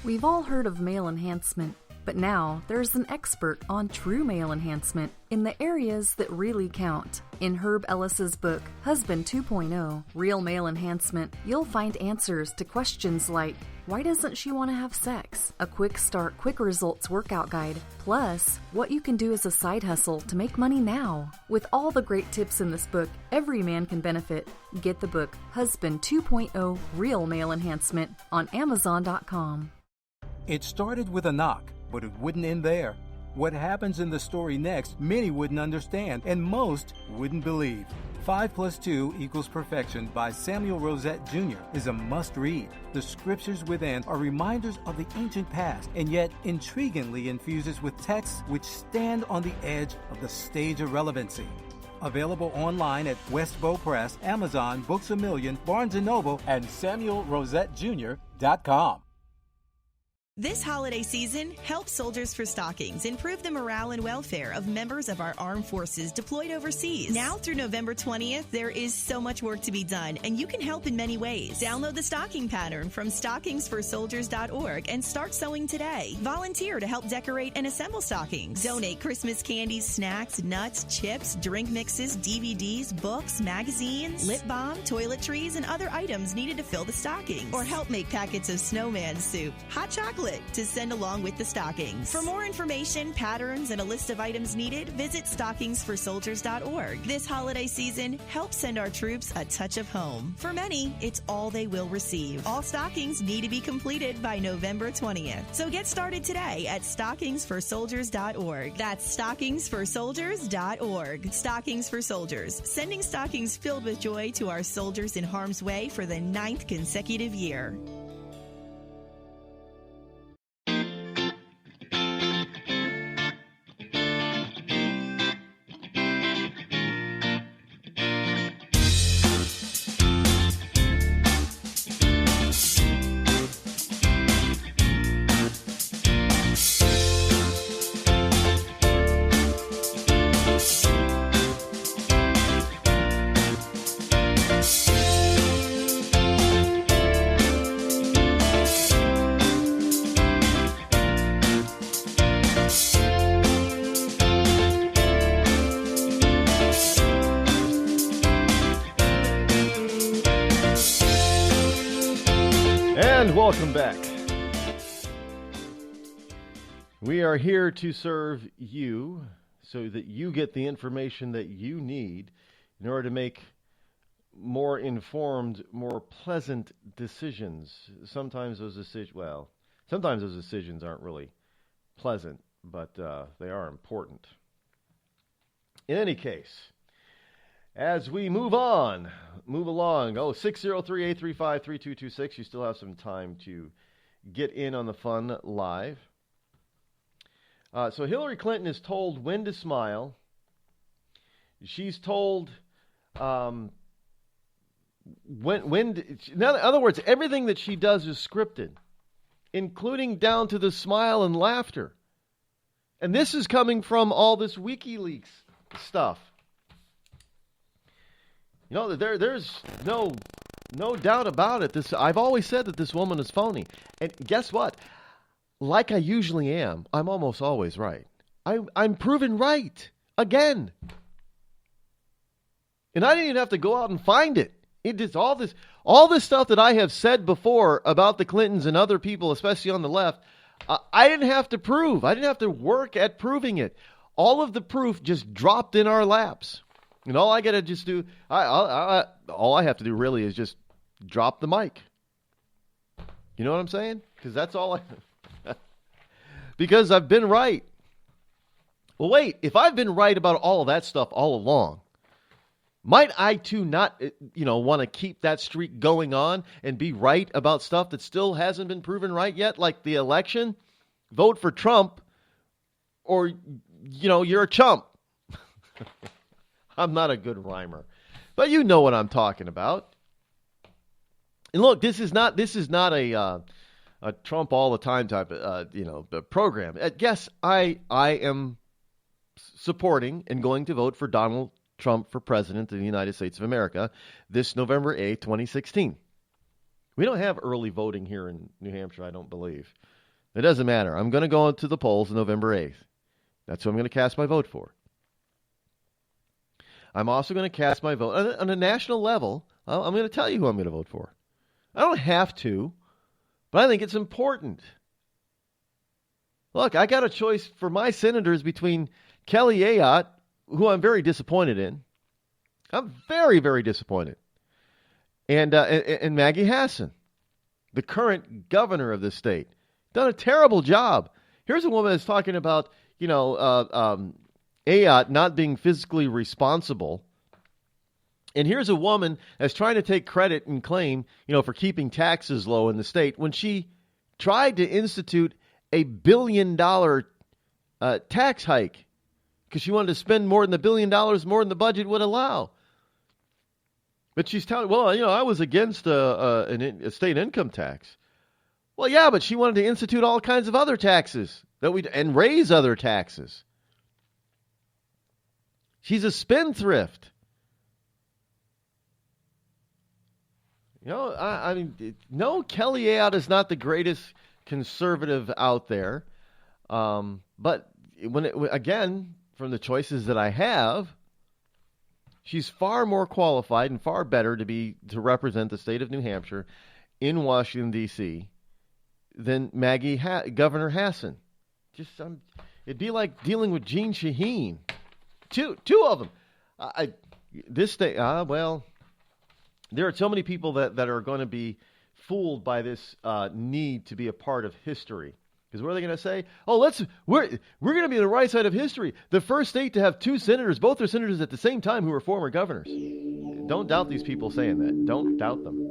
We've all heard of male enhancement, but now there's an expert on true male enhancement in the areas that really count. In Herb Ellis's book, Husband 2.0, Real Male Enhancement, you'll find answers to questions like, why doesn't she want to have sex? A quick start, quick results workout guide, plus what you can do as a side hustle to make money now. With all the great tips in this book, every man can benefit. Get the book, Husband 2.0, Real Male Enhancement, on Amazon.com. It started with a knock, but it wouldn't end there. What happens in the story next, many wouldn't understand, and most wouldn't believe. 5 + 2 = Perfection by Samuel Rosette Jr. is a must-read. The scriptures within are reminders of the ancient past, and yet intriguingly infuses with texts which stand on the edge of the stage of relevancy. Available online at Westbow Press, Amazon, Books A Million, Barnes & Noble, and SamuelRosetteJr.com. This holiday season, help Soldiers for Stockings improve the morale and welfare of members of our armed forces deployed overseas. Now through November 20th, there is so much work to be done, and you can help in many ways. Download the stocking pattern from stockingsforsoldiers.org and start sewing today. Volunteer to help decorate and assemble stockings. Donate Christmas candies, snacks, nuts, chips, drink mixes, DVDs, books, magazines, lip balm, toiletries, and other items needed to fill the stockings. Or help make packets of snowman soup, hot chocolate, to send along with the stockings. For more information, patterns, and a list of items needed, visit stockingsforsoldiers.org. This holiday season, help send our troops a touch of home. For many, it's all they will receive. All stockings need to be completed by November 20th. So get started today at stockingsforsoldiers.org. That's stockingsforsoldiers.org. Stockings for Soldiers, sending stockings filled with joy to our soldiers in harm's way for the 9th consecutive year. And welcome back. We are here to serve you so that you get the information that you need in order to make more informed, more pleasant decisions. Sometimes those decisions aren't really pleasant, but they are important. In any case, as we move along, 603-835-3226. You still have some time to get in on the fun live. So Hillary Clinton is told when to smile. She's told in other words, everything that she does is scripted, including down to the smile and laughter. And this is coming from all this WikiLeaks stuff. You know, there's no doubt about it. I've always said that this woman is phony. And guess what? Like I usually am, I'm almost always right. I'm proven right again. And I didn't even have to go out and find it. It is all this stuff that I have said before about the Clintons and other people, especially on the left. I didn't have to prove. I didn't have to work at proving it. All of the proof just dropped in our laps. And all I got to just do, all I have to do really is just drop the mic. You know what I'm saying? Because that's all because I've been right. Well, wait, if I've been right about all of that stuff all along, might I too not, want to keep that streak going on and be right about stuff that still hasn't been proven right yet, like the election? Vote for Trump or, you're a chump. I'm not a good rhymer, but you know what I'm talking about. And look, this is not a Trump all the time type of program. Yes, I am supporting and going to vote for Donald Trump for president of the United States of America this November 8th, 2016. We don't have early voting here in New Hampshire, I don't believe. It doesn't matter. I'm going to go to the polls November 8th. That's who I'm going to cast my vote for. I'm also going to cast my vote on a national level. I'm going to tell you who I'm going to vote for. I don't have to, but I think it's important. Look, I got a choice for my senators between Kelly Ayotte, who I'm very disappointed in. I'm very, very disappointed. And Maggie Hassan, the current governor of this state. Done a terrible job. Here's a woman that's talking about, Ayotte not being physically responsible. And here's a woman that's trying to take credit and claim, for keeping taxes low in the state when she tried to institute $1 billion tax hike because she wanted to spend more than $1 billion more than the budget would allow. But she's telling, I was against a state income tax. Well, yeah, but she wanted to institute all kinds of other taxes and raise other taxes. She's a spendthrift. I mean, no, Kelly Ayotte is not the greatest conservative out there. But again, from the choices that I have, she's far more qualified and far better to represent the state of New Hampshire in Washington, D.C. than Governor Hassan. It'd be like dealing with Jeanne Shaheen. Two of them. There are so many people that are going to be fooled by this need to be a part of history. Because what are they going to say? Oh, we're going to be on the right side of history. The first state to have two senators, both are senators at the same time, who were former governors. Don't doubt these people saying that. Don't doubt them.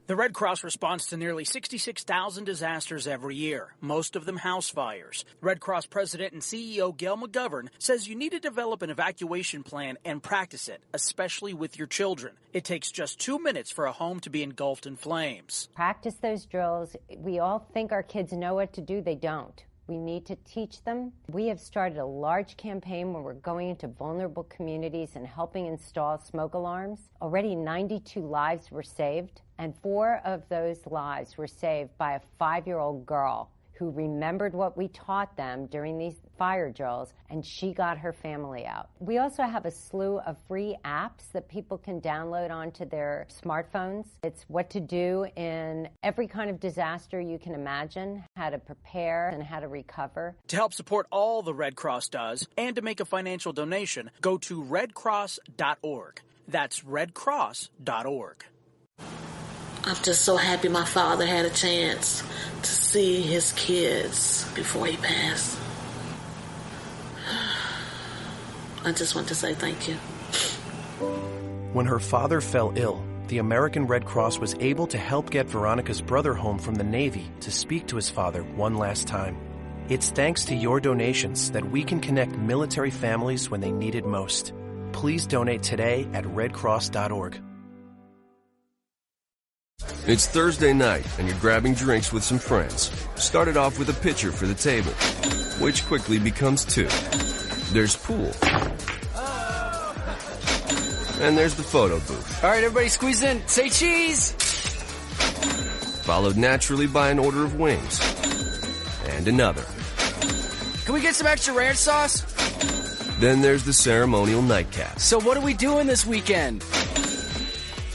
The Red Cross responds to nearly 66,000 disasters every year, most of them house fires. Red Cross President and CEO Gail McGovern says you need to develop an evacuation plan and practice it, especially with your children. It takes just 2 minutes for a home to be engulfed in flames. Practice those drills. We all think our kids know what to do. They don't. We need to teach them. We have started a large campaign where we're going into vulnerable communities and helping install smoke alarms. Already 92 lives were saved, and 4 of those lives were saved by a 5-year-old girl who remembered what we taught them during these fire drills, and she got her family out. We also have a slew of free apps that people can download onto their smartphones. It's what to do in every kind of disaster you can imagine, how to prepare and how to recover. To help support all the Red Cross does and to make a financial donation, go to redcross.org. That's redcross.org. I'm just so happy my father had a chance to see his kids before he passed. I just want to say thank you. When her father fell ill, the American Red Cross was able to help get Veronica's brother home from the Navy to speak to his father one last time. It's thanks to your donations that we can connect military families when they need it most. Please donate today at redcross.org. It's Thursday night, and you're grabbing drinks with some friends. Started off with a pitcher for the table, which quickly becomes 2. There's pool. And there's the photo booth. All right, everybody squeeze in. Say cheese! Followed naturally by an order of wings. And another. Can we get some extra ranch sauce? Then there's the ceremonial nightcap. So what are we doing this weekend?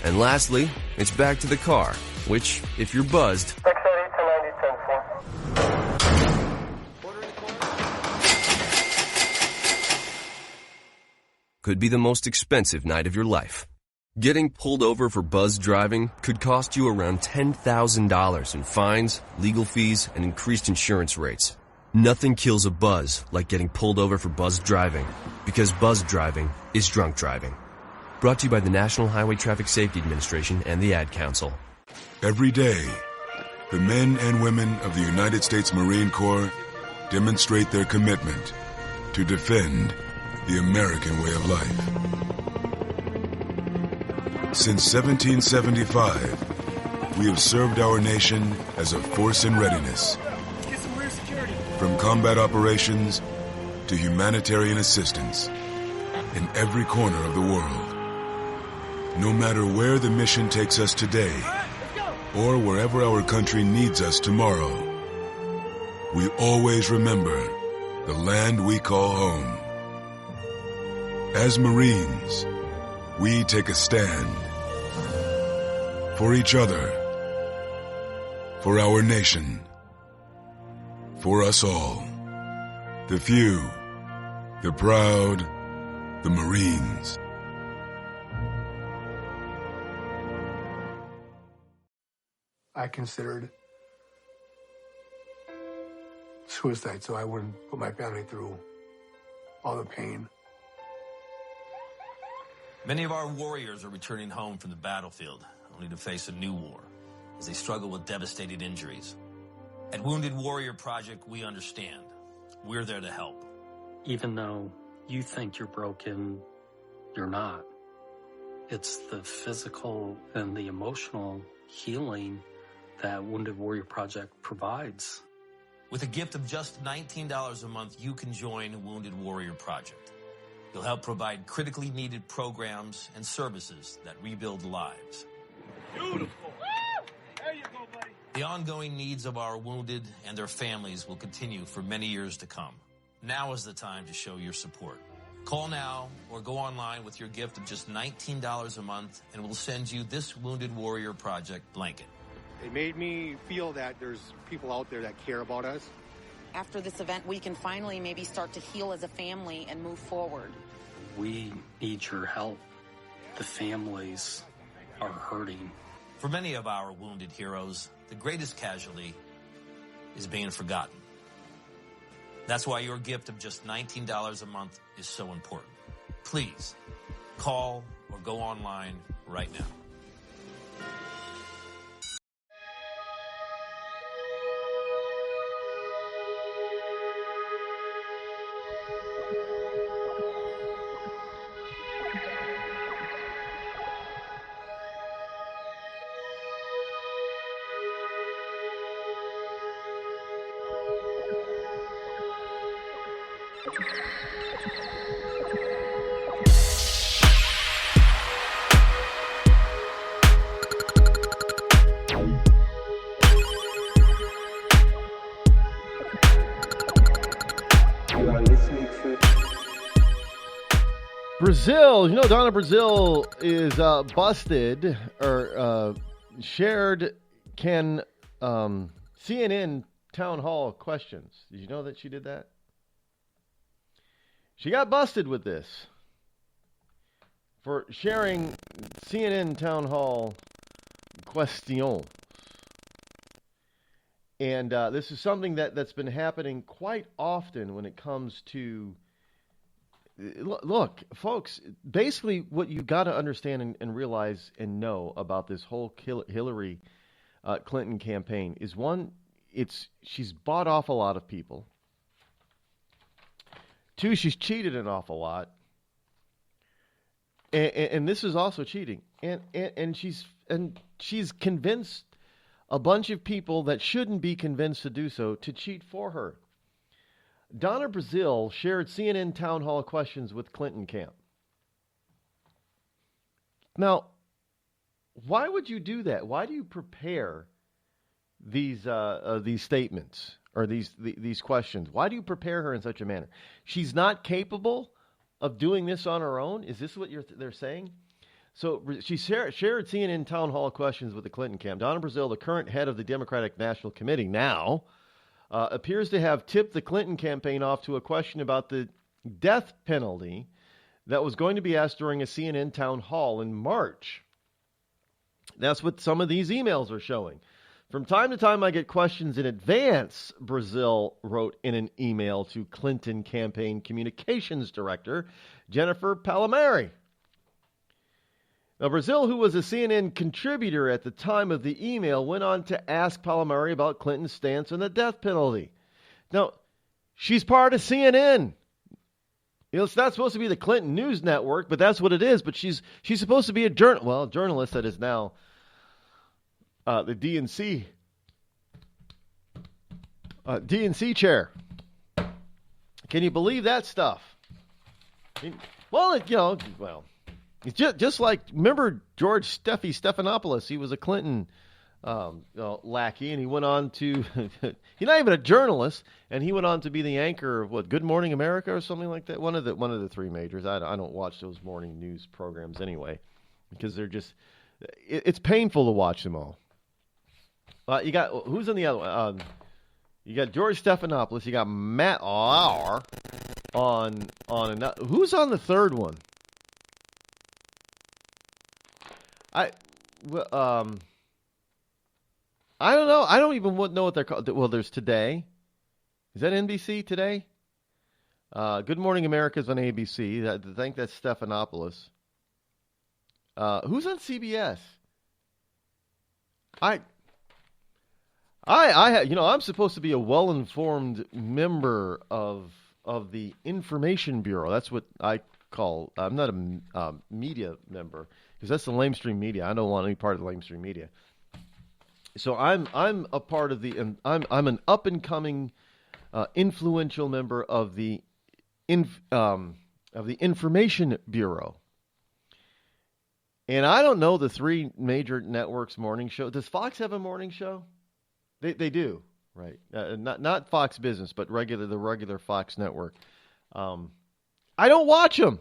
And lastly, it's back to the car, which, if you're buzzed, could be the most expensive night of your life. Getting pulled over for buzz driving could cost you around $10,000 in fines, legal fees, and increased insurance rates. Nothing kills a buzz like getting pulled over for buzz driving, because buzz driving is drunk driving. Brought to you by the National Highway Traffic Safety Administration and the Ad Council. Every day, the men and women of the United States Marine Corps demonstrate their commitment to defend the American way of life. Since 1775, we have served our nation as a force in readiness. From combat operations to humanitarian assistance in every corner of the world. No matter where the mission takes us today, or wherever our country needs us tomorrow, we always remember the land we call home. As Marines, we take a stand for each other, for our nation, for us all. The few, the proud, the Marines. I considered suicide so I wouldn't put my family through all the pain. Many of our warriors are returning home from the battlefield, only to face a new war as they struggle with devastating injuries. At Wounded Warrior Project, we understand. We're there to help. Even though you think you're broken, you're not. It's the physical and the emotional healing that Wounded Warrior Project provides. With a gift of just $19 a month, you can join Wounded Warrior Project. You'll help provide critically needed programs and services that rebuild lives. Beautiful. There you go, buddy. The ongoing needs of our wounded and their families will continue for many years to come. Now is the time to show your support. Call now or go online with your gift of just $19 a month, and we'll send you this Wounded Warrior Project blanket. It made me feel that there's people out there that care about us. After this event, we can finally maybe start to heal as a family and move forward. We need your help. The families are hurting. For many of our wounded heroes, the greatest casualty is being forgotten. That's why your gift of just $19 a month is so important. Please call or go online right now. Brazil, Donna Brazil is busted or shared CNN town hall questions. Did you know that she did that? She got busted with this for sharing CNN town hall questions. And this is something that's been happening quite often when it comes to... Look, folks, basically what you got to understand and realize and know about this whole Hillary Clinton campaign is, one, she's bought off a lot of people. Two, she's cheated an awful lot. And this is also cheating. And she's convinced a bunch of people that shouldn't be convinced to do so to cheat for her. Donna Brazil shared CNN town hall questions with Clinton camp. Now, why would you do that? Why do you prepare these statements or these questions? Why do you prepare her in such a manner? She's not capable of doing this on her own? Is this what they're saying? So she shared CNN town hall questions with the Clinton camp. Donna Brazil, the current head of the Democratic National Committee now, appears to have tipped the Clinton campaign off to a question about the death penalty that was going to be asked during a CNN town hall in March. That's what some of these emails are showing. From time to time, I get questions in advance, Brazil wrote in an email to Clinton campaign communications director Jennifer Palmieri. Now, Brazil, who was a CNN contributor at the time of the email, went on to ask Palmieri about Clinton's stance on the death penalty. Now, she's part of CNN. It's not supposed to be the Clinton News Network, but that's what it is. But she's supposed to be a journalist that is now the DNC chair. Can you believe that stuff? It's just like, remember George Stephanopoulos? He was a Clinton lackey, and he went on to, he's not even a journalist, and he went on to be the anchor of Good Morning America or something like that. One of the three majors. I don't watch those morning news programs anyway, because they're just, it's painful to watch them all. You got, who's on the other one? You got George Stephanopoulos. You got Matt Lauer on another. Who's on the third one? I don't know. I don't even know what they're called. Well, there's Today. Is that NBC Today? Good Morning America's on ABC. I think that's Stephanopoulos. Who's on CBS? I'm supposed to be a well-informed member of the Information Bureau. That's what I call. I'm not a media member, because that's the lamestream media. I don't want any part of the lamestream media. So I'm a part of the I'm an up and coming influential member of the Information Bureau. And I don't know the three major networks' morning show. Does Fox have a morning show? They do, right? Not Fox Business, but the regular Fox network. I don't watch them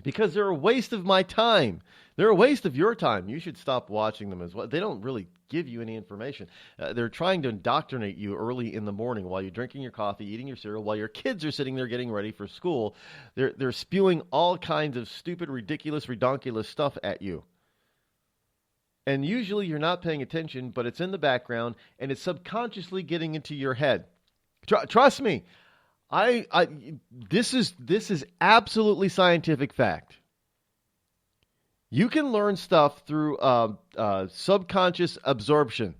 because they're a waste of my time. They're a waste of your time. You should stop watching them as well. They don't really give you any information. They're trying to indoctrinate you early in the morning while you're drinking your coffee, eating your cereal, while your kids are sitting there getting ready for school. They're spewing all kinds of stupid, ridiculous, redonkulous stuff at you. And usually you're not paying attention, but it's in the background, and it's subconsciously getting into your head. Trust me, this is absolutely scientific fact. You can learn stuff through subconscious absorption.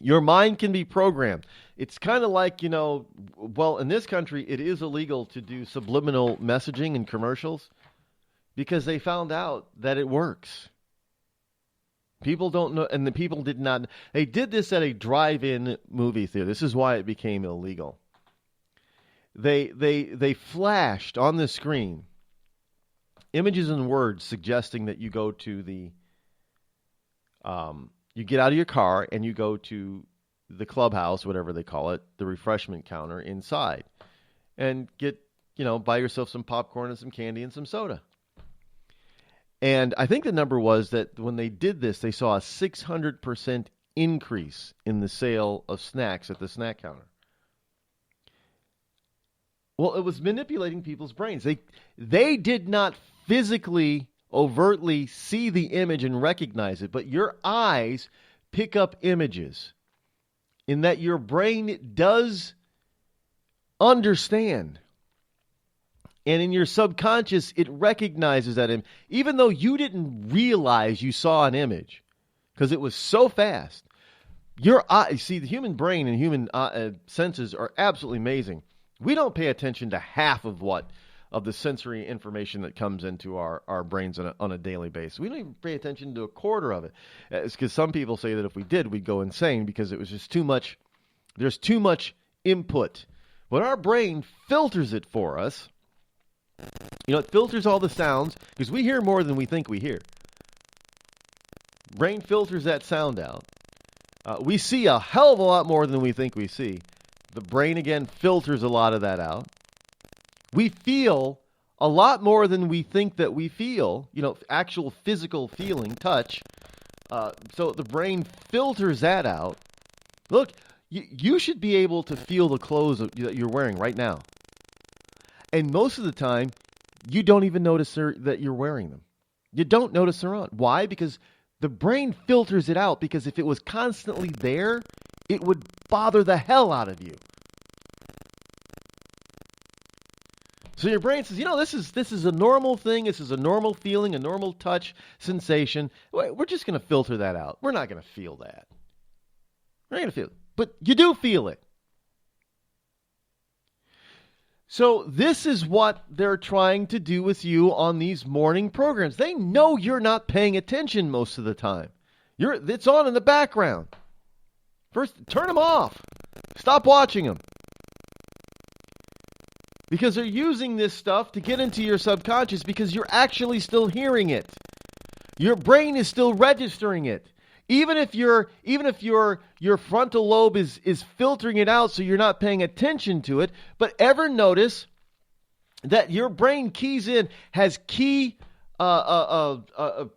Your mind can be programmed. It's kind of like, well, in this country, it is illegal to do subliminal messaging in commercials because they found out that it works. People don't know, and the people did not. They did this at a drive-in movie theater. This is why it became illegal. They flashed on the screen images and words suggesting that you go to the, you get out of your car and you go to the clubhouse, whatever they call it, the refreshment counter inside, and get, buy yourself some popcorn and some candy and some soda. And I think the number was that when they did this, they saw a 600% increase in the sale of snacks at the snack counter. Well, it was manipulating people's brains. They did not physically, overtly see the image and recognize it, but your eyes pick up images in that your brain does understand. And in your subconscious, it recognizes that image, even though you didn't realize you saw an image because it was so fast. Your eye, see, the human brain and human senses are absolutely amazing. We don't pay attention to half of the sensory information that comes into our brains on a daily basis. We don't even pay attention to a quarter of it. It's because some people say that if we did, we'd go insane because it was just too much. There's too much input. But our brain filters it for us. It filters all the sounds because we hear more than we think we hear. Brain filters that sound out. We see a hell of a lot more than we think we see. The brain, again, filters a lot of that out. We feel a lot more than we think that we feel, actual physical feeling, touch. So the brain filters that out. Look, you should be able to feel the clothes that you're wearing right now. And most of the time, you don't even notice that you're wearing them. You don't notice they're on. Why? Because the brain filters it out, because if it was constantly there, it would bother the hell out of you. So your brain says, this is a normal thing. This is a normal feeling, a normal touch sensation. We're just going to filter that out. We're not going to feel that. We're not going to feel it. But you do feel it. So this is what they're trying to do with you on these morning programs. They know you're not paying attention most of the time. It's on in the background. First, turn them off. Stop watching them. Because they're using this stuff to get into your subconscious because you're actually still hearing it. Your brain is still registering it. Even if your frontal lobe is filtering it out so you're not paying attention to it, but ever notice that your brain has key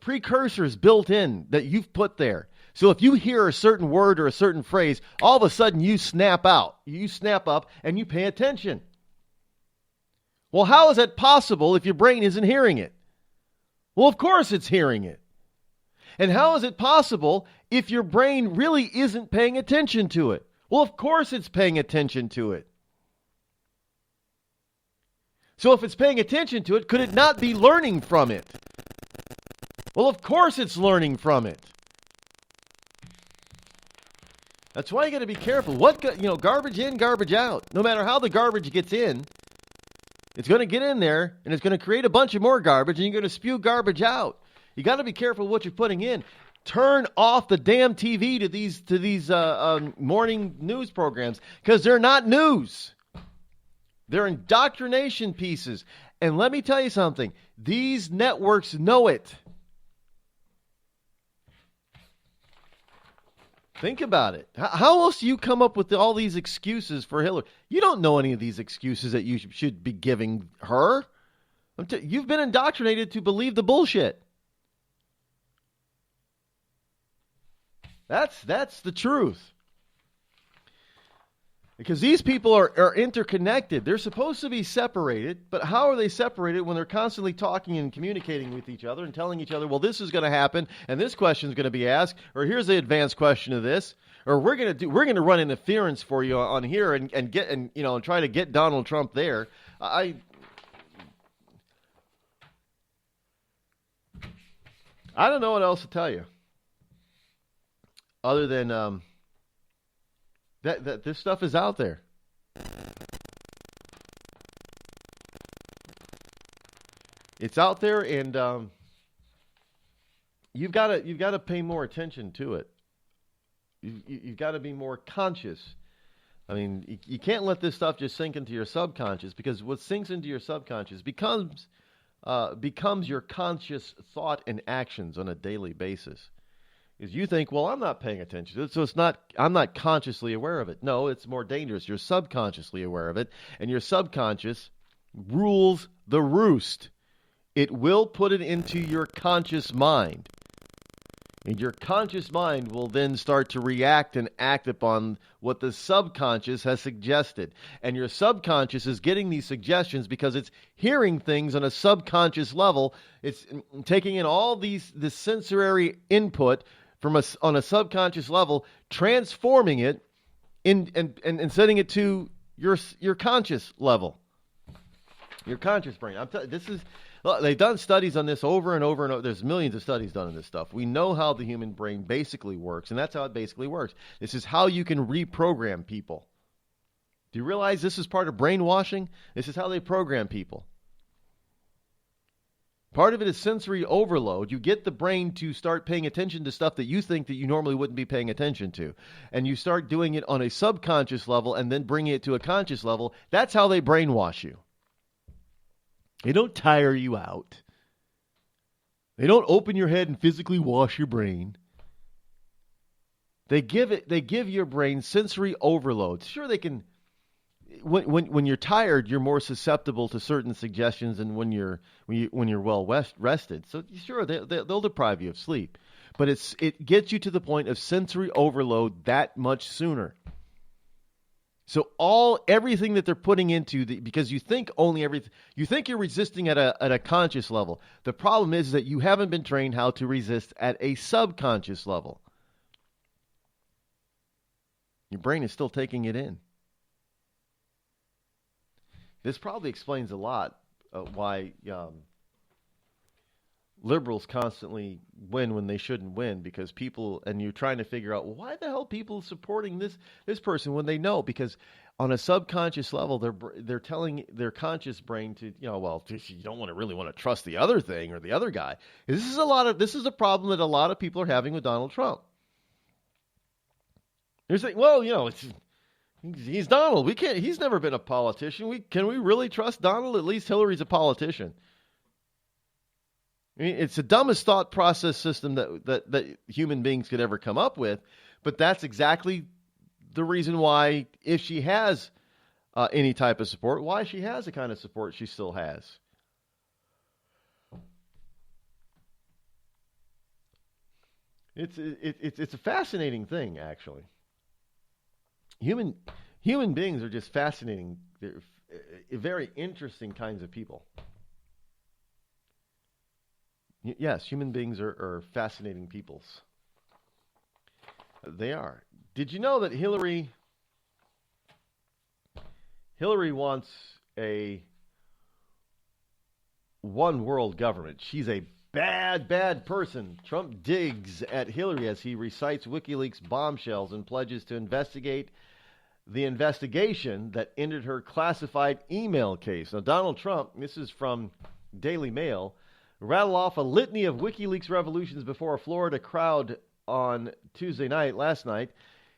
precursors built in that you've put there. So if you hear a certain word or a certain phrase, all of a sudden you snap out. You snap up and you pay attention. Well, how is that possible if your brain isn't hearing it? Well, of course it's hearing it. And how is it possible if your brain really isn't paying attention to it? Well, of course it's paying attention to it. So if it's paying attention to it, could it not be learning from it? Well, of course it's learning from it. That's why you got to be careful. Garbage in, garbage out. No matter how the garbage gets in, it's going to get in there, and it's going to create a bunch of more garbage, and you're going to spew garbage out. You got to be careful what you're putting in. turn off the damn TV to these morning news programs, because they're not news. They're indoctrination pieces. And let me tell you something. These networks know it. Think about it. How else do you come up with all these excuses for Hillary? You don't know any of these excuses that you should be giving her. You've been indoctrinated to believe the bullshit. That's the truth. Because these people are interconnected. They're supposed to be separated, but how are they separated when they're constantly talking and communicating with each other and telling each other, well, this is going to happen, and this question is going to be asked, or here's the advanced question of this, or we're going to run interference for you on here and try to get Donald Trump there. I don't know what else to tell you, other than that this stuff is out there. It's out there, and you've got to pay more attention to it. You've got to be more conscious. I mean, you can't let this stuff just sink into your subconscious, because what sinks into your subconscious becomes your conscious thought and actions on a daily basis. Is you think, well, I'm not paying attention, so I'm not consciously aware of it. No, it's more dangerous. You're subconsciously aware of it, and your subconscious rules the roost. It will put it into your conscious mind, and your conscious mind will then start to react and act upon what the subconscious has suggested. And your subconscious is getting these suggestions because it's hearing things on a subconscious level. It's taking in all this sensory input on a subconscious level, transforming it and setting it to your conscious level, your conscious brain. They've done studies on this over and over and over. There's millions of studies done on this stuff. We know how the human brain basically works, and that's how it basically works. This is how you can reprogram people. Do you realize this is part of brainwashing? This is how they program people. Part of it is sensory overload. You get the brain to start paying attention to stuff that you think that you normally wouldn't be paying attention to. And you start doing it on a subconscious level and then bringing it to a conscious level. That's how they brainwash you. They don't tire you out. They don't open your head and physically wash your brain. They give your brain sensory overload. Sure, they can. When you're tired, you're more susceptible to certain suggestions than when you're well rested. So sure, they'll deprive you of sleep, but it gets you to the point of sensory overload that much sooner. So everything that they're putting into because you think you're resisting at a conscious level. The problem is that you haven't been trained how to resist at a subconscious level. Your brain is still taking it in. This probably explains a lot why liberals constantly win when they shouldn't win, because and you're trying to figure out, well, why the hell people supporting this person when they know? Because on a subconscious level, they're telling their conscious brain to, well, you don't really want to trust the other thing or the other guy. This is a problem that a lot of people are having with Donald Trump. They're saying, well, he's Donald. He's never been a politician. Can we really trust Donald? At least Hillary's a politician. I mean, it's the dumbest thought process system that human beings could ever come up with. But that's exactly the reason why, if she has any type of support, why she has the kind of support she still has. It's a fascinating thing, actually. Human beings are just fascinating. They're very interesting kinds of people. Yes, human beings are fascinating peoples. They are. Did you know that Hillary wants a one world government? She's a bad person. Trump digs at Hillary as he recites WikiLeaks bombshells and pledges to investigate the investigation that ended her classified email case. Now, Donald Trump, this is from Daily Mail, rattle off a litany of WikiLeaks revolutions before a Florida crowd on last night.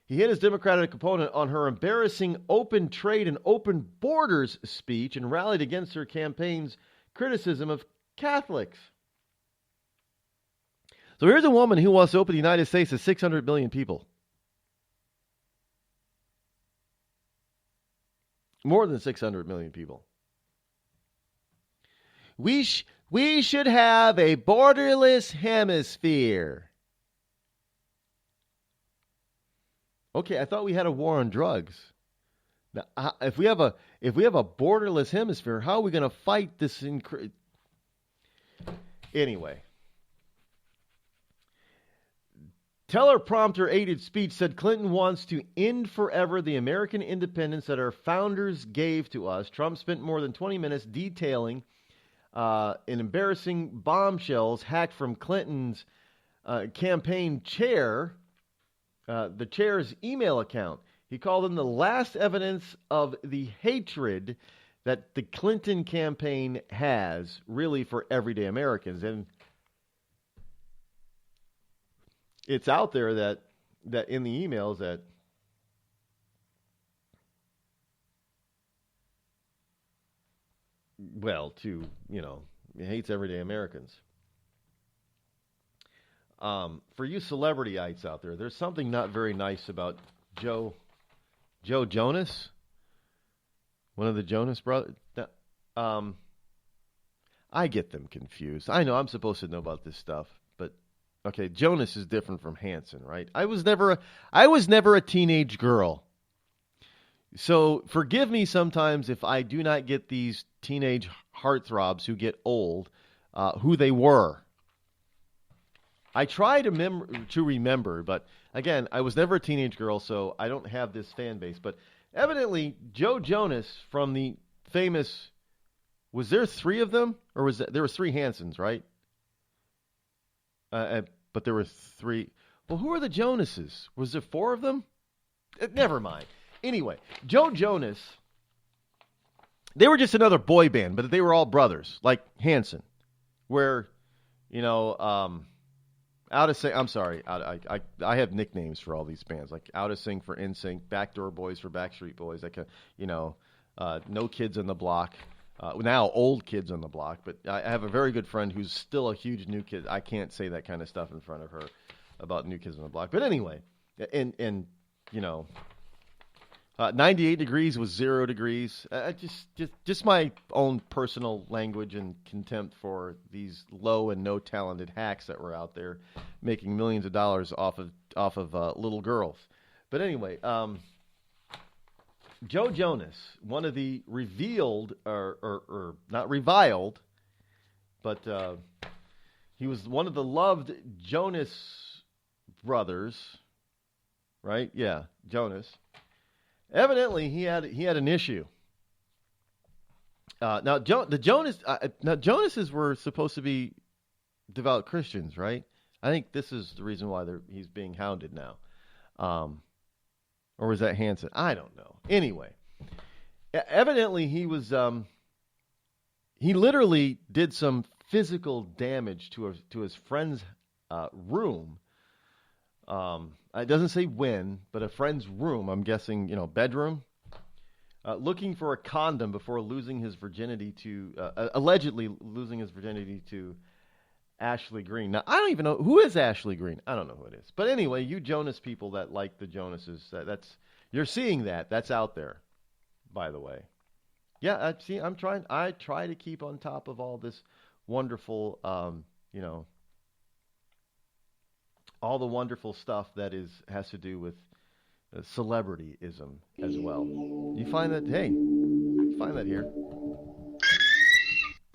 He hit his Democratic opponent on her embarrassing open trade and open borders speech and rallied against her campaign's criticism of Catholics. So here's a woman who wants to open the United States to 600 million people. More than 600 million people. We should have a borderless hemisphere. Okay, I thought we had a war on drugs. Now, if we have a borderless hemisphere, how are we going to fight this? Anyway, teleprompter-aided speech said Clinton wants to end forever the American independence that our founders gave to us. Trump spent more than 20 minutes detailing an embarrassing bombshells hacked from Clinton's campaign chair. The chair's email account. He called them the last evidence of the hatred that the Clinton campaign has really for everyday Americans. And it's out there that in the emails that he hates everyday Americans. For you celebrityites out there, there's something not very nice about Joe Jonas, one of the Jonas brothers. I get them confused. I know I'm supposed to know about this stuff, but okay, Jonas is different from Hanson, right? I was never a teenage girl. So forgive me sometimes if I do not get these teenage heartthrobs who get old, who they were. I try to remember, but again, I was never a teenage girl, so I don't have this fan base. But evidently, Joe Jonas from the famous, was there three of them? Or there was three Hansons, right? But there were three. Well, who are the Jonases? Was there four of them? Never mind. Anyway, Joe Jonas, they were just another boy band, but they were all brothers, like Hanson, where, Out of Sync, I'm sorry, I have nicknames for all these bands, like Out of Sync for NSYNC, Backdoor Boys for Backstreet Boys, No Kids on the Block, now Old Kids on the Block, but I have a very good friend who's still a huge New Kid. I can't say that kind of stuff in front of her about New Kids on the Block, but anyway, 98 Degrees was 0 degrees. Just my own personal language and contempt for these low and no talented hacks that were out there making millions of dollars off of little girls. But anyway, Joe Jonas, one of the revealed or not reviled, but he was one of the loved Jonas brothers, right? Yeah, Jonas. Evidently, he had an issue. Now Jonases were supposed to be devout Christians, right? I think this is the reason why he's being hounded now. Or was that Hanson? I don't know. Anyway, evidently he was. He literally did some physical damage to his friend's room. It doesn't say when, but a friend's room, I'm guessing, bedroom, looking for a condom before losing his virginity allegedly losing his virginity to Ashley Green. Now, I don't even know, who is Ashley Green? I don't know who it is. But anyway, you Jonas people that like the Jonases, you're seeing that's out there, by the way. Yeah, I try to keep on top of all this wonderful, all the wonderful stuff that has to do with celebrityism as well. You find that here.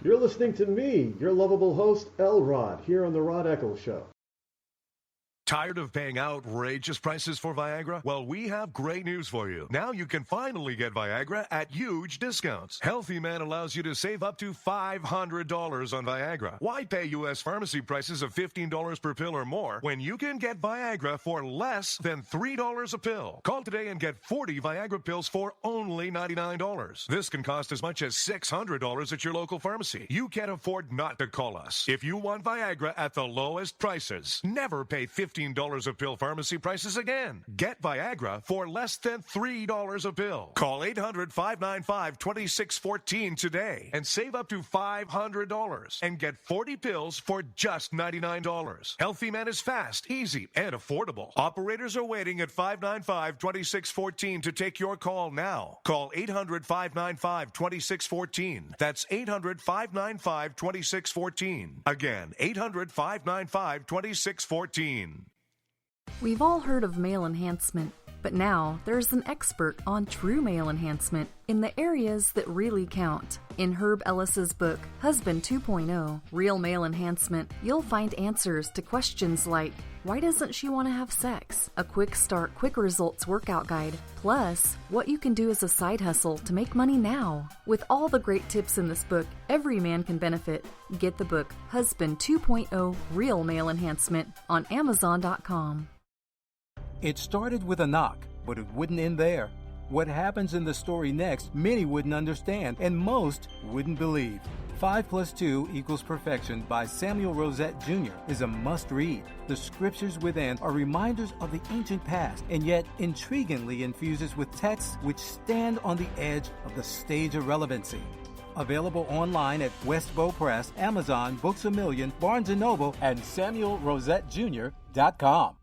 You're listening to me, your lovable host, L. Rod, here on the Rod Eccles Show. Tired of paying outrageous prices for Viagra? Well, we have great news for you. Now you can finally get Viagra at huge discounts. Healthy Man allows you to save up to $500 on Viagra. Why pay U.S. pharmacy prices of $15 per pill or more when you can get Viagra for less than $3 a pill? Call today and get 40 Viagra pills for only $99. This can cost as much as $600 at your local pharmacy. You can't afford not to call us. If you want Viagra at the lowest prices, never pay $15 a pill pharmacy prices again. Get Viagra for less than $3 a pill. Call 800-595-2614 today and save up to $500 and get 40 pills for just $99. Healthy Man is fast, easy, and affordable. Operators are waiting at 595-2614 to take your call now. Call 800-595-2614. That's 800-595-2614. Again, 800-595-2614. We've all heard of male enhancement, but now there's an expert on true male enhancement in the areas that really count. In Herb Ellis's book, Husband 2.0, Real Male Enhancement, you'll find answers to questions like, why doesn't she want to have sex? A quick start, quick results workout guide, plus what you can do as a side hustle to make money now. With all the great tips in this book, every man can benefit. Get the book, Husband 2.0, Real Male Enhancement, on Amazon.com. It started with a knock, but it wouldn't end there. What happens in the story next, many wouldn't understand, and most wouldn't believe. 5 + 2 = Perfection by Samuel Rosette Jr. is a must-read. The scriptures within are reminders of the ancient past, and yet intriguingly infuses with texts which stand on the edge of the stage of relevancy. Available online at Westbow Press, Amazon, Books A Million, Barnes & Noble, and SamuelRosetteJr.com.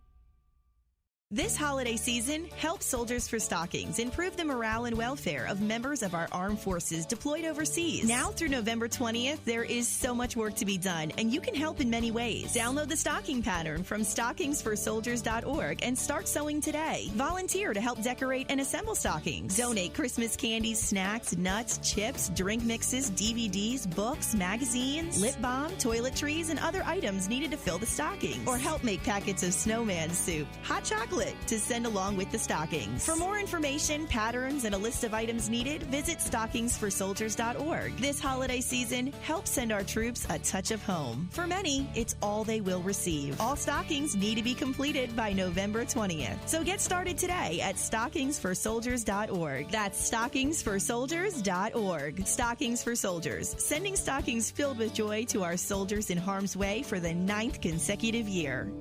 This holiday season, help Soldiers for Stockings improve the morale and welfare of members of our armed forces deployed overseas. Now through November 20th, there is so much work to be done, and you can help in many ways. Download the stocking pattern from stockingsforsoldiers.org and start sewing today. Volunteer to help decorate and assemble stockings. Donate Christmas candies, snacks, nuts, chips, drink mixes, DVDs, books, magazines, lip balm, toiletries, and other items needed to fill the stockings. Or help make packets of snowman soup, hot chocolate, to send along with the stockings. For more information, patterns, and a list of items needed, visit stockingsforsoldiers.org. This holiday season, help send our troops a touch of home. For many, it's all they will receive. All stockings need to be completed by November 20th. So get started today at stockingsforsoldiers.org. That's stockingsforsoldiers.org. Stockings for Soldiers, sending stockings filled with joy to our soldiers in harm's way for the 9th consecutive year.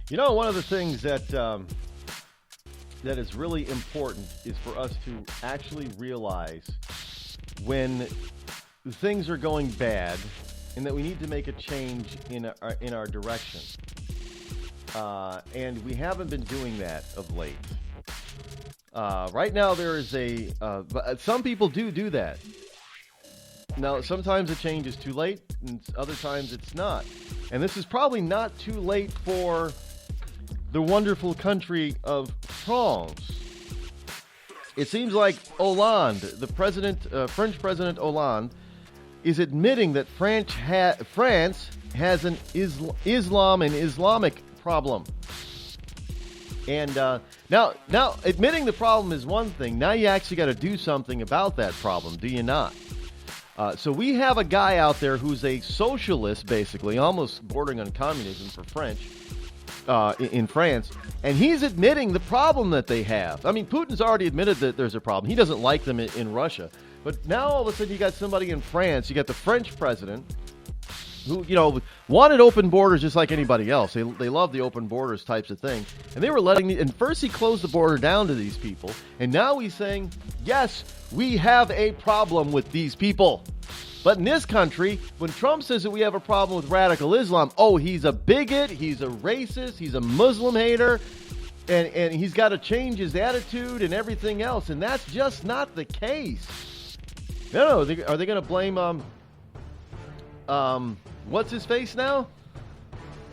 You know, one of the things that that is really important is for us to actually realize when things are going bad and that we need to make a change in our direction. And we haven't been doing that of late. Right now there is some people do that. Now, sometimes a change is too late, and other times it's not. And this is probably not too late for the wonderful country of France. It seems like Hollande, the French President Hollande, is admitting that France has an Islam and Islamic problem. And now admitting the problem is one thing. Now you actually got to do something about that problem, do you not? So we have a guy out there who's a socialist, basically, almost bordering on communism for French, in France, and he's admitting the problem that they have. I mean, Putin's already admitted that there's a problem. He doesn't like them in Russia. But now all of a sudden you got somebody in France, you got the French president, who, wanted open borders just like anybody else. They love the open borders types of thing. And they were and first he closed the border down to these people, and now he's saying, yes, we have a problem with these people. But in this country, when Trump says that we have a problem with radical Islam, oh, he's a bigot, he's a racist, he's a Muslim hater. and he's got to change his attitude and everything else, and that's just not the case. No, are they going to blame what's his face now?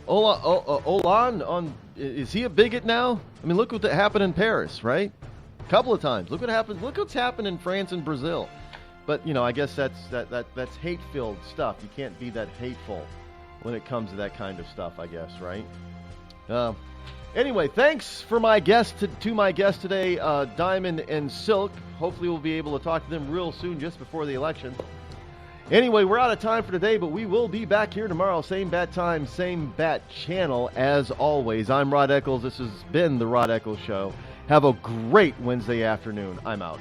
Olan on? Is he a bigot now? I mean, look what happened in Paris, right? A couple of times. Look what happened. Look what's happened in France and Brazil. But I guess that's hate-filled stuff. You can't be that hateful when it comes to that kind of stuff, I guess, right? Anyway, thanks for my guest to my guest today, Diamond and Silk. Hopefully we'll be able to talk to them real soon, just before the election. Anyway, we're out of time for today, but we will be back here tomorrow, same bat time, same bat channel as always. I'm Rod Eccles. This has been the Rod Eccles Show. Have a great Wednesday afternoon. I'm out.